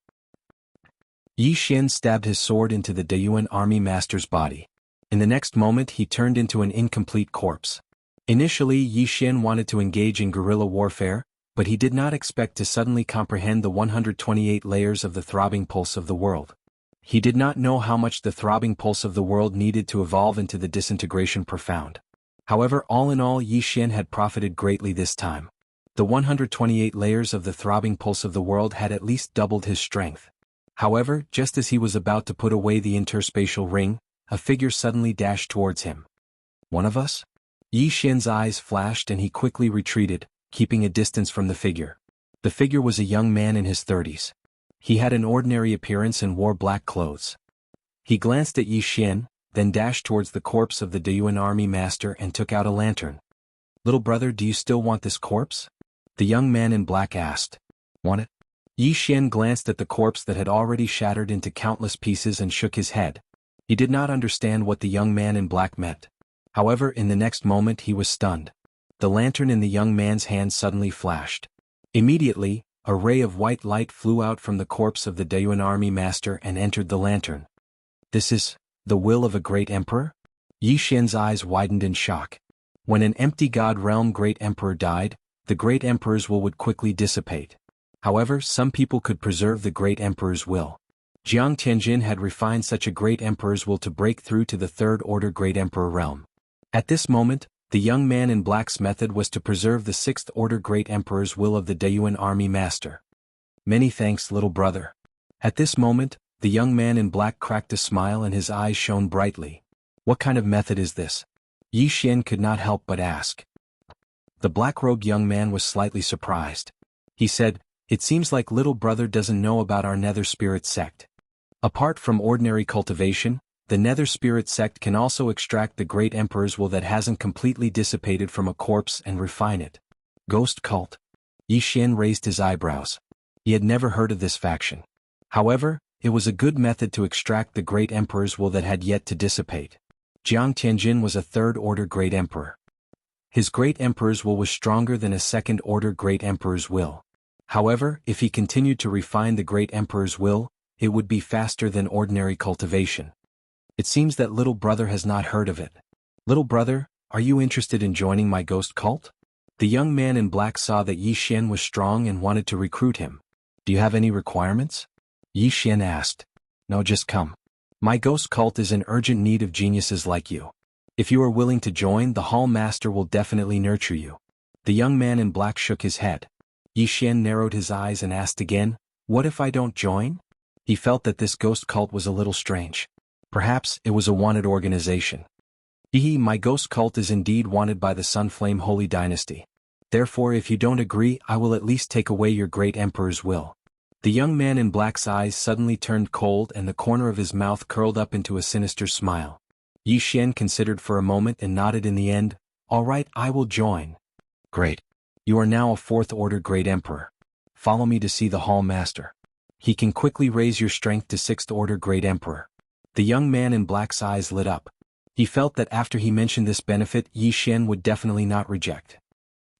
Yi Xian stabbed his sword into the Deyuan army master's body. In the next moment he turned into an incomplete corpse. Initially Yi Xian wanted to engage in guerrilla warfare, but he did not expect to suddenly comprehend the 128 layers of the throbbing pulse of the world. He did not know how much the throbbing pulse of the world needed to evolve into the disintegration profound. However, all in all, Yi Xian had profited greatly this time. The 128 layers of the throbbing pulse of the world had at least doubled his strength. However, just as he was about to put away the interspatial ring, a figure suddenly dashed towards him. One of us? Yi Xian's eyes flashed and he quickly retreated, keeping a distance from the figure. The figure was a young man in his 30s. He had an ordinary appearance and wore black clothes. He glanced at Yi Xian, then dashed towards the corpse of the Deyuan army master and took out a lantern. "Little brother, do you still want this corpse?" the young man in black asked. "Want it?" Yi Xian glanced at the corpse that had already shattered into countless pieces and shook his head. He did not understand what the young man in black meant. However, in the next moment he was stunned. The lantern in the young man's hand suddenly flashed. Immediately, a ray of white light flew out from the corpse of the Deyuan army master and entered the lantern. "This is the will of a great emperor?" Yi Xian's eyes widened in shock. When an empty god realm great emperor died, the great emperor's will would quickly dissipate. However, some people could preserve the great emperor's will. Jiang Tianjin had refined such a great emperor's will to break through to the third-order great emperor realm. At this moment, the young man in black's method was to preserve the sixth-order great emperor's will of the Deyuan army master. "Many thanks, little brother." At this moment, the young man in black cracked a smile and his eyes shone brightly. "What kind of method is this?" Yi Xian could not help but ask. The black-robed young man was slightly surprised. He said, "It seems like little brother doesn't know about our Nether Spirit sect. Apart from ordinary cultivation, the Nether Spirit sect can also extract the great emperor's will that hasn't completely dissipated from a corpse and refine it." Ghost cult? Yi Xian raised his eyebrows. He had never heard of this faction. However, it was a good method to extract the great emperor's will that had yet to dissipate. Jiang Tianjin was a third-order great emperor. His great emperor's will was stronger than a second-order great emperor's will. However, if he continued to refine the great emperor's will, it would be faster than ordinary cultivation. It seems that little brother has not heard of it. "Little brother, are you interested in joining my ghost cult?" The young man in black saw that Yi Xian was strong and wanted to recruit him. "Do you have any requirements?" Yi Xian asked. "No, just come. My ghost cult is in urgent need of geniuses like you. If you are willing to join, the Hall Master will definitely nurture you." The young man in black shook his head. Yi Xian narrowed his eyes and asked again, "What if I don't join?" He felt that this ghost cult was a little strange. Perhaps it was a wanted organization. My ghost cult is indeed wanted by the Sunflame Holy Dynasty. Therefore, if you don't agree, I will at least take away your great emperor's will." The young man in black's eyes suddenly turned cold and the corner of his mouth curled up into a sinister smile. Yi Xian considered for a moment and nodded in the end. "All right, I will join." "Great. You are now a fourth-order great emperor. Follow me to see the Hall Master. He can quickly raise your strength to sixth-order great emperor." The young man in black's eyes lit up. He felt that after he mentioned this benefit, Yi Xian would definitely not reject.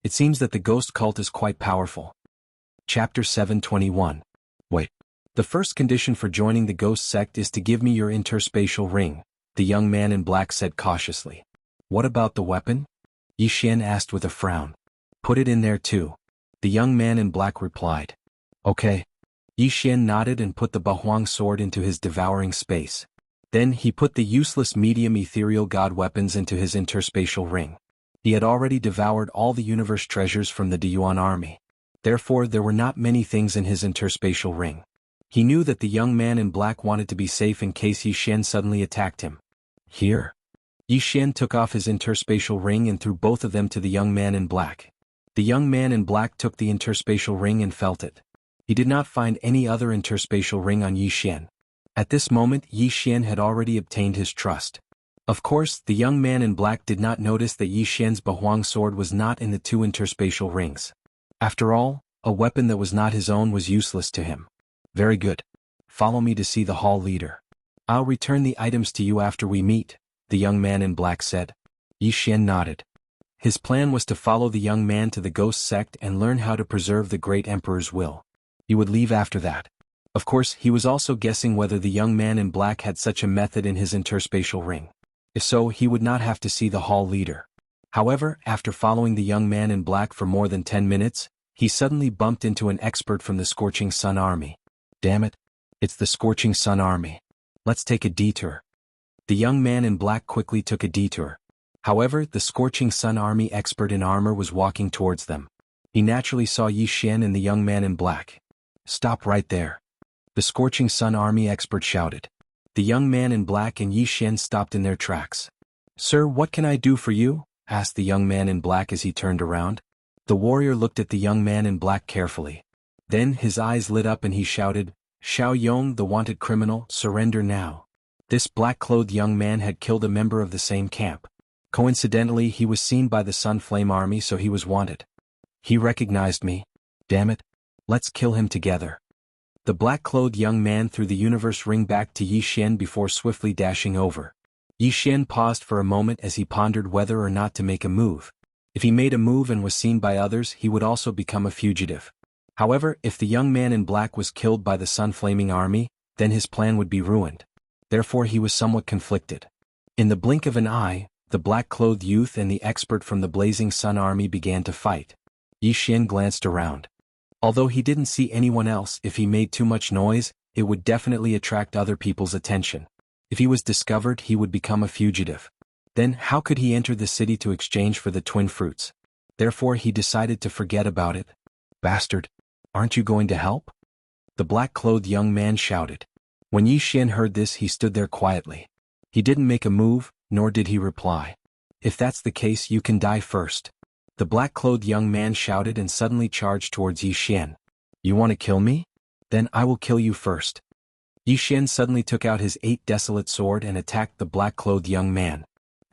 It seems that the ghost cult is quite powerful. Chapter 721. Wait. "The first condition for joining the ghost sect is to give me your interspatial ring," the young man in black said cautiously. "What about the weapon?" Yi Xian asked with a frown. "Put it in there too," the young man in black replied. "Okay." Yi Xian nodded and put the Bahuang sword into his devouring space. Then he put the useless medium ethereal god weapons into his interspatial ring. He had already devoured all the universe treasures from the Deyuan army. Therefore, there were not many things in his interspatial ring. He knew that the young man in black wanted to be safe in case Yi Xian suddenly attacked him. "Here." Yi Xian took off his interspatial ring and threw both of them to the young man in black. The young man in black took the interspatial ring and felt it. He did not find any other interspatial ring on Yi Xian. At this moment, Yi Xian had already obtained his trust. Of course, the young man in black did not notice that Yi Xian's Bahuang sword was not in the two interspatial rings. After all, a weapon that was not his own was useless to him. "Very good. Follow me to see the hall leader. I'll return the items to you after we meet," the young man in black said. Yi Xian nodded. His plan was to follow the young man to the ghost sect and learn how to preserve the great emperor's will. He would leave after that. Of course, he was also guessing whether the young man in black had such a method in his interspatial ring. If so, he would not have to see the hall leader. However, after following the young man in black for more than 10 minutes, he suddenly bumped into an expert from the Scorching Sun Army. Damn it. It's the Scorching Sun Army. Let's take a detour. The young man in black quickly took a detour. However, the Scorching Sun Army expert in armor was walking towards them. He naturally saw Yi Xian and the young man in black. Stop right there. The Scorching Sun Army expert shouted. The young man in black and Yi Xian stopped in their tracks. Sir, what can I do for you? Asked the young man in black as he turned around. The warrior looked at the young man in black carefully. Then his eyes lit up and he shouted, Xiao Yong, the wanted criminal, surrender now. This black-clothed young man had killed a member of the same camp. Coincidentally, he was seen by the Sun Flame Army, so he was wanted. He recognized me. Damn it. Let's kill him together. The black-clothed young man threw the universe ring back to Yi Xian before swiftly dashing over. Yi Xian paused for a moment as he pondered whether or not to make a move. If he made a move and was seen by others, he would also become a fugitive. However, if the young man in black was killed by the Sun Flaming Army, then his plan would be ruined. Therefore he was somewhat conflicted. In the blink of an eye, the black-clothed youth and the expert from the Blazing Sun Army began to fight. Yi Xian glanced around. Although he didn't see anyone else, if he made too much noise, it would definitely attract other people's attention. If he was discovered, he would become a fugitive. Then, how could he enter the city to exchange for the twin fruits? Therefore he decided to forget about it. Bastard! Aren't you going to help? The black-clothed young man shouted. When Yi Xian heard this, he stood there quietly. He didn't make a move, nor did he reply. If that's the case, you can die first. The black-clothed young man shouted and suddenly charged towards Yi Xian. You want to kill me? Then I will kill you first. Yi Xian suddenly took out his 8 desolate sword and attacked the black-clothed young man.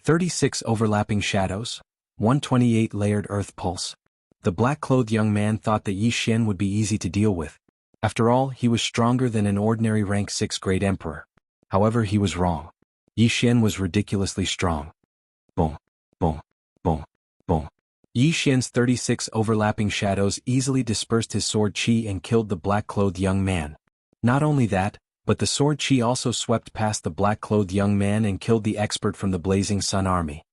36 overlapping shadows, 128 layered earth pulse. The black-clothed young man thought that Yi Xian would be easy to deal with. After all, he was stronger than an ordinary rank 6 great emperor. However, he was wrong. Yi Xian was ridiculously strong. Boom, boom, boom, boom. Yi Xian's 36 overlapping shadows easily dispersed his sword chi and killed the black-clothed young man. Not only that, but the sword chi also swept past the black-clothed young man and killed the expert from the Blazing Sun Army.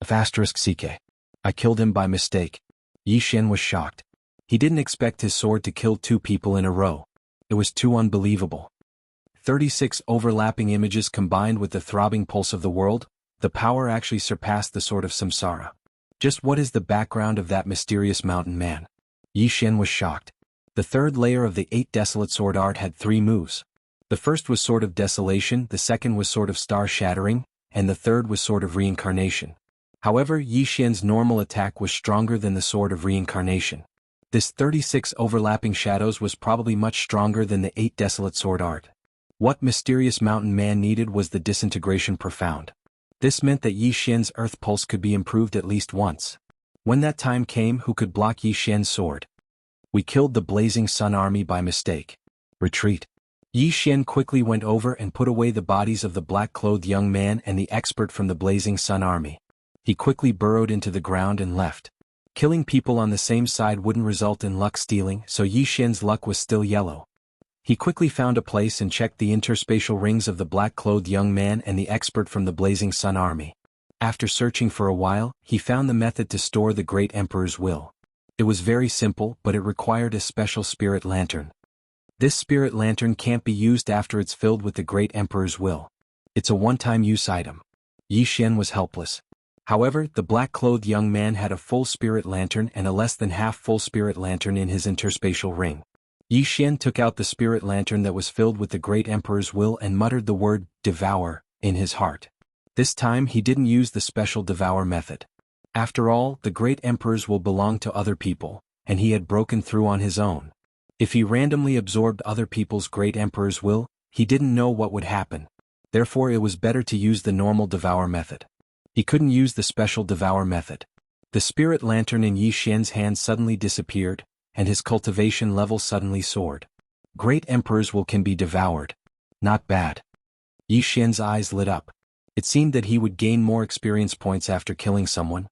*CK. I killed him by mistake. Yi Xian was shocked. He didn't expect his sword to kill 2 people in a row. It was too unbelievable. 36 overlapping images combined with the throbbing pulse of the world, the power actually surpassed the sword of Samsara. Just what is the background of that mysterious mountain man? Yi Xian was shocked. The 3rd layer of the 8 desolate sword art had 3 moves. The first was Sword of Desolation, the second was Sword of Star Shattering, and the third was Sword of Reincarnation. However, Yi Xian's normal attack was stronger than the Sword of Reincarnation. This 36 overlapping shadows was probably much stronger than the 8 desolate sword art. What mysterious mountain man needed was the disintegration profound. This meant that Yi Xian's earth pulse could be improved at least once. When that time came, who could block Yi Xian's sword? We killed the Blazing Sun Army by mistake. Retreat. Yi Xian quickly went over and put away the bodies of the black-clothed young man and the expert from the Blazing Sun Army. He quickly burrowed into the ground and left. Killing people on the same side wouldn't result in luck stealing, so Yi Xian's luck was still yellow. He quickly found a place and checked the interspatial rings of the black-clothed young man and the expert from the Blazing Sun Army. After searching for a while, he found the method to store the great emperor's will. It was very simple, but it required a special spirit lantern. This spirit lantern can't be used after it's filled with the great emperor's will. It's a one-time use item. Yi Xian was helpless. However, the black-clothed young man had a full spirit lantern and a less than half-full spirit lantern in his interspatial ring. Yi Xian took out the spirit lantern that was filled with the great emperor's will and muttered the word, devour, in his heart. This time he didn't use the special devour method. After all, the great emperors will belong to other people, and he had broken through on his own. If he randomly absorbed other people's great emperor's will, he didn't know what would happen. Therefore it was better to use the normal devour method. He couldn't use the special devour method. The spirit lantern in Yi Xian's hand suddenly disappeared, and his cultivation level suddenly soared. Great emperors can be devoured. Not bad. Yi Xian's eyes lit up. It seemed that he would gain more experience points after killing someone.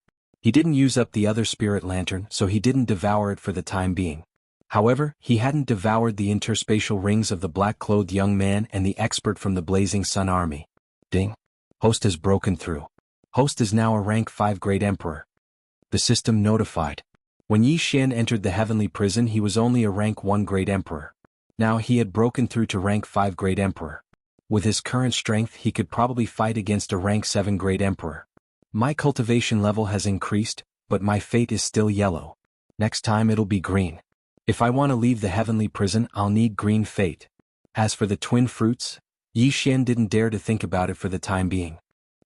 He didn't use up the other spirit lantern, so he didn't devour it for the time being. However, he hadn't devoured the interspatial rings of the black-clothed young man and the expert from the Blazing Sun Army. Ding. Host has broken through. Host is now a rank 5 Great Emperor. The system notified. When Yi Xian entered the heavenly prison, he was only a rank 1 Great Emperor. Now he had broken through to rank 5 Great Emperor. With his current strength, he could probably fight against a rank 7 Great Emperor. My cultivation level has increased, but my fate is still yellow. Next time it'll be green. If I want to leave the heavenly prison, I'll need green fate. As for the twin fruits, Yi Xian didn't dare to think about it for the time being.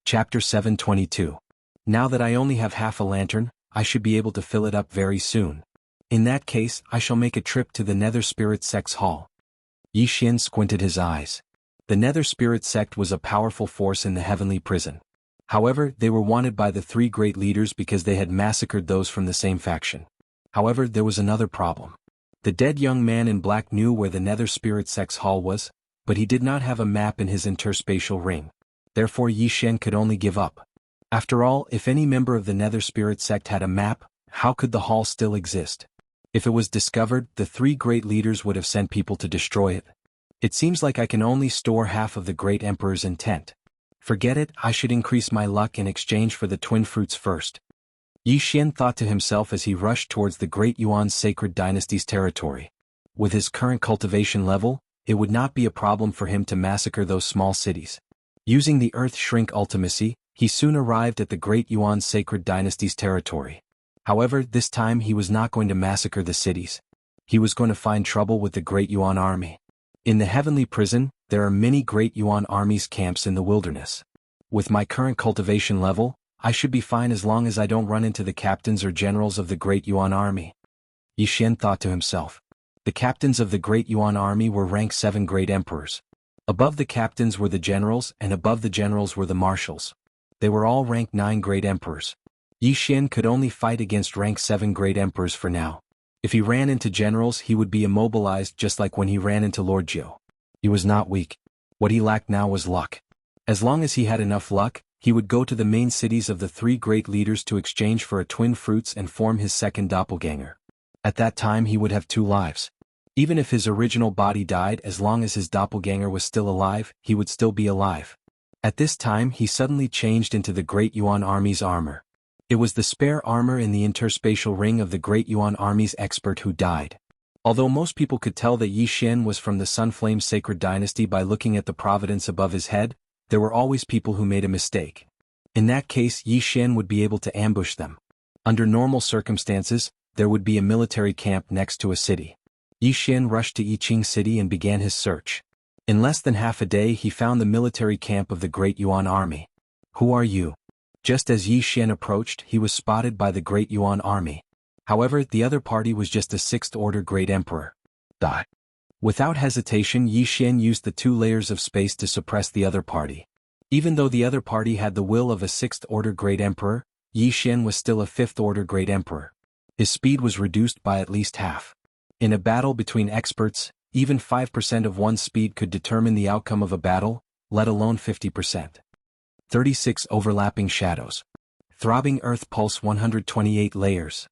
Chapter 722. Now that I only have half a lantern, I should be able to fill it up very soon. In that case, I shall make a trip to the Nether Spirit Sect's hall. Yi Xian squinted his eyes. The Nether Spirit Sect was a powerful force in the heavenly prison. However, they were wanted by the 3 great leaders because they had massacred those from the same faction. However, there was another problem. The dead young man in black knew where the Nether Spirit Sect's hall was, but he did not have a map in his interspatial ring. Therefore Yi Xian could only give up. After all, if any member of the Nether Spirit Sect had a map, how could the hall still exist? If it was discovered, the 3 great leaders would have sent people to destroy it. It seems like I can only store half of the Great Emperor's intent. Forget it, I should increase my luck in exchange for the twin fruits first. Yi Xian thought to himself as he rushed towards the Great Yuan's Sacred Dynasty's territory. With his current cultivation level, it would not be a problem for him to massacre those small cities. Using the Earth Shrink Ultimacy, he soon arrived at the Great Yuan's Sacred Dynasty's territory. However, this time he was not going to massacre the cities. He was going to find trouble with the Great Yuan army. In the heavenly prison, there are many Great Yuan armies camps in the wilderness. With my current cultivation level, I should be fine as long as I don't run into the captains or generals of the Great Yuan army. Yi Xian thought to himself. The captains of the Great Yuan army were rank 7 Great Emperors. Above the captains were the generals, and above the generals were the marshals. They were all rank 9 Great Emperors. Yi Xian could only fight against rank 7 Great Emperors for now. If he ran into generals, he would be immobilized just like when he ran into Lord Jiu. He was not weak. What he lacked now was luck. As long as he had enough luck, he would go to the main cities of the 3 great leaders to exchange for a twin fruits and form his second doppelganger. At that time he would have 2 lives. Even if his original body died, as long as his doppelganger was still alive, he would still be alive. At this time he suddenly changed into the Great Yuan army's armor. It was the spare armor in the interspatial ring of the Great Yuan army's expert who died. Although most people could tell that Yi Xian was from the Sunflame Sacred Dynasty by looking at the providence above his head, there were always people who made a mistake. In that case, Yi Xian would be able to ambush them. Under normal circumstances, there would be a military camp next to a city. Yi Xian rushed to Yiqing City and began his search. In less than half a day he found the military camp of the Great Yuan army. Who are you? Just as Yi Xian approached, he was spotted by the Great Yuan army. However, the other party was just a 6th Order Great Emperor. Die. Without hesitation, Yi Xian used the 2 layers of space to suppress the other party. Even though the other party had the will of a 6th Order Great Emperor, Yi Xian was still a 5th Order Great Emperor. His speed was reduced by at least half. In a battle between experts, even 5% of one's speed could determine the outcome of a battle, let alone 50%. 36 overlapping shadows. Throbbing earth pulse 128 layers.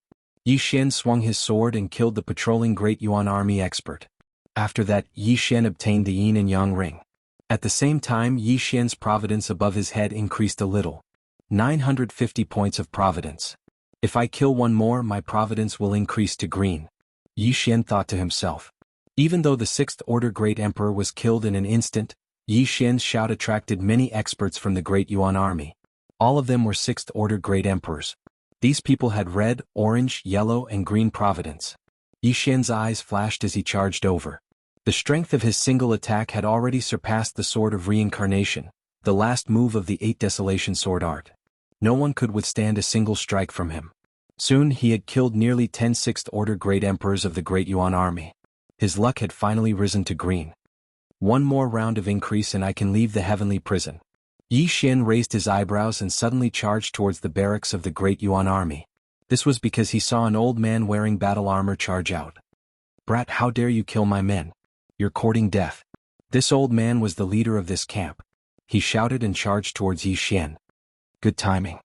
Yi Xian swung his sword and killed the patrolling Great Yuan army expert. After that, Yi Xian obtained the yin and yang ring. At the same time, Yi Xian's providence above his head increased a little. 950 points of providence. If I kill one more, my providence will increase to green. Yi Xian thought to himself. Even though the 6th Order Great Emperor was killed in an instant, Yi Xian's shout attracted many experts from the Great Yuan army. All of them were 6th Order Great Emperors. These people had red, orange, yellow, and green providence. Yi Xian's eyes flashed as he charged over. The strength of his single attack had already surpassed the Sword of Reincarnation, the last move of the 8 Desolation sword art. No one could withstand a single strike from him. Soon he had killed nearly 10 6th Order Great Emperors of the Great Yuan army. His luck had finally risen to green. One more round of increase and I can leave the heavenly prison. Yi Xian raised his eyebrows and suddenly charged towards the barracks of the Great Yuan army. This was because he saw an old man wearing battle armor charge out. Brat, how dare you kill my men? You're courting death. This old man was the leader of this camp. He shouted and charged towards Yi Xian. Good timing.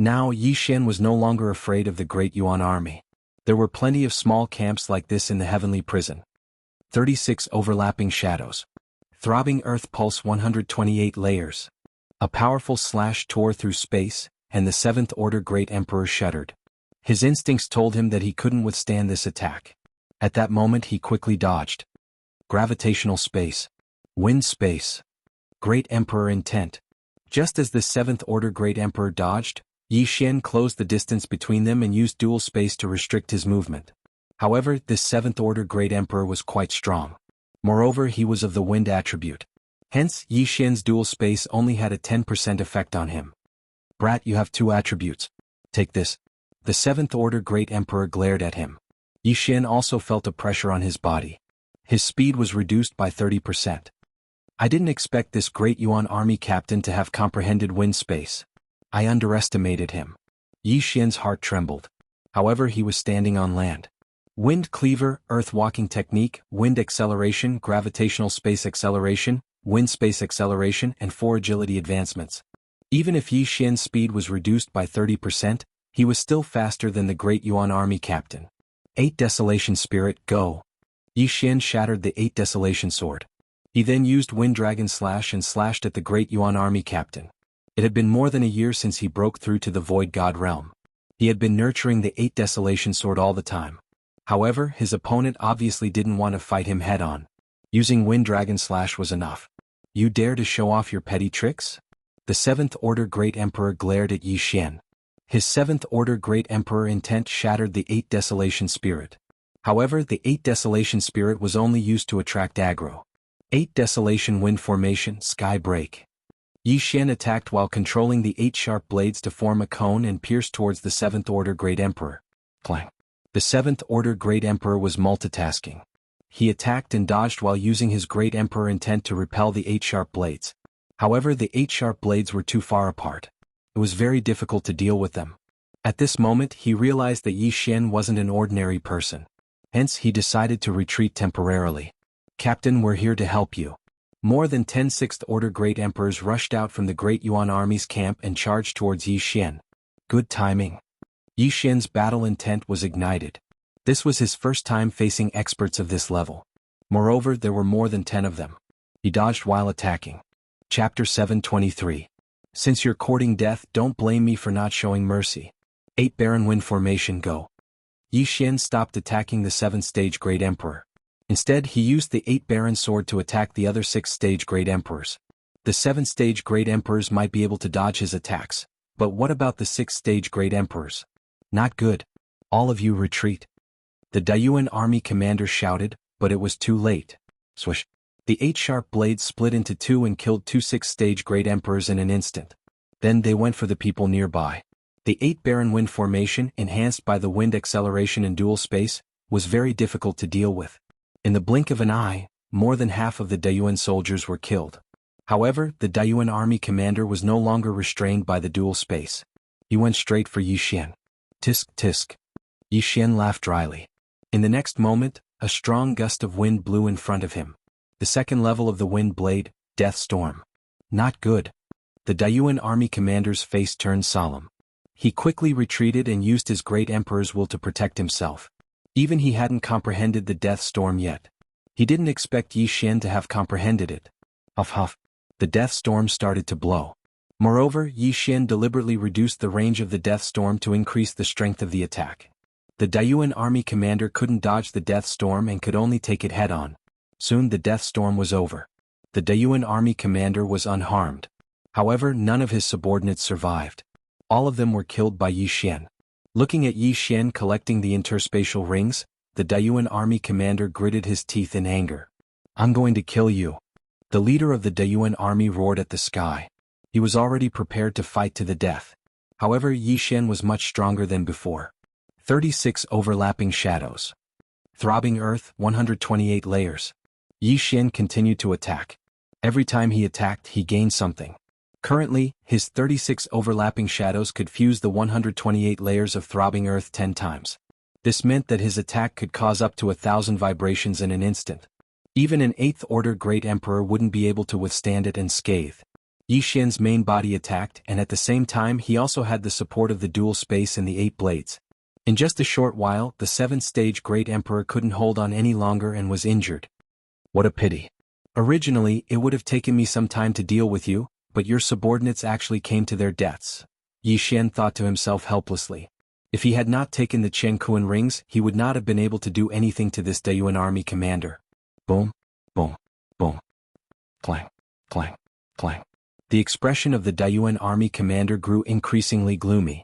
Now Yi Xian was no longer afraid of the Great Yuan army. There were plenty of small camps like this in the heavenly prison. 36 overlapping shadows. Throbbing earth pulse 128 layers. A powerful slash tore through space, and the 7th Order Great Emperor shuddered. His instincts told him that he couldn't withstand this attack. At that moment he quickly dodged. Gravitational space. Wind space. Great Emperor intent. Just as the 7th Order Great Emperor dodged, Yi Xian closed the distance between them and used dual space to restrict his movement. However, this 7th Order Great Emperor was quite strong. Moreover, he was of the wind attribute. Hence, Yi Xian's dual space only had a 10% effect on him. Brat, you have 2 attributes. Take this. The 7th Order Great Emperor glared at him. Yi Xian also felt a pressure on his body. His speed was reduced by 30%. I didn't expect this Great Yuan army captain to have comprehended wind space. I underestimated him. Yi Xian's heart trembled. However, he was standing on land. Wind cleaver, earth walking technique, wind acceleration, gravitational space acceleration, wind space acceleration, and 4 agility advancements. Even if Yi Xian's speed was reduced by 30%, he was still faster than the Great Yuan army captain. 8 Desolation Spirit, go. Yi Xian shattered the 8 Desolation Sword. He then used Wind Dragon Slash and slashed at the Great Yuan army captain. It had been more than a year since he broke through to the Void God realm. He had been nurturing the 8 Desolation Sword all the time. However, his opponent obviously didn't want to fight him head-on. Using Wind Dragon Slash was enough. You dare to show off your petty tricks? The 7th Order Great Emperor glared at Yi Xian. His 7th Order Great Emperor intent shattered the 8 Desolation Spirit. However, the 8 Desolation Spirit was only used to attract aggro. 8 Desolation Wind Formation, Sky Break. Yi Xian attacked while controlling the 8 sharp blades to form a cone and pierce towards the 7th Order Great Emperor. Clang. The 7th Order Great Emperor was multitasking. He attacked and dodged while using his Great Emperor intent to repel the 8 sharp blades. However, the 8 sharp blades were too far apart. It was very difficult to deal with them. At this moment, he realized that Yi Xian wasn't an ordinary person. Hence, he decided to retreat temporarily. Captain, we're here to help you. More than 10 6th Order Great Emperors rushed out from the Great Yuan army's camp and charged towards Yi Xian. Good timing. Yi Xian's battle intent was ignited. This was his first time facing experts of this level. Moreover, there were more than 10 of them. He dodged while attacking. Chapter 723. Since you're courting death, don't blame me for not showing mercy. 8 Baron Wind Formation, go. Yi Xian stopped attacking the 7th Stage Great Emperor. Instead, he used the 8 Baron Sword to attack the other 6th Stage Great Emperors. The 7th Stage Great Emperors might be able to dodge his attacks, but what about the 6th Stage Great Emperors? Not good. All of you retreat. The Daiyuan army commander shouted, but it was too late. Swish. The 8 sharp blades split into 2 and killed 2 6th Stage Great Emperors in an instant. Then they went for the people nearby. The 8 Baron Wind Formation, enhanced by the wind acceleration in dual space, was very difficult to deal with. In the blink of an eye, more than half of the Daiyuan soldiers were killed. However, the Daiyuan army commander was no longer restrained by the dual space. He went straight for Yi Xian. Tisk tisk. Yi Xian laughed dryly. In the next moment, a strong gust of wind blew in front of him. The second level of the wind blade, Death Storm. Not good. The Daiyuan army commander's face turned solemn. He quickly retreated and used his Great Emperor's will to protect himself. Even he hadn't comprehended the Death Storm yet. He didn't expect Yi Xian to have comprehended it. Huff huff. The Death Storm started to blow. Moreover, Yi Xian deliberately reduced the range of the Death Storm to increase the strength of the attack. The Daiyuan army commander couldn't dodge the Death Storm and could only take it head-on. Soon the Death Storm was over. The Daiyuan army commander was unharmed. However, none of his subordinates survived. All of them were killed by Yi Xian. Looking at Yi Xian collecting the interspatial rings, the Daiyuan army commander gritted his teeth in anger. I'm going to kill you. The leader of the Daiyuan army roared at the sky. He was already prepared to fight to the death. However, Yi Xian was much stronger than before. 36 overlapping shadows. Throbbing earth, 128 layers. Yi Xian continued to attack. Every time he attacked, he gained something. Currently, his 36 overlapping shadows could fuse the 128 layers of throbbing earth 10 times. This meant that his attack could cause up to 1,000 vibrations in an instant. Even an 8th Order Great Emperor wouldn't be able to withstand it unscathed. Yi Xian's main body attacked, and at the same time he also had the support of the dual space and the 8 blades. In just a short while, the 7th-stage Great Emperor couldn't hold on any longer and was injured. What a pity. Originally, it would have taken me some time to deal with you, but your subordinates actually came to their deaths. Yi Xian thought to himself helplessly. If he had not taken the Qianquan rings, he would not have been able to do anything to this Dayuan army commander. Boom, boom, boom. Clang, clang, clang. The expression of the Dayuan army commander grew increasingly gloomy.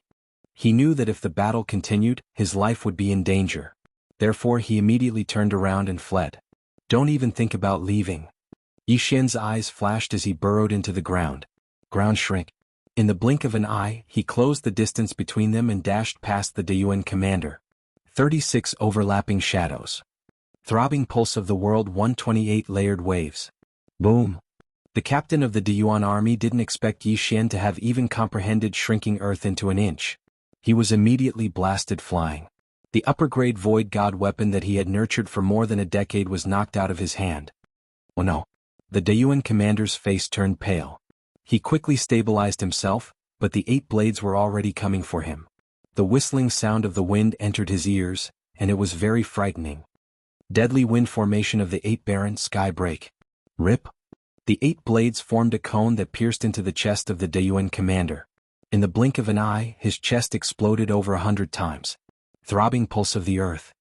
He knew that if the battle continued, his life would be in danger. Therefore he immediately turned around and fled. Don't even think about leaving. Yi Xian's eyes flashed as he burrowed into the ground. Ground shrink. In the blink of an eye, he closed the distance between them and dashed past the Dayuan commander. 36 overlapping shadows. Throbbing pulse of the world 128 layered waves. Boom. The captain of the Dayuan army didn't expect Yi Xian to have even comprehended shrinking earth into an inch. He was immediately blasted flying. The upper-grade void god weapon that he had nurtured for more than a decade was knocked out of his hand. Oh no. The Dayuan commander's face turned pale. He quickly stabilized himself, but the 8 blades were already coming for him. The whistling sound of the wind entered his ears, and it was very frightening. Deadly wind formation of the 8 barren sky break. Rip. The 8 blades formed a cone that pierced into the chest of the Dayuan commander. In the blink of an eye, his chest exploded over 100 times. Throbbing pulse of the earth.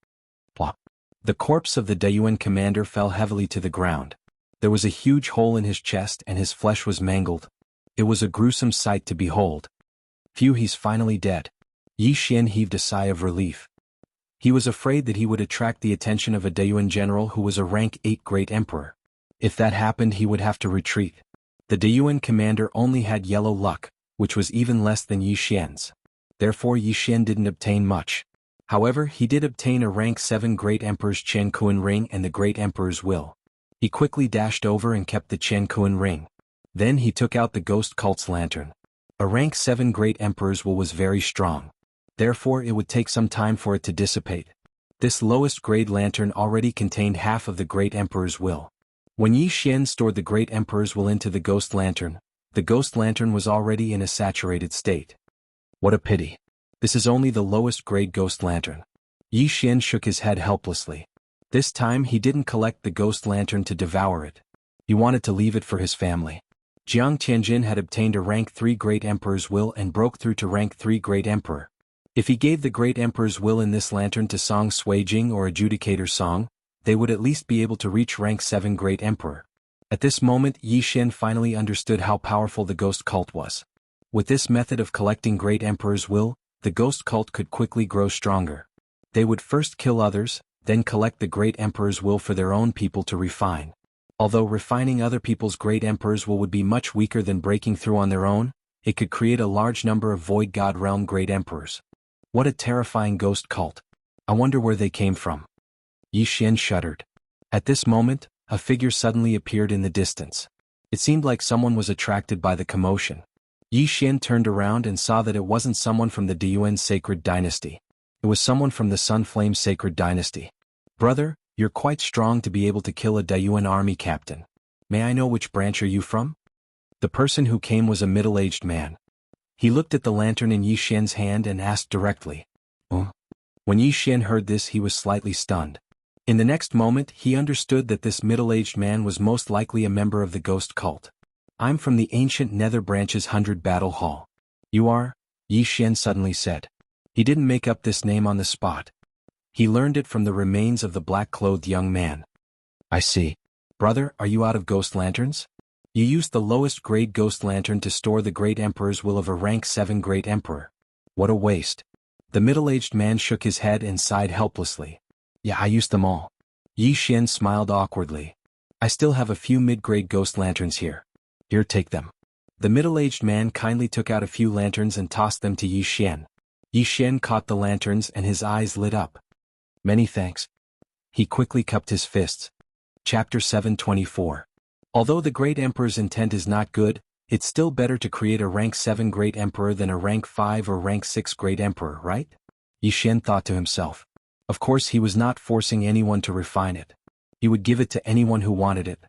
Plop. The corpse of the Dayuan commander fell heavily to the ground. There was a huge hole in his chest and his flesh was mangled. It was a gruesome sight to behold. Phew, he's finally dead. Yi Xian heaved a sigh of relief. He was afraid that he would attract the attention of a Dayuan general who was a rank 8 great emperor. If that happened, he would have to retreat. The Dayuan commander only had yellow luck, which was even less than Yi Xian's. Therefore Yi Xian didn't obtain much. However, he did obtain a rank 7 Great Emperor's Qianquan ring and the Great Emperor's will. He quickly dashed over and kept the Qianquan ring. Then he took out the Ghost Cult's lantern. A rank 7 Great Emperor's will was very strong. Therefore it would take some time for it to dissipate. This lowest grade lantern already contained half of the Great Emperor's will. When Yi Xian stored the Great Emperor's will into the Ghost Lantern, the Ghost Lantern was already in a saturated state. What a pity. This is only the lowest grade Ghost Lantern. Yi Xian shook his head helplessly. This time he didn't collect the Ghost Lantern to devour it. He wanted to leave it for his family. Jiang Tianjin had obtained a rank 3 Great Emperor's will and broke through to rank 3 Great Emperor. If he gave the Great Emperor's will in this lantern to Song Suijing or Adjudicator Song, they would at least be able to reach rank 7 Great Emperor. At this moment Yi Xian finally understood how powerful the Ghost Cult was. With this method of collecting Great Emperor's will, the Ghost Cult could quickly grow stronger. They would first kill others, then collect the Great Emperor's will for their own people to refine. Although refining other people's Great Emperor's will would be much weaker than breaking through on their own, it could create a large number of Void God Realm Great Emperors. What a terrifying Ghost Cult. I wonder where they came from. Yi Xian shuddered. At this moment, a figure suddenly appeared in the distance. It seemed like someone was attracted by the commotion. Yi Xian turned around and saw that it wasn't someone from the Dayuan Sacred Dynasty. It was someone from the Sunflame Sacred Dynasty. Brother, you're quite strong to be able to kill a Dayuan army captain. May I know which branch are you from? The person who came was a middle-aged man. He looked at the lantern in Yi Xian's hand and asked directly. When Yi Xian heard this, he was slightly stunned. In the next moment, he understood that this middle-aged man was most likely a member of the Ghost Cult. I'm from the ancient Nether Branch's 100 Battle Hall. You are? Yi Xian suddenly said. He didn't make up this name on the spot. He learned it from the remains of the black-clothed young man. I see. Brother, are you out of ghost lanterns? You used the lowest grade ghost lantern to store the Great Emperor's will of a rank 7 Great Emperor. What a waste. The middle-aged man shook his head and sighed helplessly. Yeah, I used them all. Yi Xian smiled awkwardly. I still have a few mid-grade ghost lanterns here. Here, take them. The middle-aged man kindly took out a few lanterns and tossed them to Yi Xian. Yi Xian caught the lanterns and his eyes lit up. Many thanks. He quickly cupped his fists. Chapter 724. Although the Great Emperor's intent is not good, it's still better to create a rank 7 Great Emperor than a rank 5 or rank 6 Great Emperor, right? Yi Xian thought to himself. Of course he was not forcing anyone to refine it. He would give it to anyone who wanted it.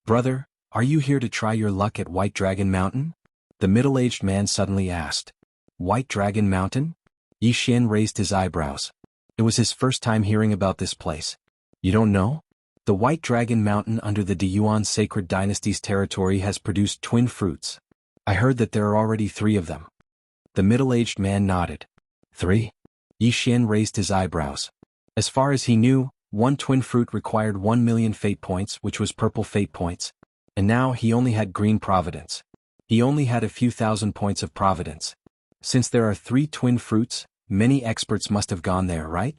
Brother, Are you here to try your luck at White Dragon Mountain? The middle-aged man suddenly asked. White Dragon Mountain? Xian raised his eyebrows. It was his first time hearing about this place. You don't know? The White Dragon Mountain under the Deyuan Sacred Dynasty's territory has produced twin fruits. I heard that there are already 3 of them. The middle-aged man nodded. 3? Xian raised his eyebrows. As far as he knew, one twin fruit required 1 million fate points, which was purple fate points. And now he only had green providence. He only had a few thousand points of providence. Since there are 3 twin fruits, many experts must have gone there, right?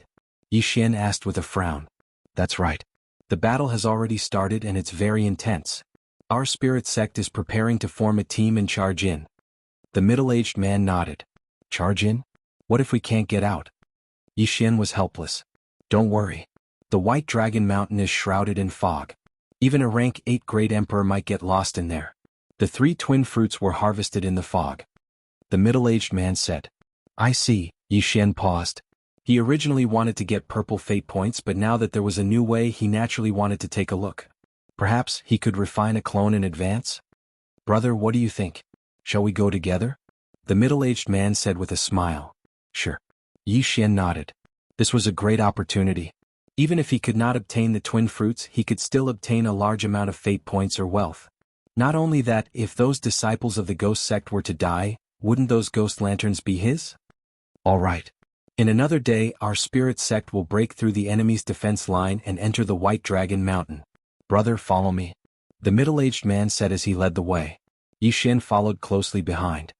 Xian asked with a frown. That's right. The battle has already started and it's very intense. Our spirit sect is preparing to form a team and charge in. The middle-aged man nodded. Charge in? What if we can't get out? Xian was helpless. Don't worry. The White Dragon Mountain is shrouded in fog. Even a rank 8 Great Emperor might get lost in there. The 3 twin fruits were harvested in the fog. The middle-aged man said. I see. Xian paused. He originally wanted to get purple fate points, but now that there was a new way, he naturally wanted to take a look. Perhaps he could refine a clone in advance? Brother, what do you think? Shall we go together? The middle-aged man said with a smile. Sure. Xian nodded. This was a great opportunity. Even if he could not obtain the twin fruits, he could still obtain a large amount of fate points or wealth. Not only that, if those disciples of the ghost sect were to die, wouldn't those ghost lanterns be his? All right. In another day, our spirit sect will break through the enemy's defense line and enter the White Dragon Mountain. Brother, follow me. The middle-aged man said as he led the way. Xian followed closely behind.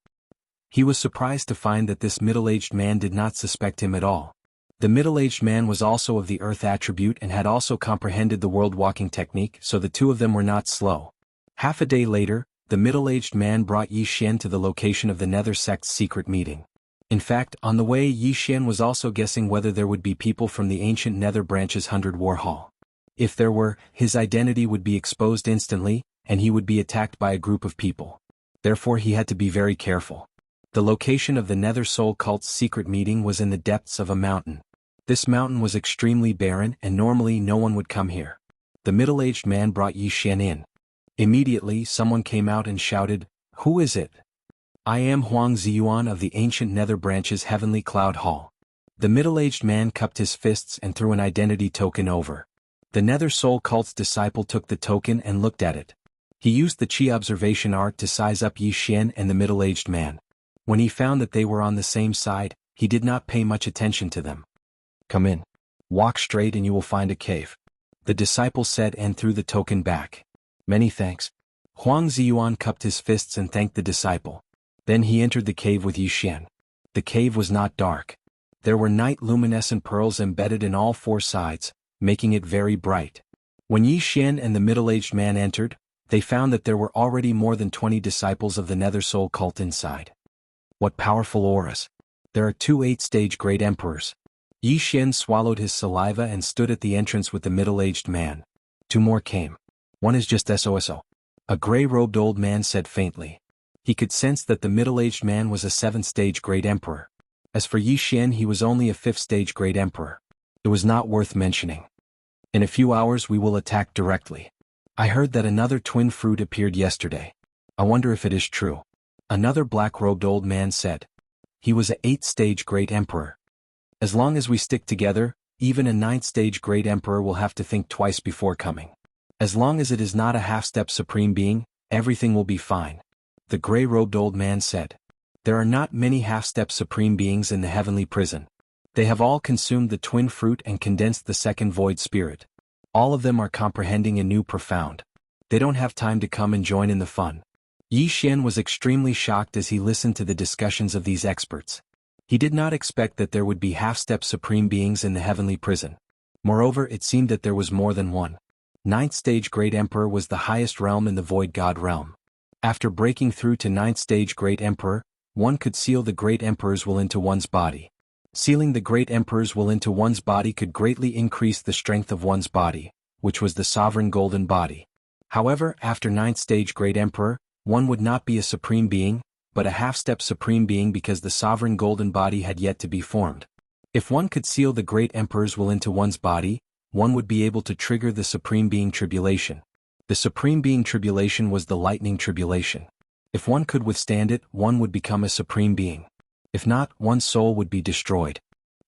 He was surprised to find that this middle-aged man did not suspect him at all. The middle-aged man was also of the earth attribute and had also comprehended the world walking technique, so the 2 of them were not slow. Half a day later, the middle-aged man brought Xian to the location of the Nether sect's secret meeting. In fact, on the way, Xian was also guessing whether there would be people from the ancient Nether branch's 100 War Hall. If there were, his identity would be exposed instantly, and he would be attacked by a group of people. Therefore he had to be very careful. The location of the Nether Soul Cult's secret meeting was in the depths of a mountain. This mountain was extremely barren and normally no one would come here. The middle-aged man brought Xian in. Immediately someone came out and shouted, Who is it? I am Huang Ziyuan of the ancient Nether branch's Heavenly Cloud Hall. The middle-aged man cupped his fists and threw an identity token over. The Nether Soul Cult's disciple took the token and looked at it. He used the Qi observation art to size up Xian and the middle-aged man. When he found that they were on the same side, he did not pay much attention to them. Come in. Walk straight and you will find a cave. The disciple said and threw the token back. Many thanks. Huang Ziyuan cupped his fists and thanked the disciple. Then he entered the cave with Xian. The cave was not dark. There were night luminescent pearls embedded in all 4 sides, making it very bright. When Xian and the middle-aged man entered, they found that there were already more than 20 disciples of the Nether Soul Cult inside. What powerful auras! There are 2 8-stage Great Emperors. Xian swallowed his saliva and stood at the entrance with the middle-aged man. 2 more came. One is just SOSO. A gray-robed old man said faintly. He could sense that the middle-aged man was a 7th-stage Great Emperor. As for Xian, he was only a 5th-stage Great Emperor. It was not worth mentioning. In a few hours we will attack directly. I heard that another twin fruit appeared yesterday. I wonder if it is true. Another black-robed old man said. He was a 8th-stage Great Emperor. As long as we stick together, even a 9th-stage Great Emperor will have to think twice before coming. As long as it is not a half-step Supreme Being, everything will be fine. The gray-robed old man said. There are not many half-step Supreme Beings in the heavenly prison. They have all consumed the twin fruit and condensed the second void spirit. All of them are comprehending a new profound. They don't have time to come and join in the fun. Xian was extremely shocked as he listened to the discussions of these experts. He did not expect that there would be half-step Supreme Beings in the heavenly prison. Moreover, it seemed that there was more than one. 9th-stage Great Emperor was the highest realm in the Void God realm. After breaking through to 9th-stage Great Emperor, one could seal the Great Emperor's will into one's body. Sealing the Great Emperor's will into one's body could greatly increase the strength of one's body, which was the sovereign golden body. However, after 9th-stage Great Emperor, one would not be a Supreme Being, but a half-step Supreme Being because the sovereign golden body had yet to be formed. If one could seal the Great Emperor's will into one's body, one would be able to trigger the Supreme Being tribulation. The Supreme Being Tribulation was the lightning tribulation. If one could withstand it, one would become a Supreme Being. If not, one's soul would be destroyed.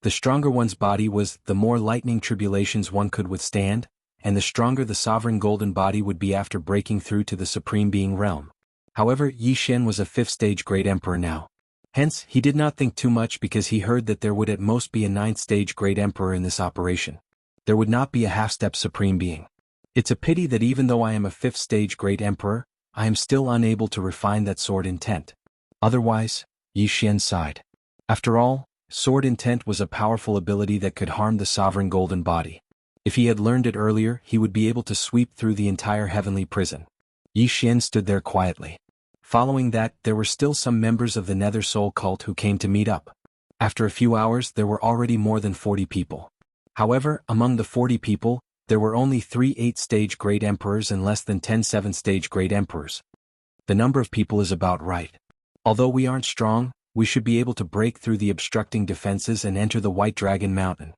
The stronger one's body was, the more lightning tribulations one could withstand, and the stronger the sovereign golden body would be after breaking through to the Supreme Being realm. However, Yi Xian was a 5th-stage Great Emperor now. Hence, he did not think too much because he heard that there would at most be a 9th-stage Great Emperor in this operation. There would not be a half-step Supreme Being. It's a pity that even though I am a 5th-stage Great Emperor, I am still unable to refine that sword intent. Otherwise, Yi Xian sighed. After all, sword intent was a powerful ability that could harm the sovereign golden body. If he had learned it earlier, he would be able to sweep through the entire heavenly prison. Yi Xian stood there quietly. Following that, there were still some members of the Nether Soul cult who came to meet up. After a few hours, there were already more than 40 people. However, among the 40 people, there were only 3 8th-stage Great Emperors and less than 10 7th-stage Great Emperors. The number of people is about right. Although we aren't strong, we should be able to break through the obstructing defenses and enter the White Dragon Mountain.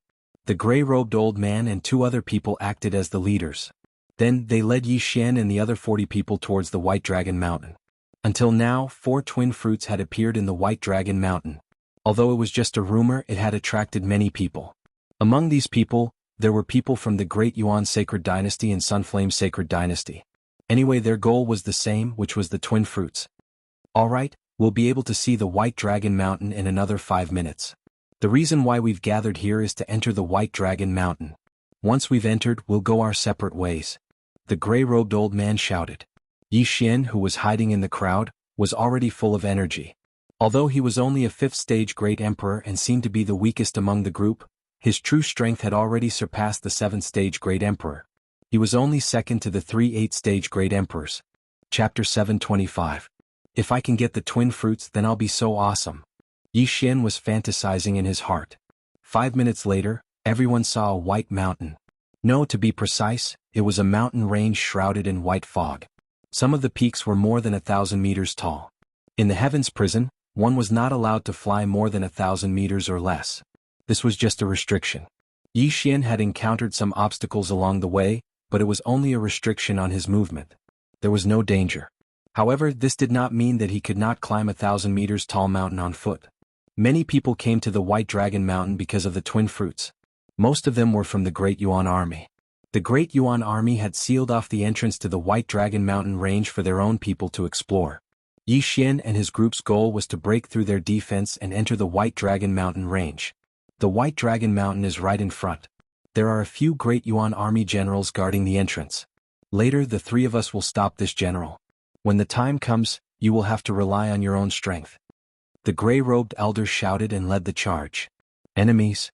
The gray-robed old man and 2 other people acted as the leaders. Then, they led Yi Xian and the other 40 people towards the White Dragon Mountain. Until now, 4 twin fruits had appeared in the White Dragon Mountain. Although it was just a rumor, it had attracted many people. Among these people, there were people from the Great Yuan Sacred Dynasty and Sunflame Sacred Dynasty. Anyway, their goal was the same, which was the twin fruits. Alright, we'll be able to see the White Dragon Mountain in another 5 minutes. The reason why we've gathered here is to enter the White Dragon Mountain. Once we've entered, we'll go our separate ways. The gray-robed old man shouted. Yi Xian, who was hiding in the crowd, was already full of energy. Although he was only a 5th-stage Great Emperor and seemed to be the weakest among the group, his true strength had already surpassed the 7th-stage Great Emperor. He was only second to the 3 8th-stage Great Emperors. Chapter 725. If I can get the twin fruits, then I'll be so awesome. Yi Xian was fantasizing in his heart. 5 minutes later, everyone saw a white mountain. No, to be precise, it was a mountain range shrouded in white fog. Some of the peaks were more than 1,000 meters tall. In the Heavens Prison, one was not allowed to fly more than 1,000 meters or less. This was just a restriction. Yi Xian had encountered some obstacles along the way, but it was only a restriction on his movement. There was no danger. However, this did not mean that he could not climb 1,000 meters tall mountain on foot. Many people came to the White Dragon Mountain because of the twin fruits. Most of them were from the Great Yuan Army. The Great Yuan Army had sealed off the entrance to the White Dragon Mountain range for their own people to explore. Yi Xian and his group's goal was to break through their defense and enter the White Dragon Mountain range. The White Dragon Mountain is right in front. There are a few Great Yuan Army generals guarding the entrance. Later, the 3 of us will stop this general. When the time comes, you will have to rely on your own strength. The gray-robed elder shouted and led the charge. Enemies.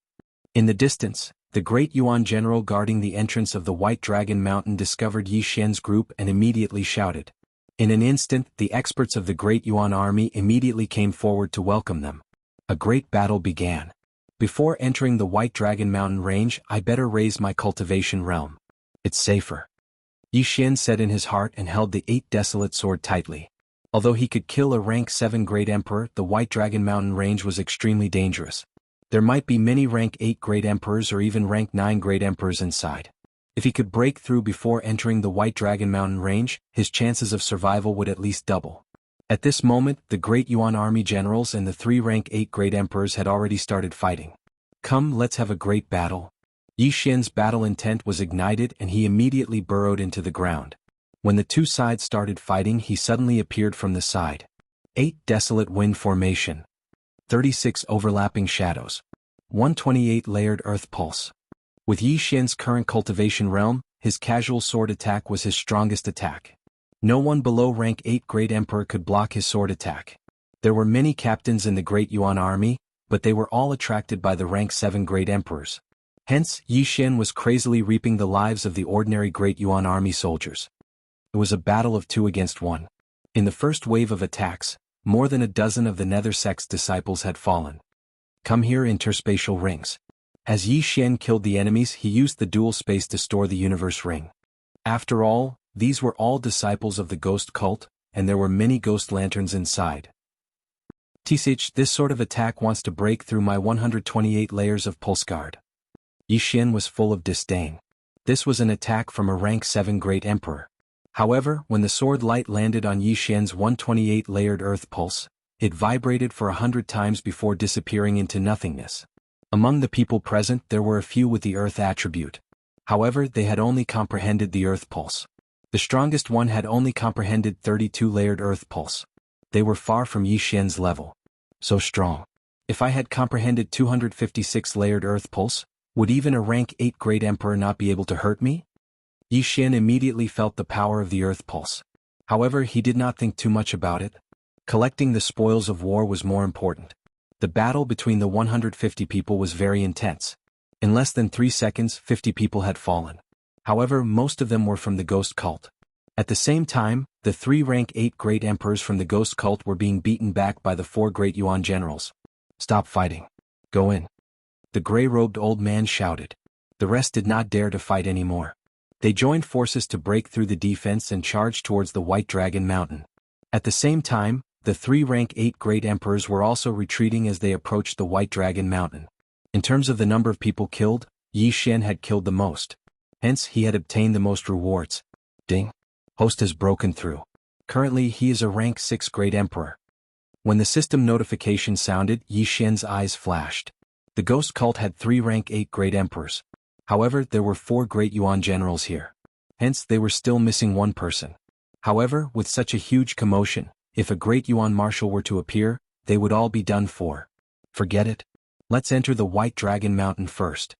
In the distance, the Great Yuan general guarding the entrance of the White Dragon Mountain discovered Yi Xian's group and immediately shouted. In an instant, the experts of the Great Yuan Army immediately came forward to welcome them. A great battle began. Before entering the White Dragon Mountain range, I better raise my cultivation realm. It's safer. Yi Xian said in his heart and held the 8 desolate sword tightly. Although he could kill a rank 7 Great Emperor, the White Dragon Mountain range was extremely dangerous. There might be many rank 8 Great Emperors or even rank 9 Great Emperors inside. If he could break through before entering the White Dragon Mountain range, his chances of survival would at least double. At this moment, the Great Yuan Army generals and the 3 rank 8 Great Emperors had already started fighting. Come, let's have a great battle. Yi Xian's battle intent was ignited and he immediately burrowed into the ground. When the 2 sides started fighting, he suddenly appeared from the side. 8 desolate wind formation. 36 overlapping shadows. 128 layered earth pulse. With Yi Xian's current cultivation realm, his casual sword attack was his strongest attack. No one below rank 8 Great Emperor could block his sword attack. There were many captains in the Great Yuan Army, but they were all attracted by the rank 7 Great Emperors. Hence, Yi Xian was crazily reaping the lives of the ordinary Great Yuan Army soldiers. It was a battle of 2 against 1. In the first wave of attacks, more than a dozen of the Nether Sect's disciples had fallen. Come here, interspatial rings. As Yi Xian killed the enemies, he used the dual space to store the universe ring. After all, these were all disciples of the ghost cult, and there were many ghost lanterns inside. TCH, this sort of attack wants to break through my 128 layers of pulse guard. Yi Xian was full of disdain. This was an attack from a rank 7 Great Emperor. However, when the sword light landed on Yi Xian's 128-layered earth pulse, it vibrated for 100 times before disappearing into nothingness. Among the people present there were a few with the earth attribute. However, they had only comprehended the earth pulse. The strongest one had only comprehended 32-layered earth pulse. They were far from Yi Xian's level. So strong. If I had comprehended 256-layered earth pulse, would even a rank 8 great emperor not be able to hurt me? Yi Xian immediately felt the power of the earth pulse. However, he did not think too much about it. Collecting the spoils of war was more important. The battle between the 150 people was very intense. In less than 3 seconds, 50 people had fallen. However, most of them were from the ghost cult. At the same time, the 3 rank 8 great emperors from the ghost cult were being beaten back by the 4 great Yuan generals. Stop fighting. Go in. The gray-robed old man shouted. The rest did not dare to fight anymore. They joined forces to break through the defense and charged towards the White Dragon Mountain. At the same time, the 3 rank 8 great emperors were also retreating as they approached the White Dragon Mountain. In terms of the number of people killed, Yi Xian had killed the most. Hence, he had obtained the most rewards. Ding. Host has broken through. Currently, he is a rank 6 great emperor. When the system notification sounded, Yi Xian's eyes flashed. The ghost cult had 3 rank 8 great emperors. However, there were 4 great Yuan generals here. Hence, they were still missing 1 person. However, with such a huge commotion, if a great Yuan marshal were to appear, they would all be done for. Forget it. Let's enter the White Dragon Mountain first.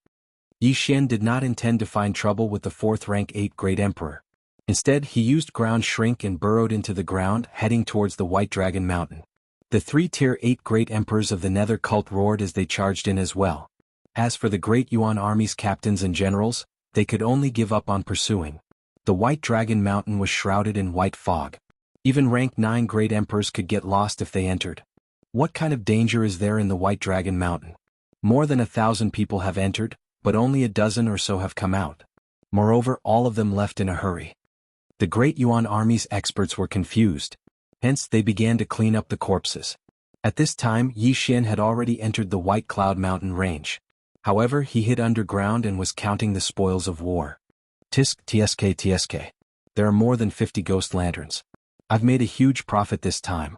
Yi Xian did not intend to find trouble with the 4th rank 8 great emperor. Instead, he used ground shrink and burrowed into the ground, heading towards the White Dragon Mountain. The 3 tier 8 great emperors of the Nether cult roared as they charged in as well. As for the great Yuan army's captains and generals, they could only give up on pursuing. The White Dragon Mountain was shrouded in white fog. Even rank 9 great emperors could get lost if they entered. What kind of danger is there in the White Dragon Mountain? More than 1,000 people have entered, but only a dozen or so have come out. Moreover, all of them left in a hurry. The great Yuan army's experts were confused. Hence, they began to clean up the corpses. At this time, Yi Xian had already entered the White Cloud Mountain range. However, he hid underground and was counting the spoils of war. Tsk. There are more than 50 ghost lanterns. I've made a huge profit this time.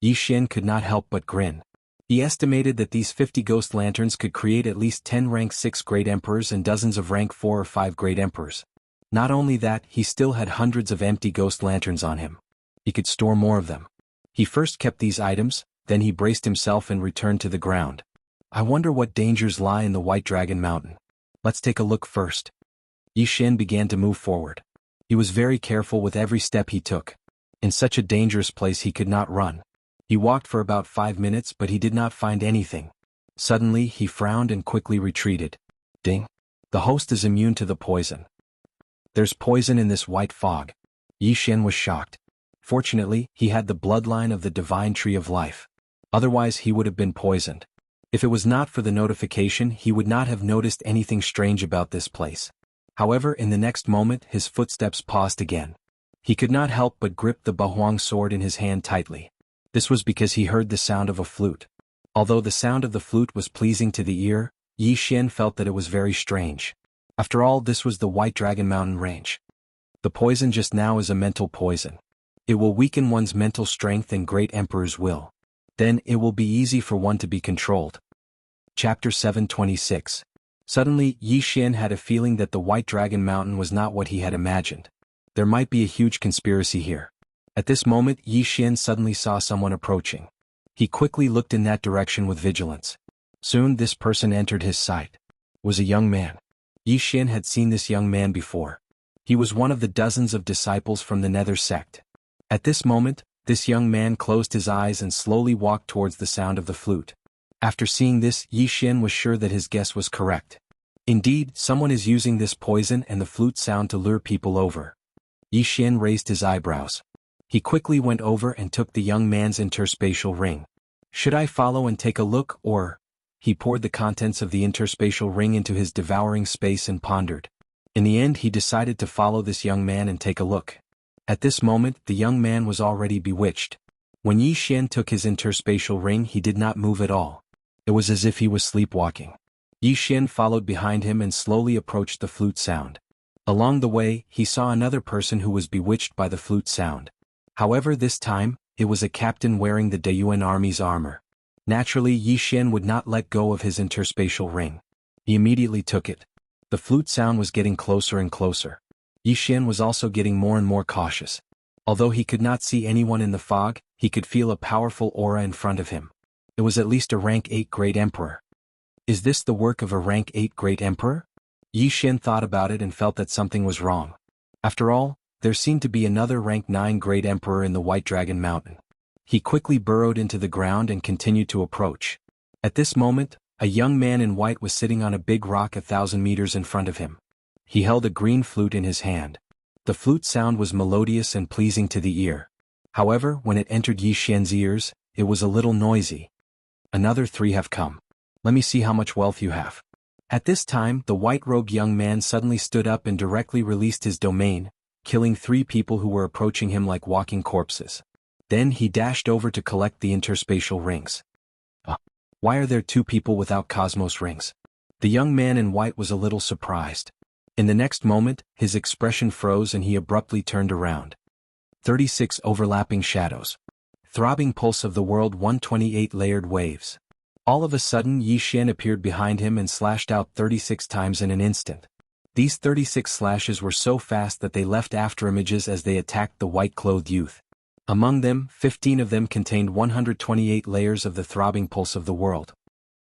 Yi Xian could not help but grin. He estimated that these 50 ghost lanterns could create at least 10 rank 6 great emperors and dozens of rank 4 or 5 great emperors. Not only that, he still had hundreds of empty ghost lanterns on him. He could store more of them. He first kept these items, then he braced himself and returned to the ground. I wonder what dangers lie in the White Dragon Mountain. Let's take a look first. Yi Xian began to move forward. He was very careful with every step he took. In such a dangerous place he could not run. He walked for about 5 minutes but he did not find anything. Suddenly he frowned and quickly retreated. Ding. The host is immune to the poison. There's poison in this white fog. Yi Xian was shocked. Fortunately, he had the bloodline of the divine tree of life. Otherwise he would have been poisoned. If it was not for the notification, he would not have noticed anything strange about this place. However, in the next moment his footsteps paused again. He could not help but grip the Bahuang sword in his hand tightly. This was because he heard the sound of a flute. Although the sound of the flute was pleasing to the ear, Yi Xian felt that it was very strange. After all, this was the White Dragon Mountain range. The poison just now is a mental poison. It will weaken one's mental strength and great emperor's will. Then it will be easy for one to be controlled. Chapter 726. Suddenly, Yi Xian had a feeling that the White Dragon Mountain was not what he had imagined. There might be a huge conspiracy here. At this moment, Yi Xian suddenly saw someone approaching. He quickly looked in that direction with vigilance. Soon this person entered his sight. It was a young man. Yi Xian had seen this young man before. He was one of the dozens of disciples from the Nether sect. At this moment, this young man closed his eyes and slowly walked towards the sound of the flute. After seeing this, Yi Xian was sure that his guess was correct. Indeed, someone is using this poison and the flute sound to lure people over. Yi Xian raised his eyebrows. He quickly went over and took the young man's interspatial ring. Should I follow and take a look, or? He poured the contents of the interspatial ring into his devouring space and pondered. In the end, he decided to follow this young man and take a look. At this moment, the young man was already bewitched. When Yi Xian took his interspatial ring, he did not move at all. It was as if he was sleepwalking. Yi Xian followed behind him and slowly approached the flute sound. Along the way, he saw another person who was bewitched by the flute sound. However, this time, it was a captain wearing the Dayuan army's armor. Naturally, Yi Xian would not let go of his interspatial ring. He immediately took it. The flute sound was getting closer and closer. Yi Xian was also getting more and more cautious. Although he could not see anyone in the fog, he could feel a powerful aura in front of him. It was at least a rank 8 Great Emperor. Is this the work of a rank 8 Great Emperor? Yi Xian thought about it and felt that something was wrong. After all, there seemed to be another rank 9 Great Emperor in the White Dragon Mountain. He quickly burrowed into the ground and continued to approach. At this moment, a young man in white was sitting on a big rock 1,000 meters in front of him. He held a green flute in his hand. The flute sound was melodious and pleasing to the ear. However, when it entered Yi Xian's ears, it was a little noisy. Another 3 have come. Let me see how much wealth you have. At this time, the white-robed young man suddenly stood up and directly released his domain, killing 3 people who were approaching him like walking corpses. Then he dashed over to collect the interspatial rings. Why are there 2 people without cosmos rings? The young man in white was a little surprised. In the next moment, his expression froze and he abruptly turned around. 36 overlapping shadows. Throbbing pulse of the world 128 layered waves. All of a sudden Yi Xian appeared behind him and slashed out 36 times in an instant. These 36 slashes were so fast that they left afterimages as they attacked the white-clothed youth. Among them, 15 of them contained 128 layers of the throbbing pulse of the world.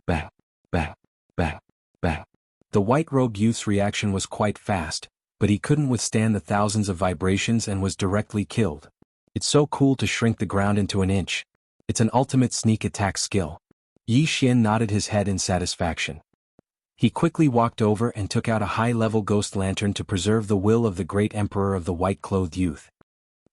Bang, bang, bang, bang. The white-robed youth's reaction was quite fast, but he couldn't withstand the thousands of vibrations and was directly killed. It's so cool to shrink the ground into an inch. It's an ultimate sneak attack skill. Yi Xian nodded his head in satisfaction. He quickly walked over and took out a high-level ghost lantern to preserve the will of the great emperor of the white-clothed youth.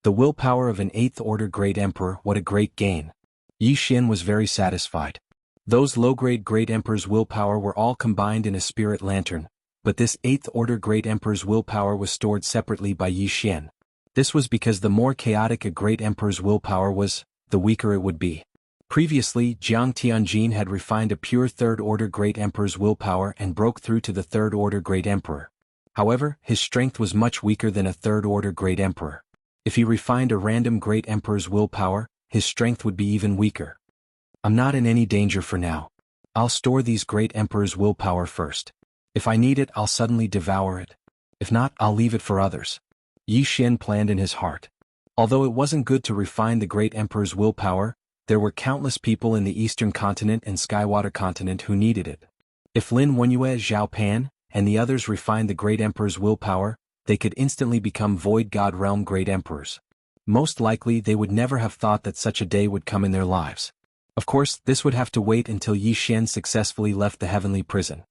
The willpower of an 8th-order great emperor, what a great gain. Yi Xian was very satisfied. Those low-grade great emperor's willpower were all combined in a spirit lantern, but this 8th-order great emperor's willpower was stored separately by Yi Xian. This was because the more chaotic a great emperor's willpower was, the weaker it would be. Previously, Jiang Tianjin had refined a pure 3rd-order Great Emperor's willpower and broke through to the 3rd-order Great Emperor. However, his strength was much weaker than a 3rd-order Great Emperor. If he refined a random Great Emperor's willpower, his strength would be even weaker. I'm not in any danger for now. I'll store these Great Emperor's willpower first. If I need it, I'll suddenly devour it. If not, I'll leave it for others. Yi Xian planned in his heart. Although it wasn't good to refine the Great Emperor's willpower, there were countless people in the Eastern Continent and Skywater Continent who needed it. If Lin Wenyue, Zhao Pan, and the others refined the Great Emperor's willpower, they could instantly become Void God Realm Great Emperors. Most likely they would never have thought that such a day would come in their lives. Of course, this would have to wait until Yi Xian successfully left the heavenly prison.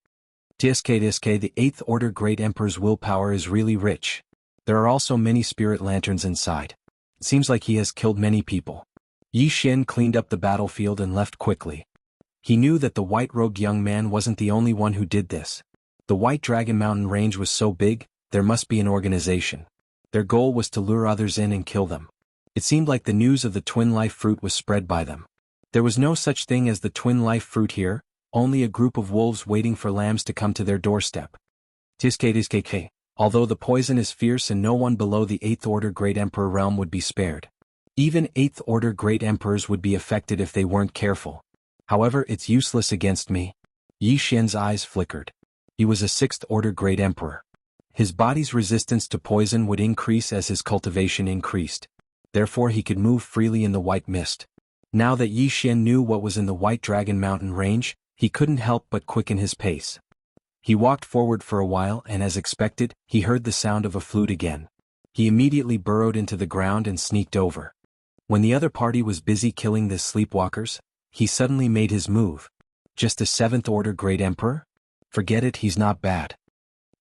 TSK the 8th Order Great Emperor's willpower is really rich. There are also many spirit lanterns inside. It seems like he has killed many people. Yi Xian cleaned up the battlefield and left quickly. He knew that the white-robed young man wasn't the only one who did this. The White Dragon Mountain range was so big, there must be an organization. Their goal was to lure others in and kill them. It seemed like the news of the Twin Life Fruit was spread by them. There was no such thing as the Twin Life Fruit here, only a group of wolves waiting for lambs to come to their doorstep. TSK. Although the poison is fierce and no one below the 8th Order Great Emperor realm would be spared. Even 8th Order Great Emperors would be affected if they weren't careful. However, it's useless against me. Yi Xian's eyes flickered. He was a 6th Order Great Emperor. His body's resistance to poison would increase as his cultivation increased. Therefore he could move freely in the white mist. Now that Yi Xian knew what was in the White Dragon Mountain range, he couldn't help but quicken his pace. He walked forward for a while and as expected, he heard the sound of a flute again. He immediately burrowed into the ground and sneaked over. When the other party was busy killing the sleepwalkers, he suddenly made his move. Just a 7th Order Great Emperor? Forget it, he's not bad.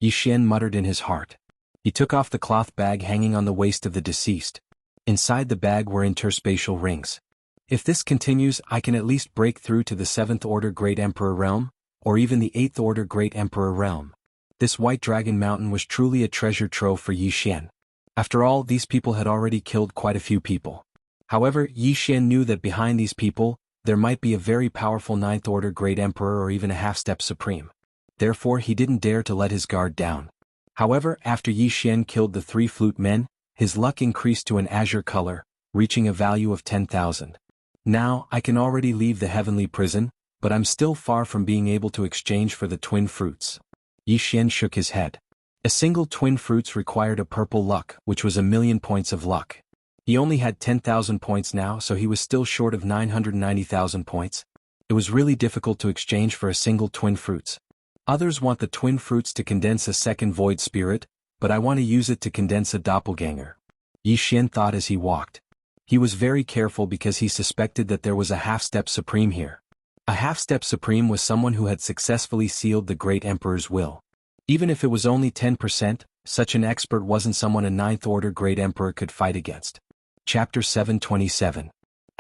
Yi Xian muttered in his heart. He took off the cloth bag hanging on the waist of the deceased. Inside the bag were interspatial rings. If this continues, I can at least break through to the 7th Order Great Emperor realm, or even the 8th Order Great Emperor realm. This White Dragon Mountain was truly a treasure trove for Yi Xian. After all, these people had already killed quite a few people. However, Yi Xian knew that behind these people, there might be a very powerful 9th Order Great Emperor or even a half-step Supreme. Therefore he didn't dare to let his guard down. However, after Yi Xian killed the 3 flute men, his luck increased to an azure color, reaching a value of 10,000. Now, I can already leave the heavenly prison, but I'm still far from being able to exchange for the twin fruits. Yi Xian shook his head. A single twin fruits required a purple luck, which was 1,000,000 points of luck. He only had 10,000 points now, so he was still short of 990,000 points. It was really difficult to exchange for a single twin fruits. Others want the twin fruits to condense a second void spirit, but I want to use it to condense a doppelganger. Yi Xian thought as he walked. He was very careful because he suspected that there was a half-step supreme here. A half-step supreme was someone who had successfully sealed the great emperor's will. Even if it was only 10%, such an expert wasn't someone a 9th-order great emperor could fight against. Chapter 727.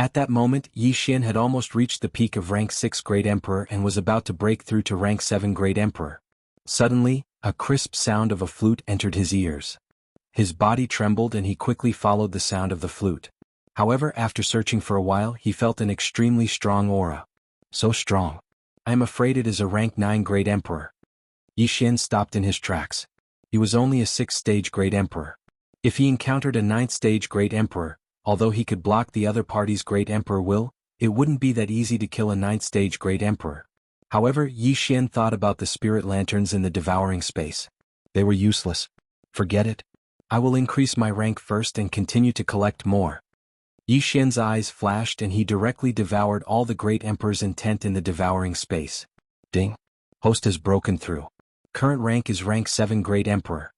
At that moment, Yi Xian had almost reached the peak of rank 6 Great Emperor and was about to break through to rank 7 Great Emperor. Suddenly, a crisp sound of a flute entered his ears. His body trembled and he quickly followed the sound of the flute. However, after searching for a while, he felt an extremely strong aura. So strong. I am afraid it is a rank 9 Great Emperor. Yi Xian stopped in his tracks. He was only a 6th-stage Great Emperor. If he encountered a 9th-stage Great Emperor, although he could block the other party's Great Emperor will, it wouldn't be that easy to kill a 9th-stage Great Emperor. However, Yi Xian thought about the spirit lanterns in the devouring space. They were useless. Forget it. I will increase my rank first and continue to collect more. Yi Xian's eyes flashed and he directly devoured all the Great Emperor's intent in the devouring space. Ding. Host has broken through. Current rank is rank 7 Great Emperor.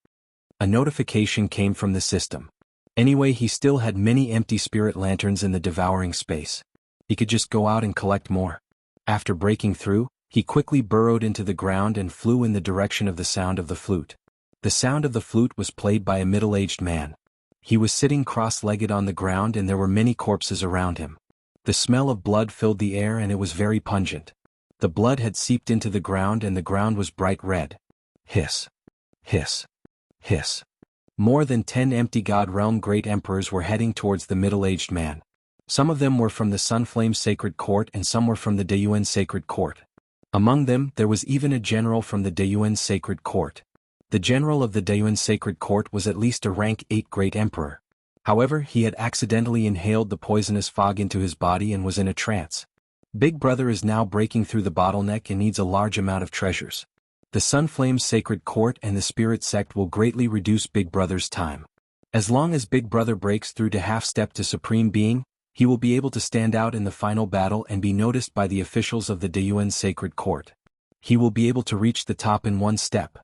A notification came from the system. Anyway, he still had many empty spirit lanterns in the devouring space. He could just go out and collect more. After breaking through, he quickly burrowed into the ground and flew in the direction of the sound of the flute. The sound of the flute was played by a middle-aged man. He was sitting cross-legged on the ground and there were many corpses around him. The smell of blood filled the air and it was very pungent. The blood had seeped into the ground and the ground was bright red. Hiss. Hiss. Hiss. More than 10 empty God Realm Great Emperors were heading towards the middle-aged man. Some of them were from the Sunflame Sacred Court and some were from the Deyuan Sacred Court. Among them, there was even a general from the Deyuan Sacred Court. The general of the Deyuan Sacred Court was at least a rank 8 Great Emperor. However, he had accidentally inhaled the poisonous fog into his body and was in a trance. Big Brother is now breaking through the bottleneck and needs a large amount of treasures. The Sunflame Sacred Court and the Spirit Sect will greatly reduce Big Brother's time. As long as Big Brother breaks through to half-step to Supreme Being, he will be able to stand out in the final battle and be noticed by the officials of the Deyuan Sacred Court. He will be able to reach the top in one step.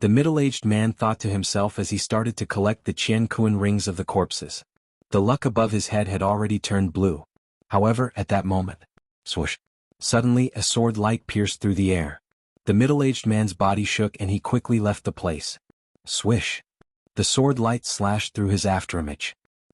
The middle-aged man thought to himself as he started to collect the Qianquan rings of the corpses. The luck above his head had already turned blue. However, at that moment, swoosh! Suddenly a sword light pierced through the air. The middle-aged man's body shook and he quickly left the place. Swish! The sword light slashed through his afterimage.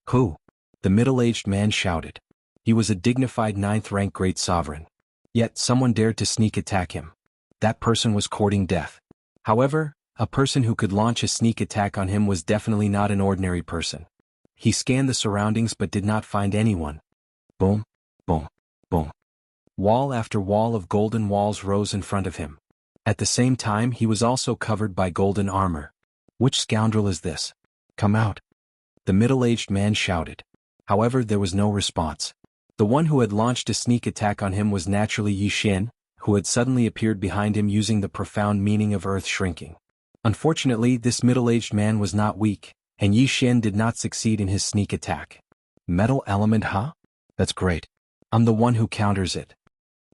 Who? The middle-aged man shouted. He was a dignified 9th-rank great sovereign. Yet someone dared to sneak attack him. That person was courting death. However, a person who could launch a sneak attack on him was definitely not an ordinary person. He scanned the surroundings but did not find anyone. Boom, boom, boom. Wall after wall of golden walls rose in front of him. At the same time, he was also covered by golden armor. Which scoundrel is this? Come out! The middle-aged man shouted. However, there was no response. The one who had launched a sneak attack on him was naturally Yi Xian, who had suddenly appeared behind him using the profound meaning of earth shrinking. Unfortunately, this middle-aged man was not weak, and Yi Xian did not succeed in his sneak attack. Metal element, huh? That's great. I'm the one who counters it.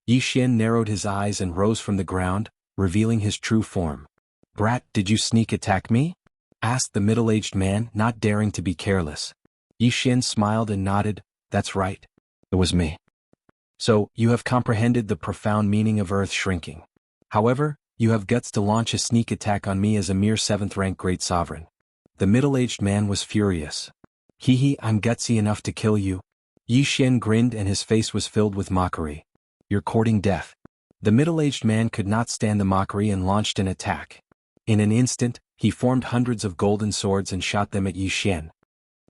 Yi Xian narrowed his eyes and rose from the ground, revealing his true form. Brat, did you sneak attack me? Asked the middle-aged man, not daring to be careless. Yi Xian smiled and nodded. That's right. It was me. So, you have comprehended the profound meaning of earth shrinking. However, you have guts to launch a sneak attack on me as a mere 7th-rank great sovereign. The middle-aged man was furious. Hee, I'm gutsy enough to kill you. Yi Xian grinned and his face was filled with mockery. You're courting death. The middle-aged man could not stand the mockery and launched an attack. In an instant, he formed hundreds of golden swords and shot them at Yi Xian.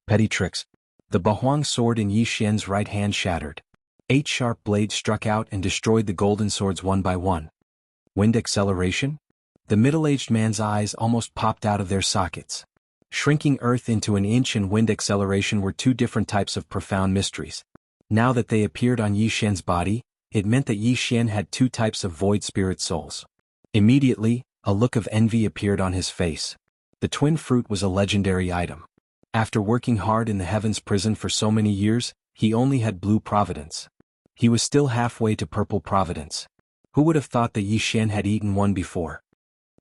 Petty tricks. The Bahuang sword in Yi Xian's right hand shattered. 8 sharp blades struck out and destroyed the golden swords one by one. Wind acceleration? The middle-aged man's eyes almost popped out of their sockets. Shrinking Earth into an inch and wind acceleration were two different types of profound mysteries. Now that they appeared on Yi Xian's body, it meant that Yi Xian had two types of void spirit souls. Immediately, a look of envy appeared on his face. The twin fruit was a legendary item. After working hard in the Heavens prison for so many years, he only had blue providence. He was still halfway to purple providence. Who would have thought that Yi Xian had eaten one before?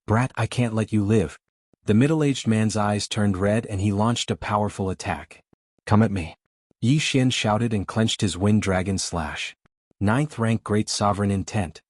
Brat, I can't let you live. The middle-aged man's eyes turned red and he launched a powerful attack. Come at me. Yi Xian shouted and clenched his wind dragon slash. 9th rank Great Sovereign Intent.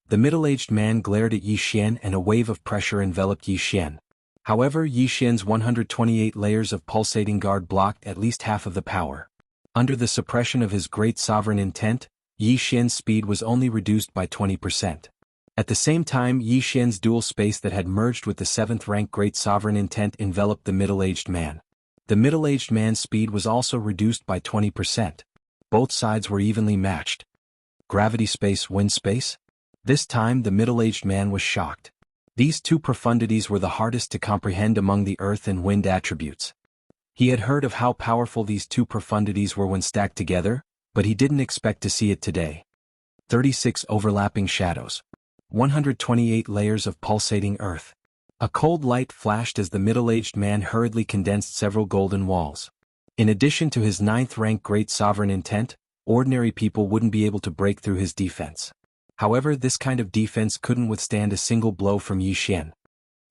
The middle-aged man glared at Yi Xian and a wave of pressure enveloped Yi Xian. However, Yi Xian's 128 layers of pulsating guard blocked at least half of the power. Under the suppression of his Great Sovereign Intent, Yi Xian's speed was only reduced by 20%. At the same time, Yi Xian's dual space that had merged with the 7th rank Great Sovereign Intent enveloped the middle-aged man. The middle-aged man's speed was also reduced by 20%. Both sides were evenly matched. Gravity space, wind space? This time the middle-aged man was shocked. These two profundities were the hardest to comprehend among the earth and wind attributes. He had heard of how powerful these two profundities were when stacked together, but he didn't expect to see it today. 36 overlapping shadows. 128 layers of pulsating earth. A cold light flashed as the middle-aged man hurriedly condensed several golden walls. In addition to his 9th rank Great Sovereign Intent, ordinary people wouldn't be able to break through his defense. However, this kind of defense couldn't withstand a single blow from Yi Xian.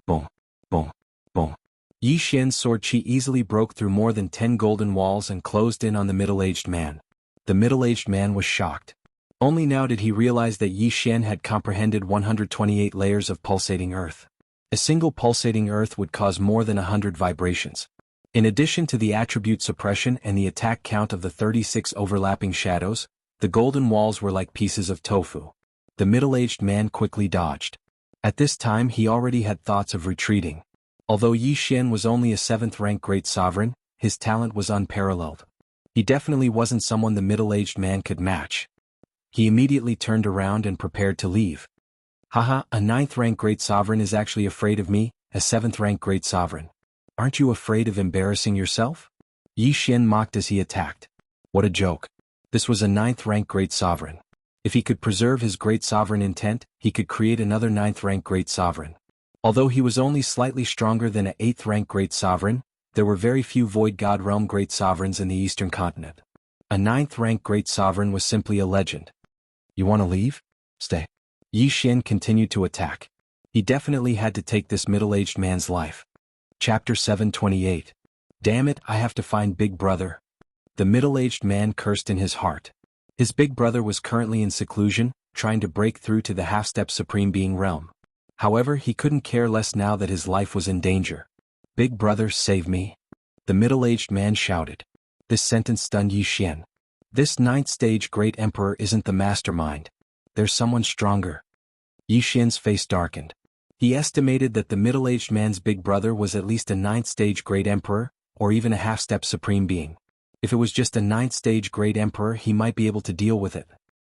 Boom, boom, boom. Yi Xian's sword chi easily broke through more than 10 golden walls and closed in on the middle-aged man. The middle-aged man was shocked. Only now did he realize that Yi Xian had comprehended 128 layers of pulsating earth. A single pulsating earth would cause more than 100 vibrations. In addition to the attribute suppression and the attack count of the 36 overlapping shadows, the golden walls were like pieces of tofu. The middle-aged man quickly dodged. At this time he already had thoughts of retreating. Although Yi Xian was only a 7th rank Great Sovereign, his talent was unparalleled. He definitely wasn't someone the middle-aged man could match. He immediately turned around and prepared to leave. Haha, a 9th rank Great Sovereign is actually afraid of me, a 7th rank Great Sovereign. Aren't you afraid of embarrassing yourself? Yi Xian mocked as he attacked. What a joke. This was a 9th rank Great Sovereign. If he could preserve his Great Sovereign Intent, he could create another 9th rank Great Sovereign. Although he was only slightly stronger than an 8th rank Great Sovereign, there were very few Void God Realm Great Sovereigns in the Eastern Continent. A 9th rank Great Sovereign was simply a legend. You want to leave? Stay. Yi Xian continued to attack. He definitely had to take this middle-aged man's life. Chapter 728. Damn it, I have to find Big Brother. The middle-aged man cursed in his heart. His big brother was currently in seclusion, trying to break through to the half-step Supreme Being realm. However, he couldn't care less now that his life was in danger. Big brother, save me. The middle-aged man shouted. This sentence stunned Yi Xian. This 9th stage Great Emperor isn't the mastermind. There's someone stronger. Yi Xian's face darkened. He estimated that the middle-aged man's big brother was at least a 9th stage Great Emperor, or even a half-step Supreme Being. If it was just a 9th stage Great Emperor, he might be able to deal with it.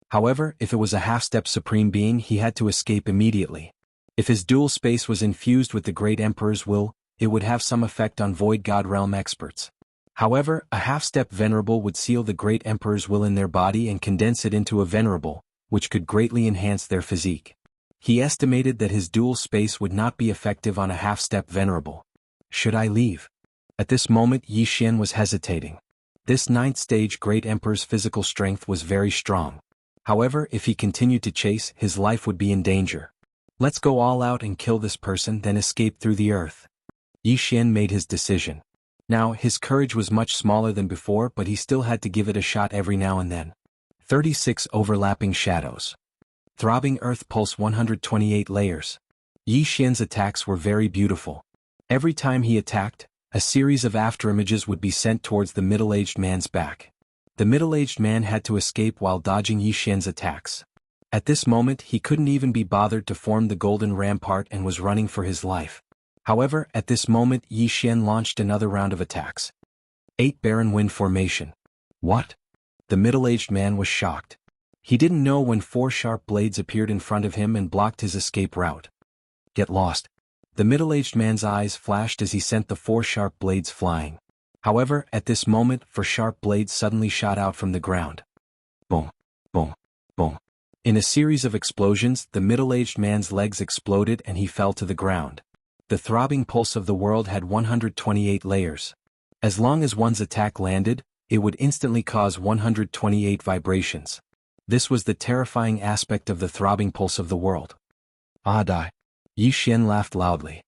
However, if it was a half-step Supreme Being, he had to escape immediately. If his dual space was infused with the Great Emperor's will, it would have some effect on Void God Realm experts. However, a half-step Venerable would seal the Great Emperor's will in their body and condense it into a Venerable, which could greatly enhance their physique. He estimated that his dual space would not be effective on a half-step Venerable. Should I leave? At this moment Yi Xian was hesitating. This 9th stage Great Emperor's physical strength was very strong. However, if he continued to chase, his life would be in danger. Let's go all out and kill this person, then escape through the earth. Yi Xian made his decision. Now, his courage was much smaller than before, but he still had to give it a shot every now and then. 36 overlapping shadows. Throbbing earth pulse 128 layers. Yi Xian's attacks were very beautiful. Every time he attacked, a series of afterimages would be sent towards the middle-aged man's back. The middle-aged man had to escape while dodging Yi Xian's attacks. At this moment he couldn't even be bothered to form the golden rampart and was running for his life. However, at this moment Yi Xian launched another round of attacks. 8 Barren Wind Formation. What? The middle-aged man was shocked. He didn't know when 4 sharp blades appeared in front of him and blocked his escape route. Get lost. The middle-aged man's eyes flashed as he sent the 4 sharp blades flying. However, at this moment 4 sharp blades suddenly shot out from the ground. Boom, boom, boom. In a series of explosions, the middle-aged man's legs exploded and he fell to the ground. The throbbing pulse of the world had 128 layers. As long as one's attack landed, it would instantly cause 128 vibrations. This was the terrifying aspect of the throbbing pulse of the world. Ah, die. Yi Xian laughed loudly.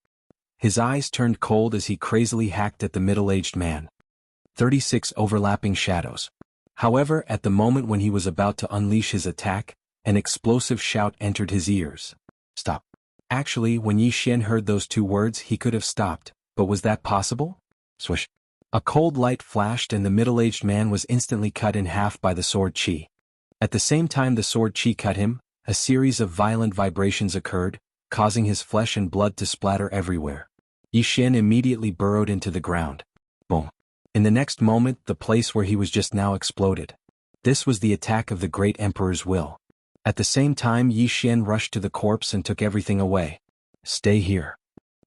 His eyes turned cold as he crazily hacked at the middle-aged man. 36 overlapping shadows. However, at the moment when he was about to unleash his attack, an explosive shout entered his ears. Stop. Actually, when Yi Xian heard those 2 words he could have stopped, but was that possible? Swish. A cold light flashed and the middle-aged man was instantly cut in half by the sword qi. At the same time the sword qi cut him, a series of violent vibrations occurred, causing his flesh and blood to splatter everywhere. Yi Xian immediately burrowed into the ground. Boom. In the next moment the place where he was just now exploded. This was the attack of the great emperor's will. At the same time Yi Xian rushed to the corpse and took everything away. Stay here.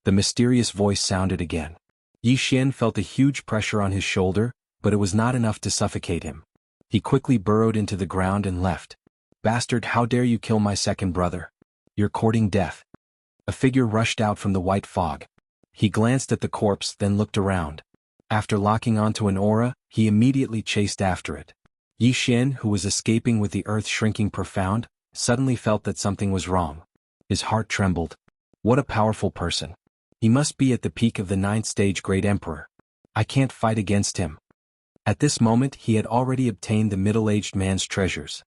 The mysterious voice sounded again. Yi Xian felt a huge pressure on his shoulder, but it was not enough to suffocate him. He quickly burrowed into the ground and left. Bastard, how dare you kill my second brother? You're courting death. A figure rushed out from the white fog. He glanced at the corpse then looked around. After locking onto an aura, he immediately chased after it. Yi Xian, who was escaping with the earth shrinking profound, suddenly felt that something was wrong. His heart trembled. What a powerful person. He must be at the peak of the 9th stage Great Emperor. I can't fight against him. At this moment he had already obtained the middle-aged man's treasures.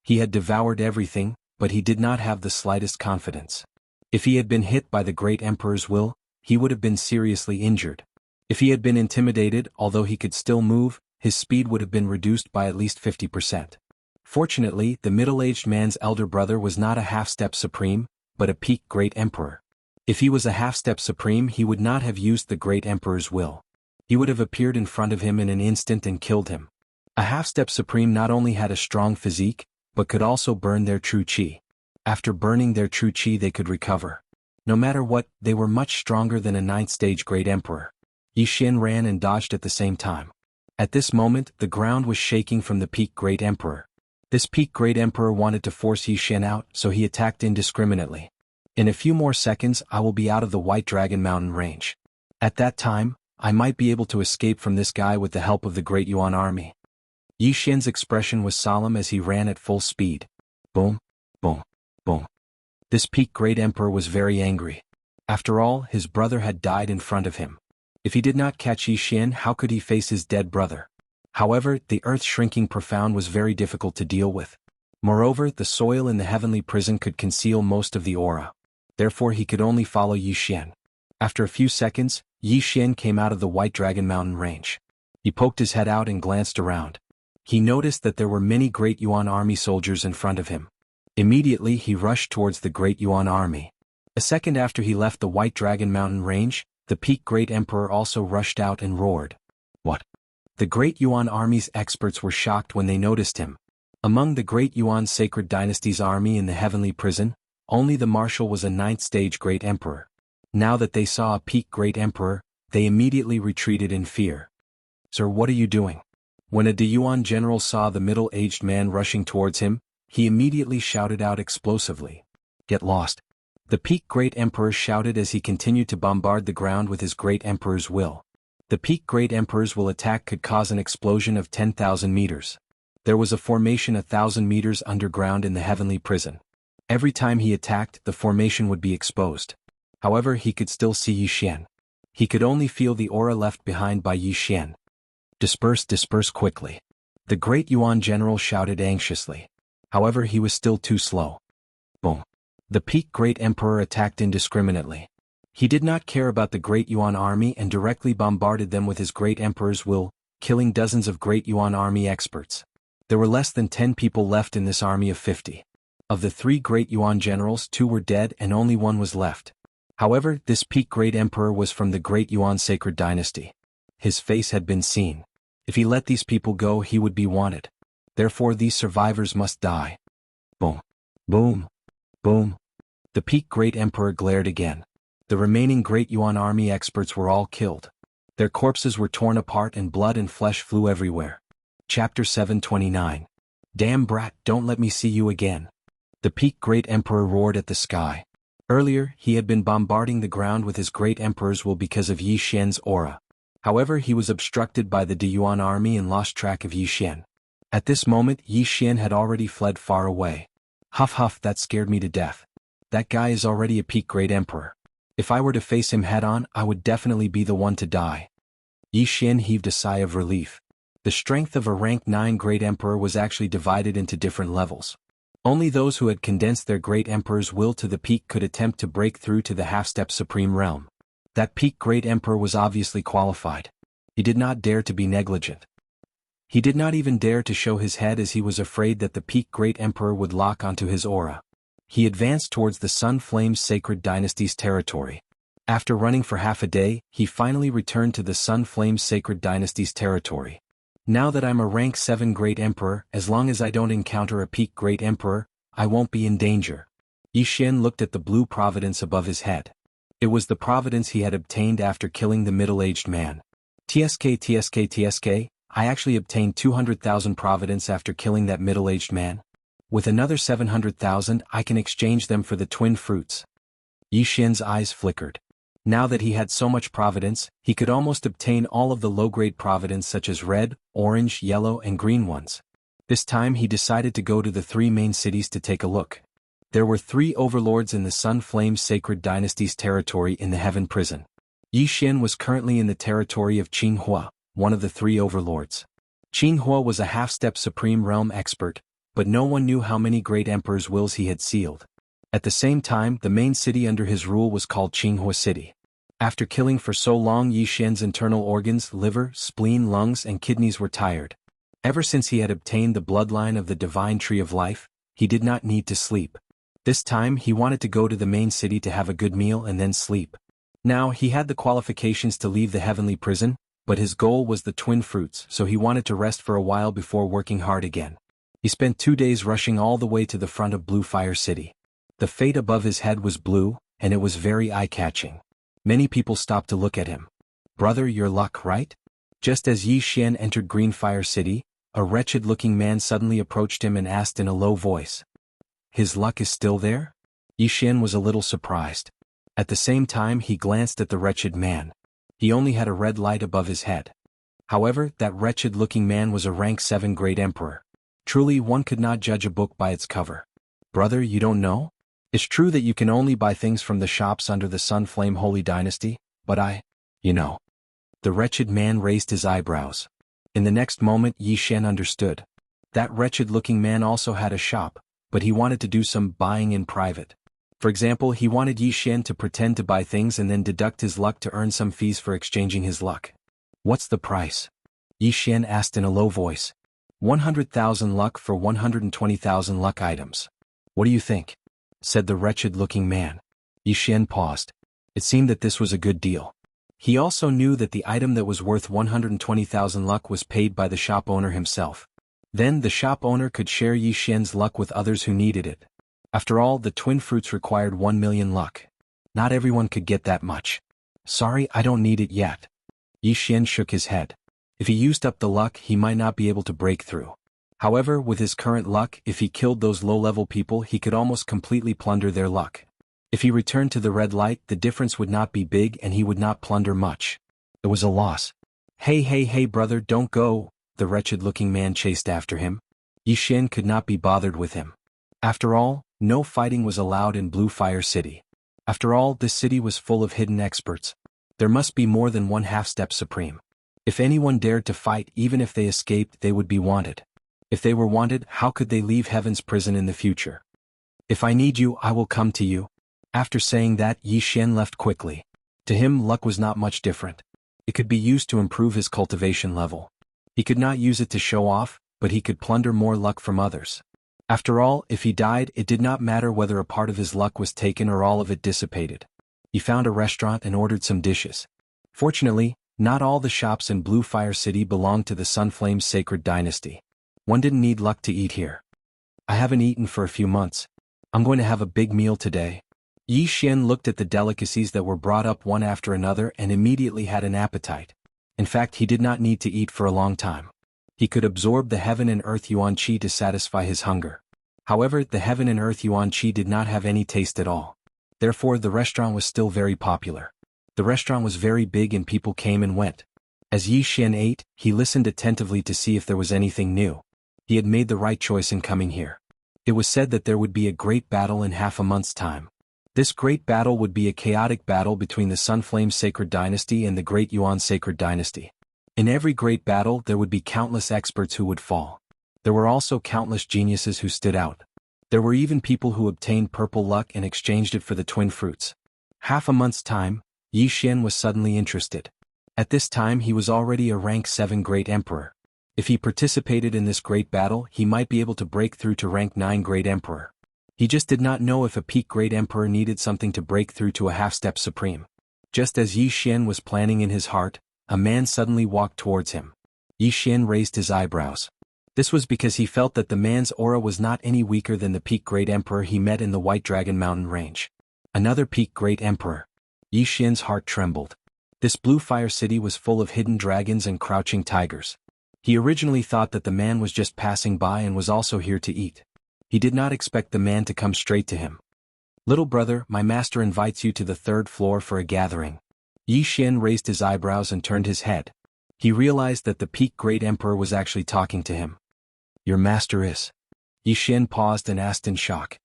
He had devoured everything, but he did not have the slightest confidence. If he had been hit by the Great Emperor's will, he would have been seriously injured. If he had been intimidated, although he could still move, his speed would have been reduced by at least 50%. Fortunately, the middle-aged man's elder brother was not a half-step supreme, but a peak Great Emperor. If he was a half-step supreme he would not have used the Great Emperor's will. He would have appeared in front of him in an instant and killed him. A half-step supreme not only had a strong physique, but could also burn their true qi. After burning their true qi they could recover. No matter what, they were much stronger than a 9th stage Great Emperor. Yi Xian ran and dodged at the same time. At this moment, the ground was shaking from the peak Great Emperor. This peak Great Emperor wanted to force Yi Xian out, so he attacked indiscriminately. In a few more seconds I will be out of the White Dragon Mountain range. At that time, I might be able to escape from this guy with the help of the Great Yuan army. Yi Xian's expression was solemn as he ran at full speed. Boom, boom, boom. This peak Great Emperor was very angry. After all, his brother had died in front of him. If he did not catch Yi Xian, how could he face his dead brother? However, the earth shrinking profound was very difficult to deal with. Moreover, the soil in the heavenly prison could conceal most of the aura. Therefore he could only follow Yi Xian. After a few seconds, Yi Xian came out of the White Dragon Mountain range. He poked his head out and glanced around. He noticed that there were many Great Yuan army soldiers in front of him. Immediately he rushed towards the Great Yuan army. A second after he left the White Dragon Mountain range, the peak Great Emperor also rushed out and roared. What? The Great Yuan army's experts were shocked when they noticed him. Among the Great Yuan Sacred Dynasty's army in the heavenly prison, only the marshal was a 9th stage Great Emperor. Now that they saw a peak Great Emperor, they immediately retreated in fear. Sir, what are you doing? When a Yuan general saw the middle-aged man rushing towards him, he immediately shouted out explosively. Get lost. The peak Great Emperor shouted as he continued to bombard the ground with his Great Emperor's will. The peak Great Emperor's will attack could cause an explosion of 10,000 meters. There was a formation 1,000 meters underground in the heavenly prison. Every time he attacked, the formation would be exposed. However, he could still see Yi Xian. He could only feel the aura left behind by Yi Xian. Disperse, disperse quickly. The Great Yuan general shouted anxiously. However, he was still too slow. Boom. The peak Great Emperor attacked indiscriminately. He did not care about the Great Yuan army and directly bombarded them with his Great Emperor's will, killing dozens of Great Yuan army experts. There were less than 10 people left in this army of 50. Of the 3 Great Yuan generals, 2 were dead and only 1 was left. However, this peak Great Emperor was from the Great Yuan Sacred Dynasty. His face had been seen. If he let these people go he would be wanted. Therefore these survivors must die. Boom. Boom. Boom. The peak Great Emperor glared again. The remaining Great Yuan army experts were all killed. Their corpses were torn apart and blood and flesh flew everywhere. Chapter 729. Damn brat, don't let me see you again. The peak Great Emperor roared at the sky. Earlier, he had been bombarding the ground with his Great Emperor's will because of Yi Xian's aura. However, he was obstructed by the De Yuan army and lost track of Yi Xian. At this moment, Yi Xian had already fled far away. Huff huff, that scared me to death. That guy is already a peak Great Emperor. If I were to face him head-on, I would definitely be the one to die. Yi Xian heaved a sigh of relief. The strength of a rank 9 Great Emperor was actually divided into different levels. Only those who had condensed their Great Emperor's will to the peak could attempt to break through to the half-step Supreme Realm. That peak Great Emperor was obviously qualified. He did not dare to be negligent. He did not even dare to show his head as he was afraid that the peak Great Emperor would lock onto his aura. He advanced towards the Sun Flames Sacred Dynasty's territory. After running for half a day, he finally returned to the Sun Flames Sacred Dynasty's territory. Now that I'm a rank 7 Great Emperor, as long as I don't encounter a peak Great Emperor, I won't be in danger. Yi Xian looked at the blue providence above his head. It was the providence he had obtained after killing the middle-aged man. TSK, I actually obtained 200,000 providence after killing that middle-aged man. With another 700,000, I can exchange them for the twin fruits. Yi Xian's eyes flickered. Now that he had so much providence, he could almost obtain all of the low-grade providence such as red, orange, yellow, and green ones. This time he decided to go to the 3 main cities to take a look. There were 3 overlords in the Sun Flames Sacred Dynasty's territory in the Heaven Prison. Yi Xian was currently in the territory of Jianghu, one of the 3 overlords. Jianghu was a half-step Supreme Realm expert, but no one knew how many Great Emperor's wills he had sealed. At the same time, the main city under his rule was called Jianghu City. After killing for so long, Yi Xian's internal organs, liver, spleen, lungs, and kidneys were tired. Ever since he had obtained the bloodline of the Divine Tree of Life, he did not need to sleep. This time he wanted to go to the main city to have a good meal and then sleep. Now he had the qualifications to leave the heavenly prison, but his goal was the twin fruits, so he wanted to rest for a while before working hard again. He spent 2 days rushing all the way to the front of Blue Fire City. The fate above his head was blue, and it was very eye-catching. Many people stopped to look at him. Brother, your luck, right? Just as Yi Xian entered Green Fire City, a wretched-looking man suddenly approached him and asked in a low voice. His luck is still there? Yi Xian was a little surprised. At the same time he glanced at the wretched man. He only had a red light above his head. However, that wretched-looking man was a rank 7 Great Emperor. Truly, one could not judge a book by its cover. Brother, you don't know? It's true that you can only buy things from the shops under the Sun Flame Holy Dynasty, but you know. The wretched man raised his eyebrows. In the next moment Yi Xian understood. That wretched-looking man also had a shop, but he wanted to do some buying in private. For example, he wanted Yi Xian to pretend to buy things and then deduct his luck to earn some fees for exchanging his luck. What's the price? Yi Xian asked in a low voice. 100,000 luck for 120,000 luck items. What do you think? Said the wretched-looking man. Yi Xian paused. It seemed that this was a good deal. He also knew that the item that was worth 120,000 luck was paid by the shop owner himself. Then the shop owner could share Yi Xian's luck with others who needed it. After all, the twin fruits required 1 million luck. Not everyone could get that much. Sorry, I don't need it yet. Yi Xian shook his head. If he used up the luck, he might not be able to break through. However, with his current luck, if he killed those low-level people, he could almost completely plunder their luck. If he returned to the red light, the difference would not be big and he would not plunder much. It was a loss. Hey brother, don't go, the wretched-looking man chased after him. Yi Xian could not be bothered with him. After all, no fighting was allowed in Blue Fire City. After all, this city was full of hidden experts. There must be more than one half-step supreme. If anyone dared to fight, even if they escaped, they would be wanted. If they were wanted, how could they leave Heaven's prison in the future? If I need you, I will come to you. After saying that, Yi Xian left quickly. To him, luck was not much different. It could be used to improve his cultivation level. He could not use it to show off, but he could plunder more luck from others. After all, if he died, it did not matter whether a part of his luck was taken or all of it dissipated. He found a restaurant and ordered some dishes. Fortunately, not all the shops in Blue Fire City belonged to the Sunflame's Sacred Dynasty. One didn't need luck to eat here. I haven't eaten for a few months. I'm going to have a big meal today. Yi Xian looked at the delicacies that were brought up one after another and immediately had an appetite. In fact, he did not need to eat for a long time. He could absorb the heaven and earth yuan qi to satisfy his hunger. However, the heaven and earth yuan qi did not have any taste at all. Therefore, the restaurant was still very popular. The restaurant was very big and people came and went. As Yi Xian ate, he listened attentively to see if there was anything new. He had made the right choice in coming here. It was said that there would be a great battle in half a month's time. This great battle would be a chaotic battle between the Sunflame Sacred Dynasty and the Great Yuan Sacred Dynasty. In every great battle there would be countless experts who would fall. There were also countless geniuses who stood out. There were even people who obtained purple luck and exchanged it for the twin fruits. Half a month's time, Yi Xian was suddenly interested. At this time he was already a rank 7 Great Emperor. If he participated in this great battle, he might be able to break through to rank 9 Great Emperor. He just did not know if a peak Great Emperor needed something to break through to a half-step Supreme. Just as Yi Xian was planning in his heart, a man suddenly walked towards him. Yi Xian raised his eyebrows. This was because he felt that the man's aura was not any weaker than the peak Great Emperor he met in the White Dragon Mountain range. Another peak Great Emperor. Yi Xian's heart trembled. This blue fire city was full of hidden dragons and crouching tigers. He originally thought that the man was just passing by and was also here to eat. He did not expect the man to come straight to him. "Little brother, my master invites you to the 3rd floor for a gathering." Yi Xian raised his eyebrows and turned his head. He realized that the peak Great Emperor was actually talking to him. "Your master is?" Yi Xian paused and asked in shock.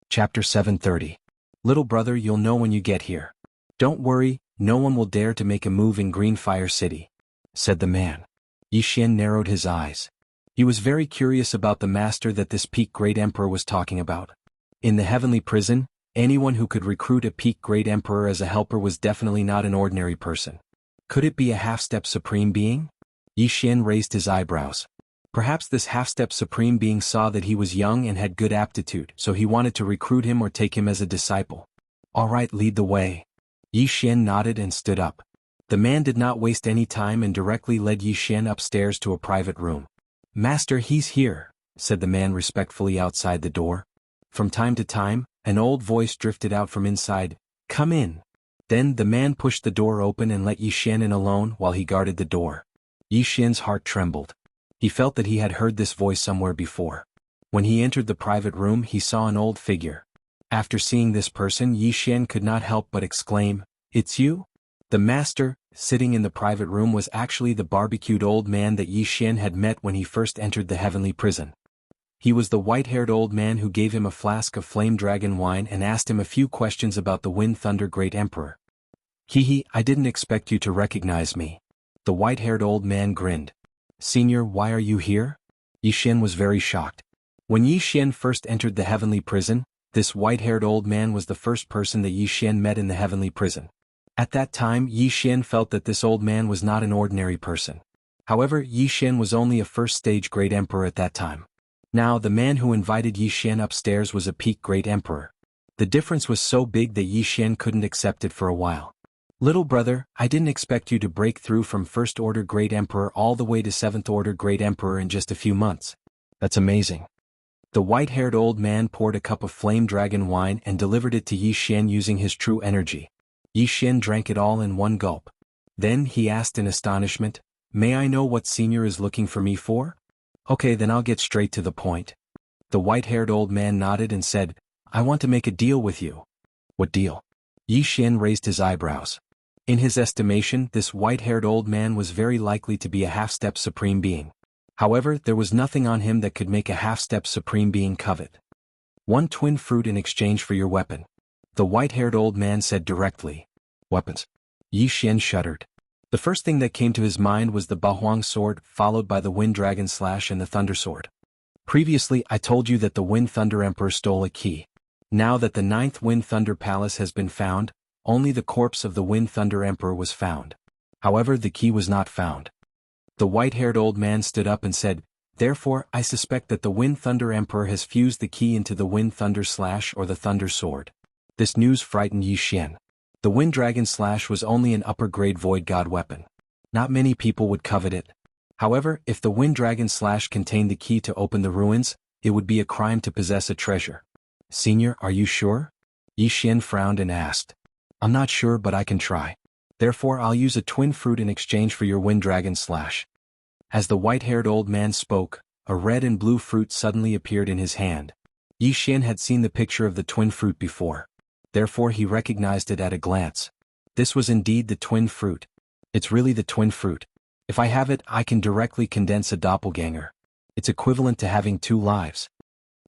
Chapter 730. "Little brother, you'll know when you get here. Don't worry, no one will dare to make a move in Green Fire City," said the man. Yi Xian narrowed his eyes. He was very curious about the master that this peak Great Emperor was talking about. In the heavenly prison, anyone who could recruit a peak Great Emperor as a helper was definitely not an ordinary person. Could it be a half-step Supreme Being? Yi Xian raised his eyebrows. Perhaps this half-step Supreme Being saw that he was young and had good aptitude, so he wanted to recruit him or take him as a disciple. "All right, lead the way." Yi Xian nodded and stood up. The man did not waste any time and directly led Yi Xian upstairs to a private room. "Master, he's here," said the man respectfully outside the door. From time to time, an old voice drifted out from inside, "Come in." Then the man pushed the door open and let Yi Xian in alone while he guarded the door. Yi Xian's heart trembled. He felt that he had heard this voice somewhere before. When he entered the private room, he saw an old figure. After seeing this person, Yi Xian could not help but exclaim, "It's you?" The master, sitting in the private room, was actually the barbecued old man that Yi Xian had met when he first entered the heavenly prison. He was the white-haired old man who gave him a flask of flame dragon wine and asked him a few questions about the Wind Thunder Great Emperor. "Hee, I didn't expect you to recognize me." The white-haired old man grinned. "Senior, why are you here?" Yi Xian was very shocked. When Yi Xian first entered the heavenly prison, this white-haired old man was the first person that Yi Xian met in the heavenly prison. At that time, Yi Xian felt that this old man was not an ordinary person. However, Yi Xian was only a first-stage Great Emperor at that time. Now, the man who invited Yi Xian upstairs was a peak Great Emperor. The difference was so big that Yi Xian couldn't accept it for a while. "Little brother, I didn't expect you to break through from First Order Great Emperor all the way to 7th Order Great Emperor in just a few months. That's amazing." The white-haired old man poured a cup of flame dragon wine and delivered it to Yi Xian using his true energy. Yi Xian drank it all in one gulp. Then he asked in astonishment, "May I know what senior is looking for me for?" "Okay, then I'll get straight to the point." The white-haired old man nodded and said, "I want to make a deal with you." "What deal?" Yi Xian raised his eyebrows. In his estimation, this white-haired old man was very likely to be a half-step Supreme Being. However, there was nothing on him that could make a half-step Supreme Being covet. "1 twin fruit in exchange for your weapon," the white-haired old man said directly. "Weapons?" Yi Xian shuddered. The first thing that came to his mind was the Bahuang sword, followed by the Wind Dragon Slash and the Thunder Sword. Previously, I told you that the Wind Thunder Emperor stole a key. Now that the 9th Wind Thunder Palace has been found, only the corpse of the Wind Thunder Emperor was found. However, the key was not found. The white-haired old man stood up and said, "Therefore, I suspect that the Wind Thunder Emperor has fused the key into the Wind Thunder Slash or the Thunder Sword." This news frightened Yi Xian. The Wind Dragon Slash was only an upper-grade Void God weapon. Not many people would covet it. However, if the Wind Dragon Slash contained the key to open the ruins, it would be a crime to possess a treasure. "Senior, are you sure?" Yi Xian frowned and asked. I'm not sure, but I can try. Therefore I'll use a twin fruit in exchange for your wind dragon slash. As the white-haired old man spoke, a red and blue fruit suddenly appeared in his hand. Yi Xian had seen the picture of the twin fruit before. Therefore he recognized it at a glance. This was indeed the twin fruit. It's really the twin fruit. If I have it, I can directly condense a doppelganger. It's equivalent to having 2 lives.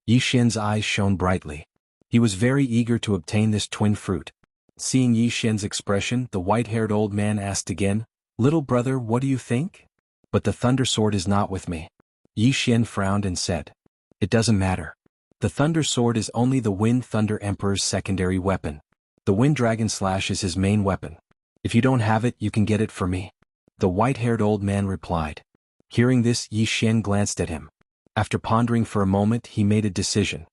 Yi Xian's eyes shone brightly. He was very eager to obtain this twin fruit. Seeing Yi Xian's expression, the white-haired old man asked again, Little brother, what do you think? But the thunder sword is not with me. Yi Xian frowned and said. It doesn't matter. The thunder sword is only the Wind Thunder Emperor's secondary weapon. The wind dragon slash is his main weapon. If you don't have it, you can get it for me. The white-haired old man replied. Hearing this, Yi Xian glanced at him. After pondering for a moment, he made a decision.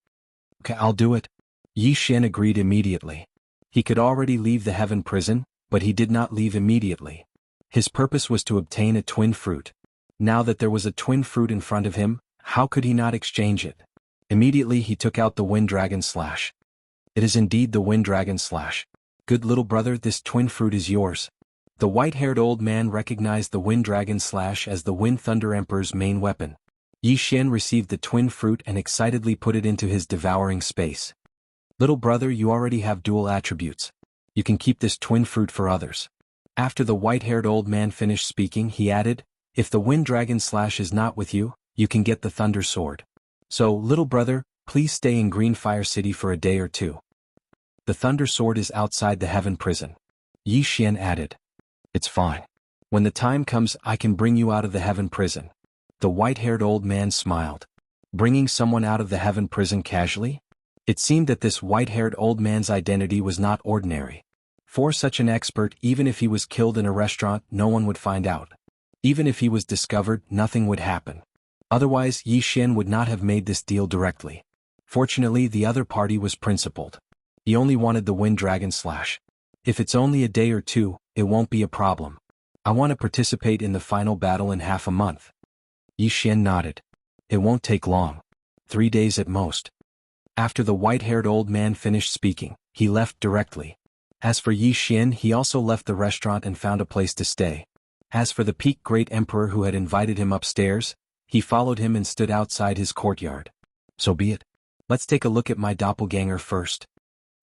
Okay, I'll do it. Yi Xian agreed immediately. He could already leave the heaven prison, but he did not leave immediately. His purpose was to obtain a twin fruit. Now that there was a twin fruit in front of him, how could he not exchange it? Immediately he took out the wind dragon slash. It is indeed the wind dragon slash. Good little brother, this twin fruit is yours. The white-haired old man recognized the wind dragon slash as the Wind Thunder Emperor's main weapon. Yi Xian received the twin fruit and excitedly put it into his devouring space. Little brother, you already have dual attributes. You can keep this twin fruit for others. After the white-haired old man finished speaking, he added, If the wind dragon slash is not with you, you can get the thunder sword. So, little brother, please stay in Greenfire City for a day or 2. The thunder sword is outside the heaven prison. Yi Xian added. It's fine. When the time comes, I can bring you out of the heaven prison. The white-haired old man smiled. Bringing someone out of the heaven prison casually? It seemed that this white-haired old man's identity was not ordinary. For such an expert, even if he was killed in a restaurant, no one would find out. Even if he was discovered, nothing would happen. Otherwise, Yi Xian would not have made this deal directly. Fortunately, the other party was principled. He only wanted the wind dragon slash. If it's only a day or 2, it won't be a problem. I want to participate in the final battle in half a month. Yi Xian nodded. It won't take long. 3 days at most. After the white-haired old man finished speaking, he left directly. As for Yi Xian, he also left the restaurant and found a place to stay. As for the Peak Great Emperor who had invited him upstairs, he followed him and stood outside his courtyard. So be it. Let's take a look at my doppelganger first.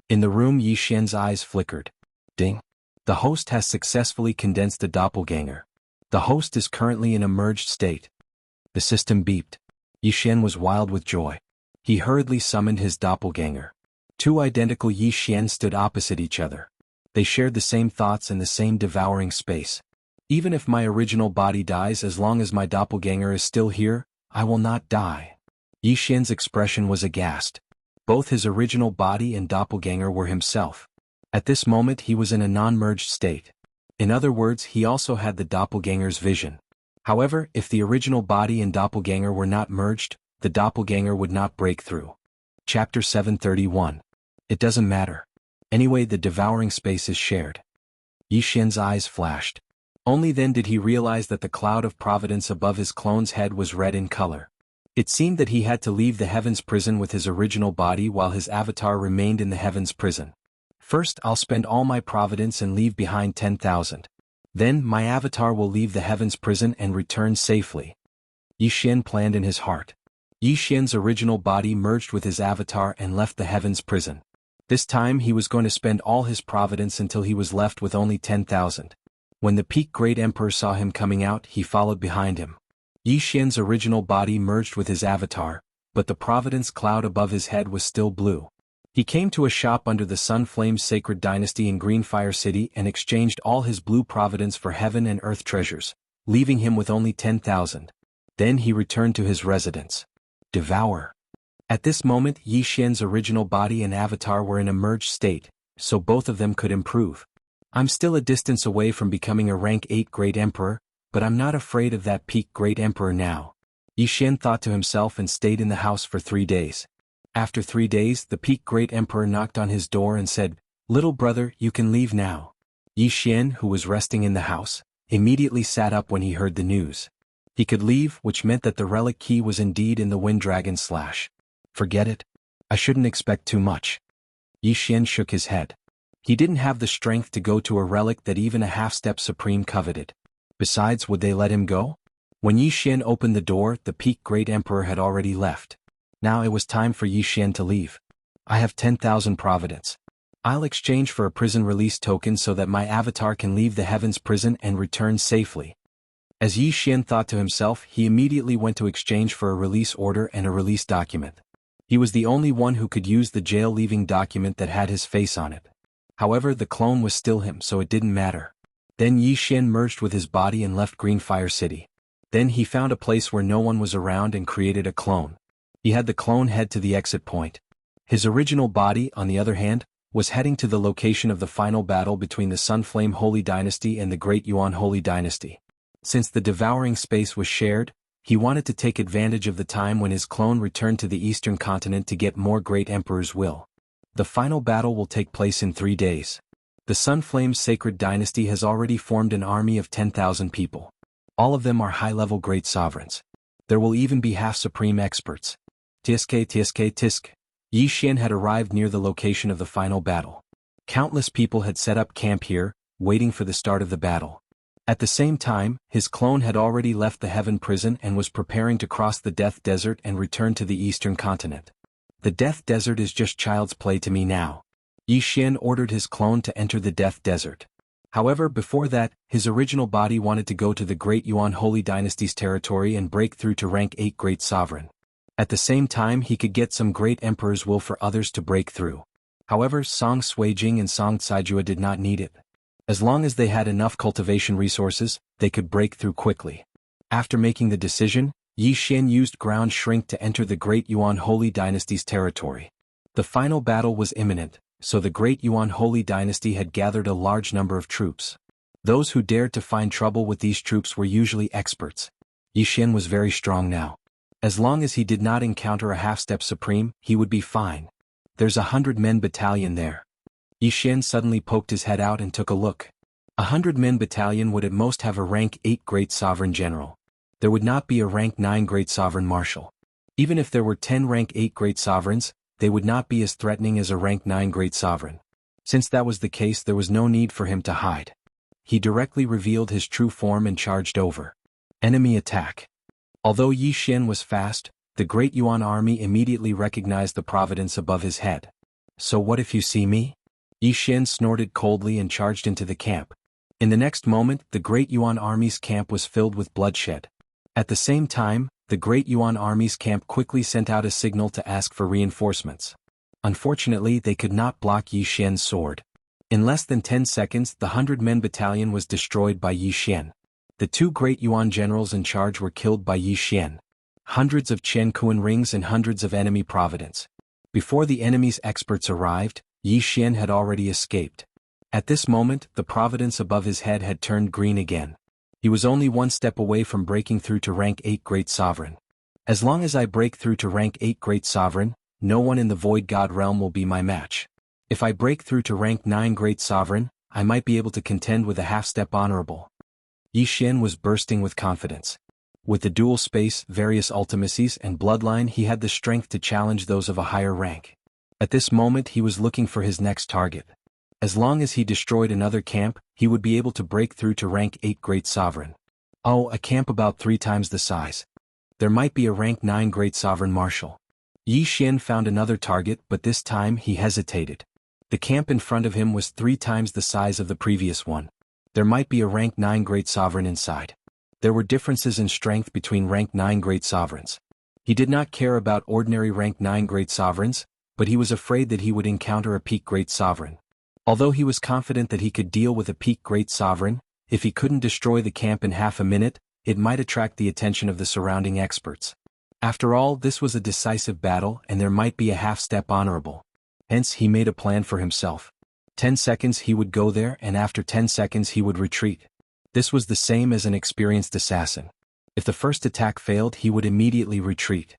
In the room, Yi Xian's eyes flickered. Ding. The host has successfully condensed a doppelganger. The host is currently in a merged state. The system beeped. Yi Xian was wild with joy. He hurriedly summoned his doppelganger. 2 identical Yi Xian stood opposite each other. They shared the same thoughts and the same devouring space. Even if my original body dies, as long as my doppelganger is still here, I will not die. Yi Xian's expression was aghast. Both his original body and doppelganger were himself. At this moment he was in a non-merged state. In other words, he also had the doppelganger's vision. However, if the original body and doppelganger were not merged, the doppelganger would not break through. Chapter 731. It doesn't matter. Anyway, the devouring space is shared. Yi Xian's eyes flashed. Only then did he realize that the cloud of providence above his clone's head was red in color. It seemed that he had to leave the heavens prison with his original body while his avatar remained in the heavens prison. First, I'll spend all my providence and leave behind 10,000. Then, my avatar will leave the heavens prison and return safely. Yi Xian planned in his heart. Yi Xian's original body merged with his avatar and left the heavens prison. This time he was going to spend all his providence until he was left with only 10,000. When the Peak Great Emperor saw him coming out, he followed behind him. Yi Xian's original body merged with his avatar, but the providence cloud above his head was still blue. He came to a shop under the Sun Flame's Sacred Dynasty in Greenfire City and exchanged all his blue providence for heaven and earth treasures, leaving him with only 10,000. Then he returned to his residence. Devour. At this moment, Yi Xian's original body and avatar were in a merged state, so both of them could improve. I'm still a distance away from becoming a rank 8 Great Emperor, but I'm not afraid of that Peak Great Emperor now. Yi Xian thought to himself and stayed in the house for 3 days. After 3 days, the Peak Great Emperor knocked on his door and said, Little brother, you can leave now. Yi Xian, who was resting in the house, immediately sat up when he heard the news. He could leave, which meant that the relic key was indeed in the Wind Dragon slash. Forget it. I shouldn't expect too much. Yi Xian shook his head. He didn't have the strength to go to a relic that even a half-step supreme coveted. Besides, would they let him go? When Yi Xian opened the door, the peak Great Emperor had already left. Now it was time for Yi Xian to leave. I have 10,000 providence. I'll exchange for a prison release token so that my avatar can leave the heavens prison and return safely. As Yi Xian thought to himself, he immediately went to exchange for a release order and a release document. He was the only one who could use the jail-leaving document that had his face on it. However, the clone was still him, so it didn't matter. Then Yi Xian merged with his body and left Greenfire City. Then he found a place where no one was around and created a clone. He had the clone head to the exit point. His original body, on the other hand, was heading to the location of the final battle between the Sunflame Holy Dynasty and the Great Yuan Holy Dynasty. Since the devouring space was shared, he wanted to take advantage of the time when his clone returned to the Eastern continent to get more Great Emperor's will. The final battle will take place in 3 days. The Sunflame's Sacred Dynasty has already formed an army of 10,000 people. All of them are high-level great sovereigns. There will even be half-supreme experts. Tisk. Yi Xian had arrived near the location of the final battle. Countless people had set up camp here, waiting for the start of the battle. At the same time, his clone had already left the Heaven Prison and was preparing to cross the Death Desert and return to the Eastern continent. The Death Desert is just child's play to me now. Yi Xian ordered his clone to enter the Death Desert. However, before that, his original body wanted to go to the Great Yuan Holy Dynasty's territory and break through to rank 8 Great Sovereign. At the same time, he could get some Great Emperor's will for others to break through. However, Song Suijing and Song Caijua did not need it. As long as they had enough cultivation resources, they could break through quickly. After making the decision, Yi Xian used ground shrink to enter the Great Yuan Holy Dynasty's territory. The final battle was imminent, so the Great Yuan Holy Dynasty had gathered a large number of troops. Those who dared to find trouble with these troops were usually experts. Yi Xian was very strong now. As long as he did not encounter a half-step supreme, he would be fine. There's 100-men battalion there. Yi Xian suddenly poked his head out and took a look. 100-men battalion would at most have a rank 8 Great Sovereign General. There would not be a rank 9 Great Sovereign Marshal. Even if there were 10 rank 8 Great Sovereigns, they would not be as threatening as a rank 9 Great Sovereign. Since that was the case, there was no need for him to hide. He directly revealed his true form and charged over. Enemy attack. Although Yi Xian was fast, the Great Yuan army immediately recognized the providence above his head. So what if you see me? Yi Xian snorted coldly and charged into the camp. In the next moment, the Great Yuan army's camp was filled with bloodshed. At the same time, the Great Yuan army's camp quickly sent out a signal to ask for reinforcements. Unfortunately, they could not block Yi Xian's sword. In less than 10 seconds, the 100-men battalion was destroyed by Yi Xian. The 2 Great Yuan generals in charge were killed by Yi Xian. Hundreds of Qiankuan rings and hundreds of enemy providence. Before the enemy's experts arrived, Yi Xian had already escaped. At this moment, the providence above his head had turned green again. He was only 1 step away from breaking through to rank 8 Great Sovereign. As long as I break through to rank 8 Great Sovereign, no one in the Void God realm will be my match. If I break through to rank 9 Great Sovereign, I might be able to contend with a half-step honorable. Yi Xian was bursting with confidence. With the dual space, various ultimacies, and bloodline, he had the strength to challenge those of a higher rank. At this moment, he was looking for his next target. As long as he destroyed another camp, he would be able to break through to rank 8 Great Sovereign. Oh, a camp about 3 times the size. There might be a rank 9 Great Sovereign Marshal. Yi Xian found another target, but this time he hesitated. The camp in front of him was 3 times the size of the previous one. There might be a rank 9 Great Sovereign inside. There were differences in strength between rank 9 Great Sovereigns. He did not care about ordinary rank 9 Great Sovereigns, but he was afraid that he would encounter a peak Great Sovereign. Although he was confident that he could deal with a peak Great Sovereign, if he couldn't destroy the camp in half a minute, it might attract the attention of the surrounding experts. After all, this was a decisive battle and there might be a half-step honorable. Hence he made a plan for himself. 10 seconds he would go there and after 10 seconds he would retreat. This was the same as an experienced assassin. If the first attack failed, he would immediately retreat.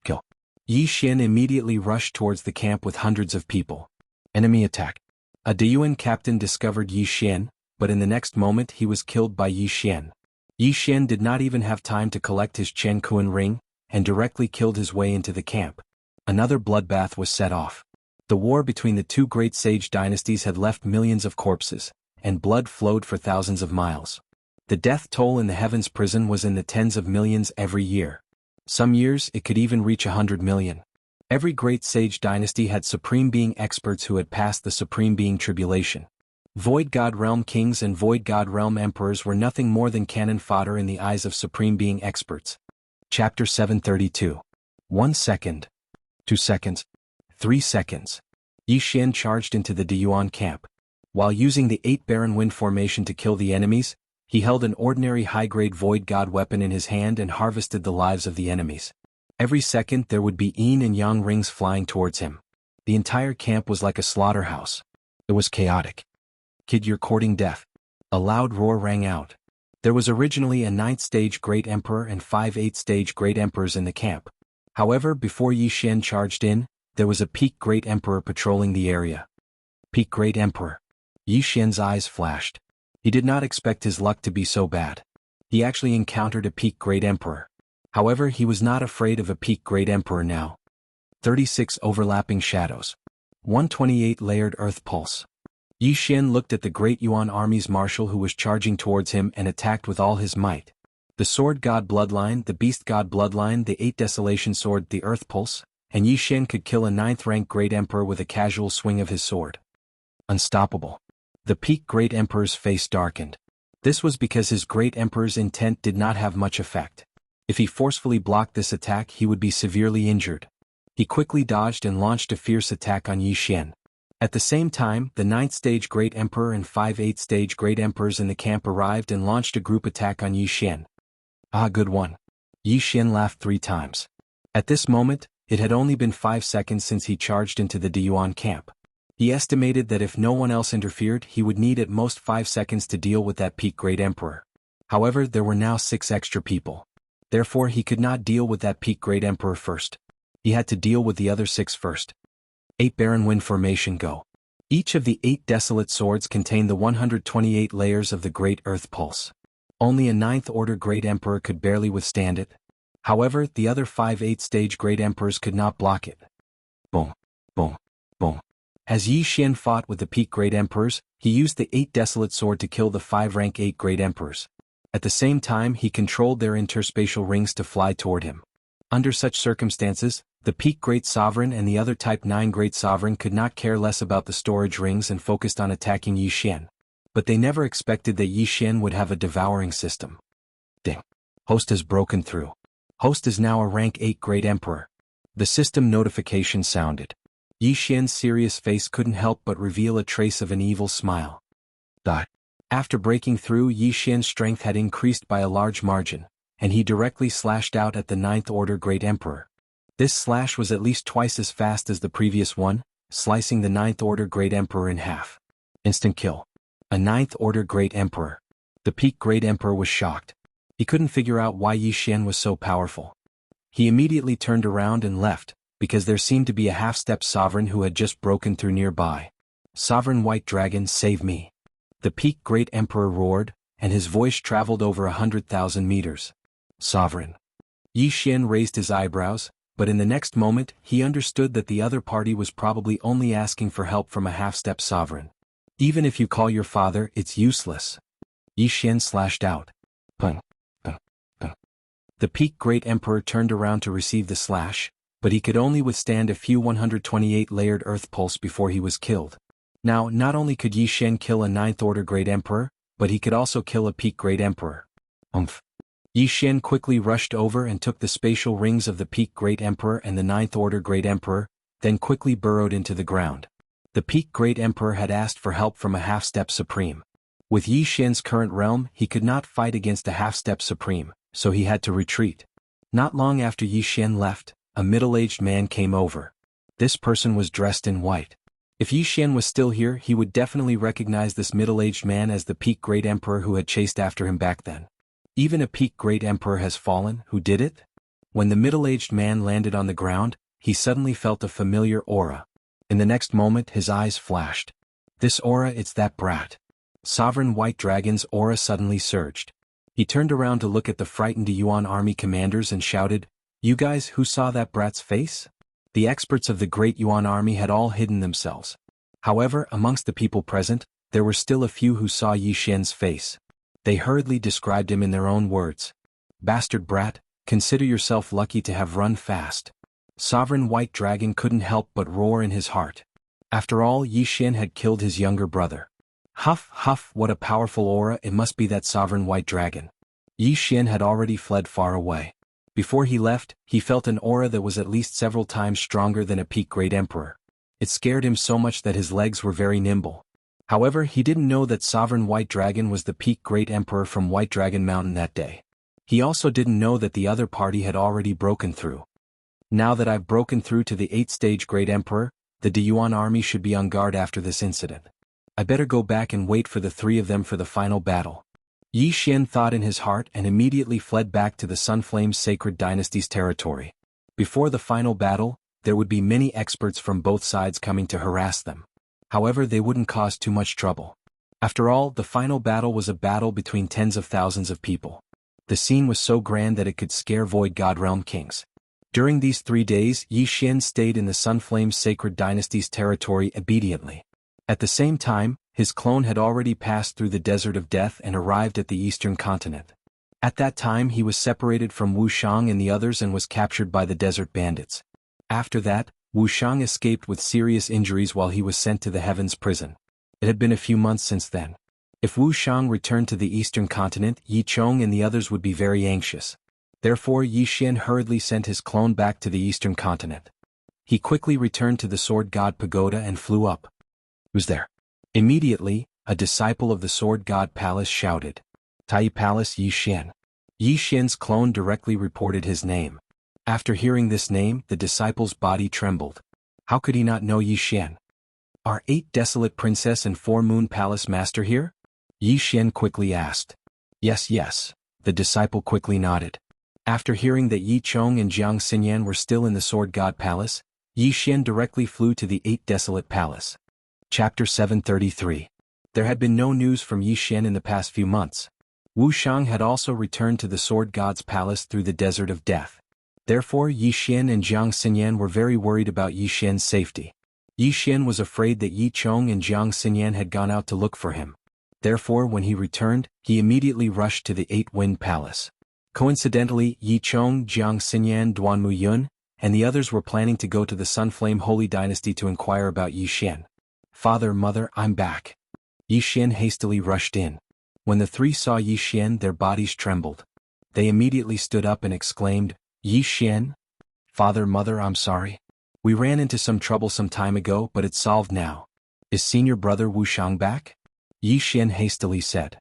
Kill. Yi Xian immediately rushed towards the camp with hundreds of people. Enemy attack. A Deyuan captain discovered Yi Xian, but in the next moment he was killed by Yi Xian. Yi Xian did not even have time to collect his Qiankuan ring, and directly killed his way into the camp. Another bloodbath was set off. The war between the two great sage dynasties had left millions of corpses, and blood flowed for thousands of miles. The death toll in the Heavens prison was in the tens of millions every year. Some years it could even reach 100 million. Every great sage dynasty had Supreme Being experts who had passed the Supreme Being tribulation. Void God Realm kings and Void God Realm emperors were nothing more than cannon fodder in the eyes of Supreme Being experts. Chapter 732. 1 second. 2 seconds. 3 seconds. Yi Xian charged into the Deyuan camp. While using the 8 Baron Wind formation to kill the enemies, he held an ordinary high-grade Void God weapon in his hand and harvested the lives of the enemies. Every second there would be yin and yang rings flying towards him. The entire camp was like a slaughterhouse. It was chaotic. Kid, you're courting death. A loud roar rang out. There was originally a 9th stage Great Emperor and 5 8th stage Great Emperors in the camp. However, before Yi Xian charged in, there was a peak Great Emperor patrolling the area. Peak Great Emperor. Yi Xian's eyes flashed. He did not expect his luck to be so bad. He actually encountered a peak Great Emperor. However, he was not afraid of a peak Great Emperor now. 36 overlapping shadows. 128 layered earth pulse. Yi Xian looked at the Great Yuan Army's marshal who was charging towards him and attacked with all his might. The Sword God Bloodline, the Beast God Bloodline, the 8 Desolation Sword, the Earth Pulse, and Yi Xian could kill a 9th rank Great Emperor with a casual swing of his sword. Unstoppable. The peak Great Emperor's face darkened. This was because his Great Emperor's intent did not have much effect. If he forcefully blocked this attack, he would be severely injured. He quickly dodged and launched a fierce attack on Yi Xian. At the same time, the 9th stage Great Emperor and 5 8th stage Great Emperors in the camp arrived and launched a group attack on Yi Xian. Ah, good one. Yi Xian laughed 3 times. At this moment, it had only been 5 seconds since he charged into the Deyuan camp. He estimated that if no one else interfered, he would need at most 5 seconds to deal with that peak Great Emperor. However, there were now 6 extra people. Therefore, he could not deal with that peak Great Emperor first. He had to deal with the other 6 first. 8 Baron Wind formation go. Each of the 8 desolate swords contained the 128 layers of the Great Earth Pulse. Only a 9th order Great Emperor could barely withstand it. However, the other 5 8th stage Great Emperors could not block it. Boom, boom, boom. As Yi Xian fought with the peak Great Emperors, he used the 8 Desolate Sword to kill the 5 rank 8 Great Emperors. At the same time, he controlled their interspatial rings to fly toward him. Under such circumstances, the peak Great Sovereign and the other Type 9 Great Sovereign could not care less about the storage rings and focused on attacking Yi Xian. But they never expected that Yi Xian would have a devouring system. Ding. Host has broken through. Host is now a rank 8 Great Emperor. The system notification sounded. Yi Xian's serious face couldn't help but reveal a trace of an evil smile. After breaking through, Yi Xian's strength had increased by a large margin, and he directly slashed out at the 9th Order Great Emperor. This slash was at least twice as fast as the previous one, slicing the 9th Order Great Emperor in half. Instant kill. A 9th Order Great Emperor. The peak Great Emperor was shocked. He couldn't figure out why Yi Xian was so powerful. He immediately turned around and left, because there seemed to be a half-step sovereign who had just broken through nearby. Sovereign White Dragon, save me. The peak Great Emperor roared, and his voice traveled over 100,000 meters. Sovereign. Yi Xian raised his eyebrows, but in the next moment, he understood that the other party was probably only asking for help from a half-step sovereign. Even if you call your father, it's useless. Yi Xian slashed out. Pung, pung, pung. The peak Great Emperor turned around to receive the slash, but he could only withstand a few 128 layered earth pulse before he was killed. Now, not only could Yi Xian kill a 9th Order Great Emperor, but he could also kill a peak Great Emperor. Yi Xian quickly rushed over and took the spatial rings of the peak Great Emperor and the 9th Order Great Emperor, then quickly burrowed into the ground. The peak Great Emperor had asked for help from a half-step Supreme. With Yi Xian's current realm, he could not fight against a half-step Supreme, so he had to retreat. Not long after Yi Xian left, a middle-aged man came over. This person was dressed in white. If Yi Xian was still here, he would definitely recognize this middle-aged man as the peak Great Emperor who had chased after him back then. Even a peak Great Emperor has fallen. Who did it? When the middle-aged man landed on the ground, he suddenly felt a familiar aura. In the next moment, his eyes flashed. This aura, it's that brat. Sovereign White Dragon's aura suddenly surged. He turned around to look at the frightened Yuan army commanders and shouted, "You guys, who saw that brat's face? The experts of the Great Yuan army had all hidden themselves. However, amongst the people present, there were still a few who saw Yi Xian's face. They hurriedly described him in their own words. "Bastard brat, consider yourself lucky to have run fast." Sovereign White Dragon couldn't help but roar in his heart. After all, Yi Xian had killed his younger brother. Huff, huff, what a powerful aura, it must be that Sovereign White Dragon. Yi Xian had already fled far away. Before he left, he felt an aura that was at least several times stronger than a peak Great Emperor. It scared him so much that his legs were very nimble. However, he didn't know that Sovereign White Dragon was the peak Great Emperor from White Dragon Mountain that day. He also didn't know that the other party had already broken through. Now that I've broken through to the 8th stage Great Emperor, the Deyuan army should be on guard after this incident. I better go back and wait for the three of them for the final battle. Yi Xian thought in his heart and immediately fled back to the Sunflame's Sacred Dynasty's territory. Before the final battle, there would be many experts from both sides coming to harass them. However, they wouldn't cause too much trouble. After all, the final battle was a battle between tens of thousands of people. The scene was so grand that it could scare Void God Realm kings. During these 3 days, Yi Xian stayed in the Sunflame's Sacred Dynasty's territory obediently. At the same time, his clone had already passed through the Desert of Death and arrived at the Eastern Continent. At that time he was separated from Wuxiang and the others and was captured by the Desert Bandits. After that, Wuxiang escaped with serious injuries while he was sent to the Heavens Prison. It had been a few months since then. If Wuxiang returned to the Eastern Continent, Yi Chong and the others would be very anxious. Therefore Yi Xian hurriedly sent his clone back to the Eastern Continent. He quickly returned to the Sword God Pagoda and flew up. "Who's there?" Immediately, a disciple of the Sword God Palace shouted. "Tai Palace Yi Xian." Yi Xian's clone directly reported his name. After hearing this name, the disciple's body trembled. How could he not know Yi Xian? "Are 8 Desolate Princess and 4 Moon Palace Master here?" Yi Xian quickly asked. Yes, yes. The disciple quickly nodded. After hearing that Yi Chong and Jiang Xinyan were still in the Sword God Palace, Yi Xian directly flew to the 8 Desolate Palace. Chapter 733. There had been no news from Yi Xian in the past few months. Wuxiang had also returned to the Sword God's palace through the Desert of Death. Therefore Yi Xian and Jiang Xinyan were very worried about Yi Xian's safety. Yi Xian was afraid that Yi Chong and Jiang Xinyan had gone out to look for him. Therefore when he returned, he immediately rushed to the 8-Wind Palace. Coincidentally, Yi Chong, Jiang Xinyan, Duanmu Yun, and the others were planning to go to the Sunflame Holy Dynasty to inquire about Yi Xian. "Father, Mother, I'm back." Yi Xian hastily rushed in. When the three saw Yi Xian, their bodies trembled. They immediately stood up and exclaimed, "Yi Xian? Father, Mother, I'm sorry. We ran into some trouble some time ago, but it's solved now. Is senior brother Wuxiang back?" Yi Xian hastily said.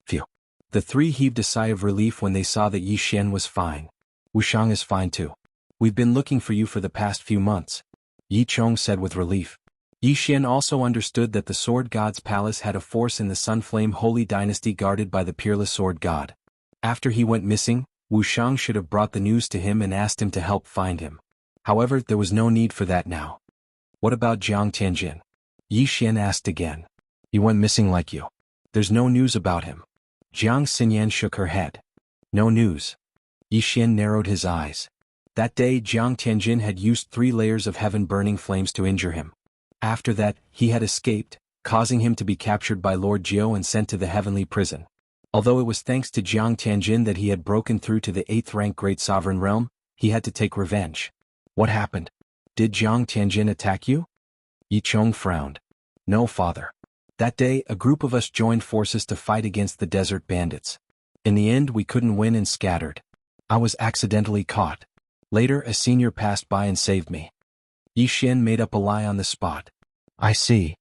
"Phew." The three heaved a sigh of relief when they saw that Yi Xian was fine. "Wuxiang is fine too. We've been looking for you for the past few months," Yi Chong said with relief. Yi Xian also understood that the Sword God's palace had a force in the Sunflame Holy Dynasty guarded by the Peerless Sword God. After he went missing, Wuxiang should have brought the news to him and asked him to help find him. However, there was no need for that now. "What about Jiang Tianjin?" Yi Xian asked again. "He went missing like you. There's no news about him." Jiang Xinyan shook her head. "No news." Yi Xian narrowed his eyes. That day Jiang Tianjin had used 3 layers of heaven-burning flames to injure him. After that, he had escaped, causing him to be captured by Lord Jiao and sent to the heavenly prison. Although it was thanks to Jiang Tianjin that he had broken through to the 8th rank Great Sovereign Realm, he had to take revenge. "What happened? Did Jiang Tianjin attack you?" Yi Chong frowned. "No, father. That day, a group of us joined forces to fight against the desert bandits. In the end, we couldn't win and scattered. I was accidentally caught. Later, a senior passed by and saved me." Yi Xian made up a lie on the spot. "I see."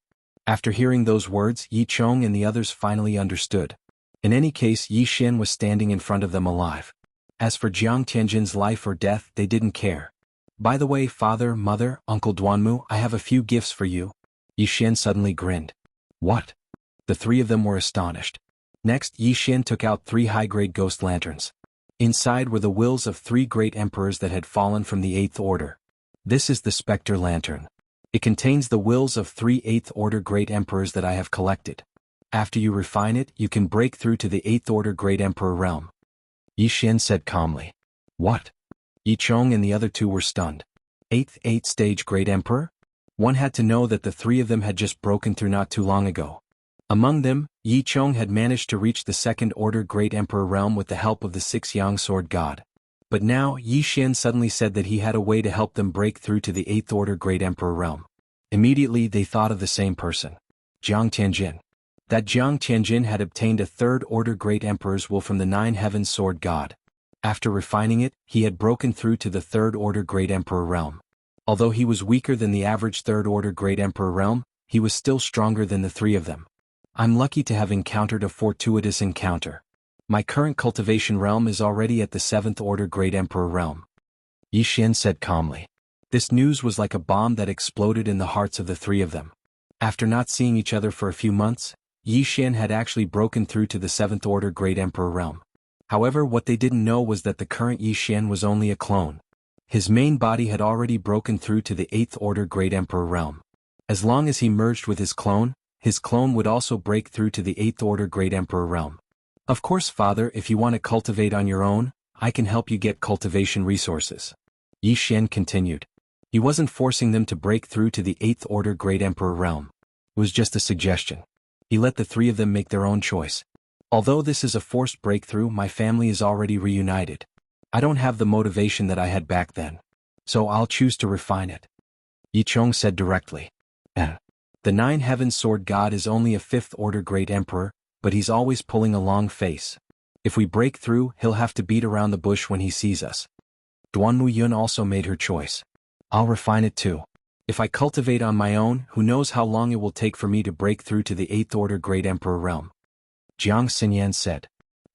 After hearing those words, Yi Chong and the others finally understood. In any case, Yi Xian was standing in front of them alive. As for Jiang Tianjin's life or death, they didn't care. "By the way, father, mother, Uncle Duanmu, I have a few gifts for you." Yi Xian suddenly grinned. "What?" The three of them were astonished. Next, Yi Xian took out 3 high-grade ghost lanterns. Inside were the wills of 3 great emperors that had fallen from the 8th order. This is the Spectre Lantern. It contains the wills of 3 8th order great emperors that I have collected. After you refine it, you can break through to the 8th order great emperor realm." Yi Xian said calmly. "What?" Yi Chong and the other 2 were stunned. Eighth stage Great Emperor? One had to know that the three of them had just broken through not too long ago. Among them, Yi Chong had managed to reach the Second Order Great Emperor realm with the help of the 6 Sword God. But now, Yi Xian suddenly said that he had a way to help them break through to the 8th Order Great Emperor realm. Immediately they thought of the same person. Jiang Tianjin. That Jiang Tianjin had obtained a 3rd Order Great Emperor's will from the 9 Heavens Sword God. After refining it, he had broken through to the 3rd Order Great Emperor realm. Although he was weaker than the average 3rd Order Great Emperor realm, he was still stronger than the three of them. I'm lucky to have encountered a fortuitous encounter. My current cultivation realm is already at the 7th Order Great Emperor realm. Yi Xian said calmly. This news was like a bomb that exploded in the hearts of the three of them. After not seeing each other for a few months, Yi Xian had actually broken through to the 7th Order Great Emperor realm. However, what they didn't know was that the current Yi Xian was only a clone. His main body had already broken through to the 8th Order Great Emperor realm. As long as he merged with his clone would also break through to the 8th Order Great Emperor realm. Of course, father, if you want to cultivate on your own, I can help you get cultivation resources. Yi Xian continued. He wasn't forcing them to break through to the 8th Order Great Emperor realm. It was just a suggestion. He let the three of them make their own choice. Although this is a forced breakthrough, my family is already reunited. I don't have the motivation that I had back then. So I'll choose to refine it. Yi Chong said directly. The 9 Heavens Sword God is only a 5th Order Great Emperor, but he's always pulling a long face. If we break through, he'll have to beat around the bush when he sees us. Duanmu Yun also made her choice. I'll refine it too. If I cultivate on my own, who knows how long it will take for me to break through to the 8th Order Great Emperor realm. Jiang Xinyan said.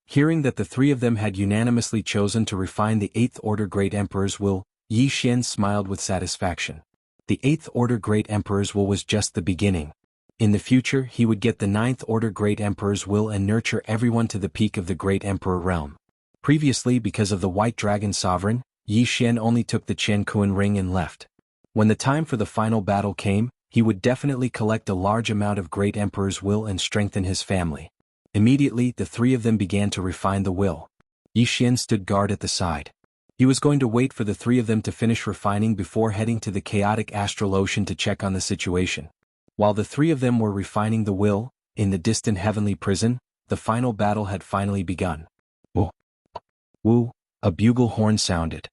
Hearing that the three of them had unanimously chosen to refine the 8th Order Great Emperor's will, Yi Xian smiled with satisfaction. The 8th Order Great Emperor's will was just the beginning. In the future, he would get the 9th Order Great Emperor's will and nurture everyone to the peak of the Great Emperor realm. Previously, because of the White Dragon Sovereign, Yi Xian only took the Chen Kuan ring and left. When the time for the final battle came, he would definitely collect a large amount of Great Emperor's will and strengthen his family. Immediately, the three of them began to refine the will. Yi Xian stood guard at the side. He was going to wait for the three of them to finish refining before heading to the chaotic astral ocean to check on the situation. While the three of them were refining the will, in the distant heavenly prison, the final battle had finally begun. Woo! Woo! A bugle horn sounded.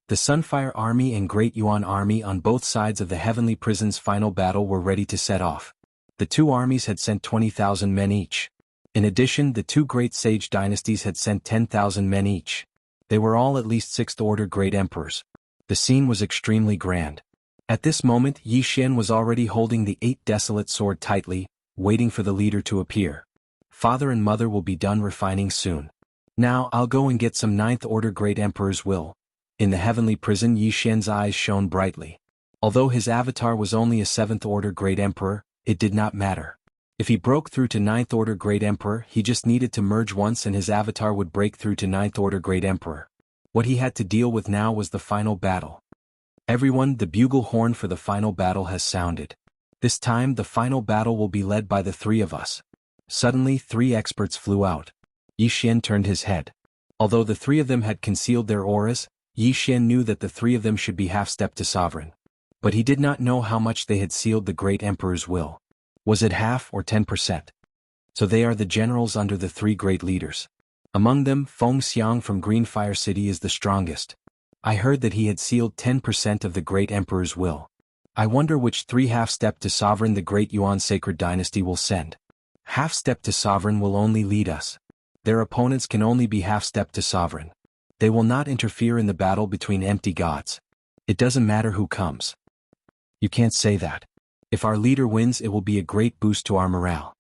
The Sunfire Army and Great Yuan Army on both sides of the heavenly prison's final battle were ready to set off. The two armies had sent 20,000 men each. In addition, the two great sage dynasties had sent 10,000 men each. They were all at least 6th Order Great Emperors. The scene was extremely grand. At this moment, Yi Xian was already holding the 8 desolate sword tightly, waiting for the leader to appear. Father and mother will be done refining soon. Now I'll go and get some 9th Order Great Emperor's will. In the heavenly prison, Yi Xian's eyes shone brightly. Although his avatar was only a 7th Order Great Emperor, it did not matter. If he broke through to 9th Order Great Emperor, he just needed to merge once and his avatar would break through to 9th Order Great Emperor. What he had to deal with now was the final battle. Everyone, the bugle horn for the final battle has sounded. This time, the final battle will be led by the three of us. Suddenly, 3 experts flew out. Yi Xian turned his head. Although the three of them had concealed their auras, Yi Xian knew that the three of them should be half-step to sovereign. But he did not know how much they had sealed the Great Emperor's will. Was it half or 10%? So they are the generals under the 3 great leaders. Among them, Feng Xiang from Greenfire City is the strongest. I heard that he had sealed 10% of the Great Emperor's will. I wonder which 3 half-step to sovereign the Great Yuan Sacred Dynasty will send. Half-step to sovereign will only lead us. Their opponents can only be half-step to sovereign. They will not interfere in the battle between empty gods. It doesn't matter who comes. You can't say that. If our leader wins, it will be a great boost to our morale.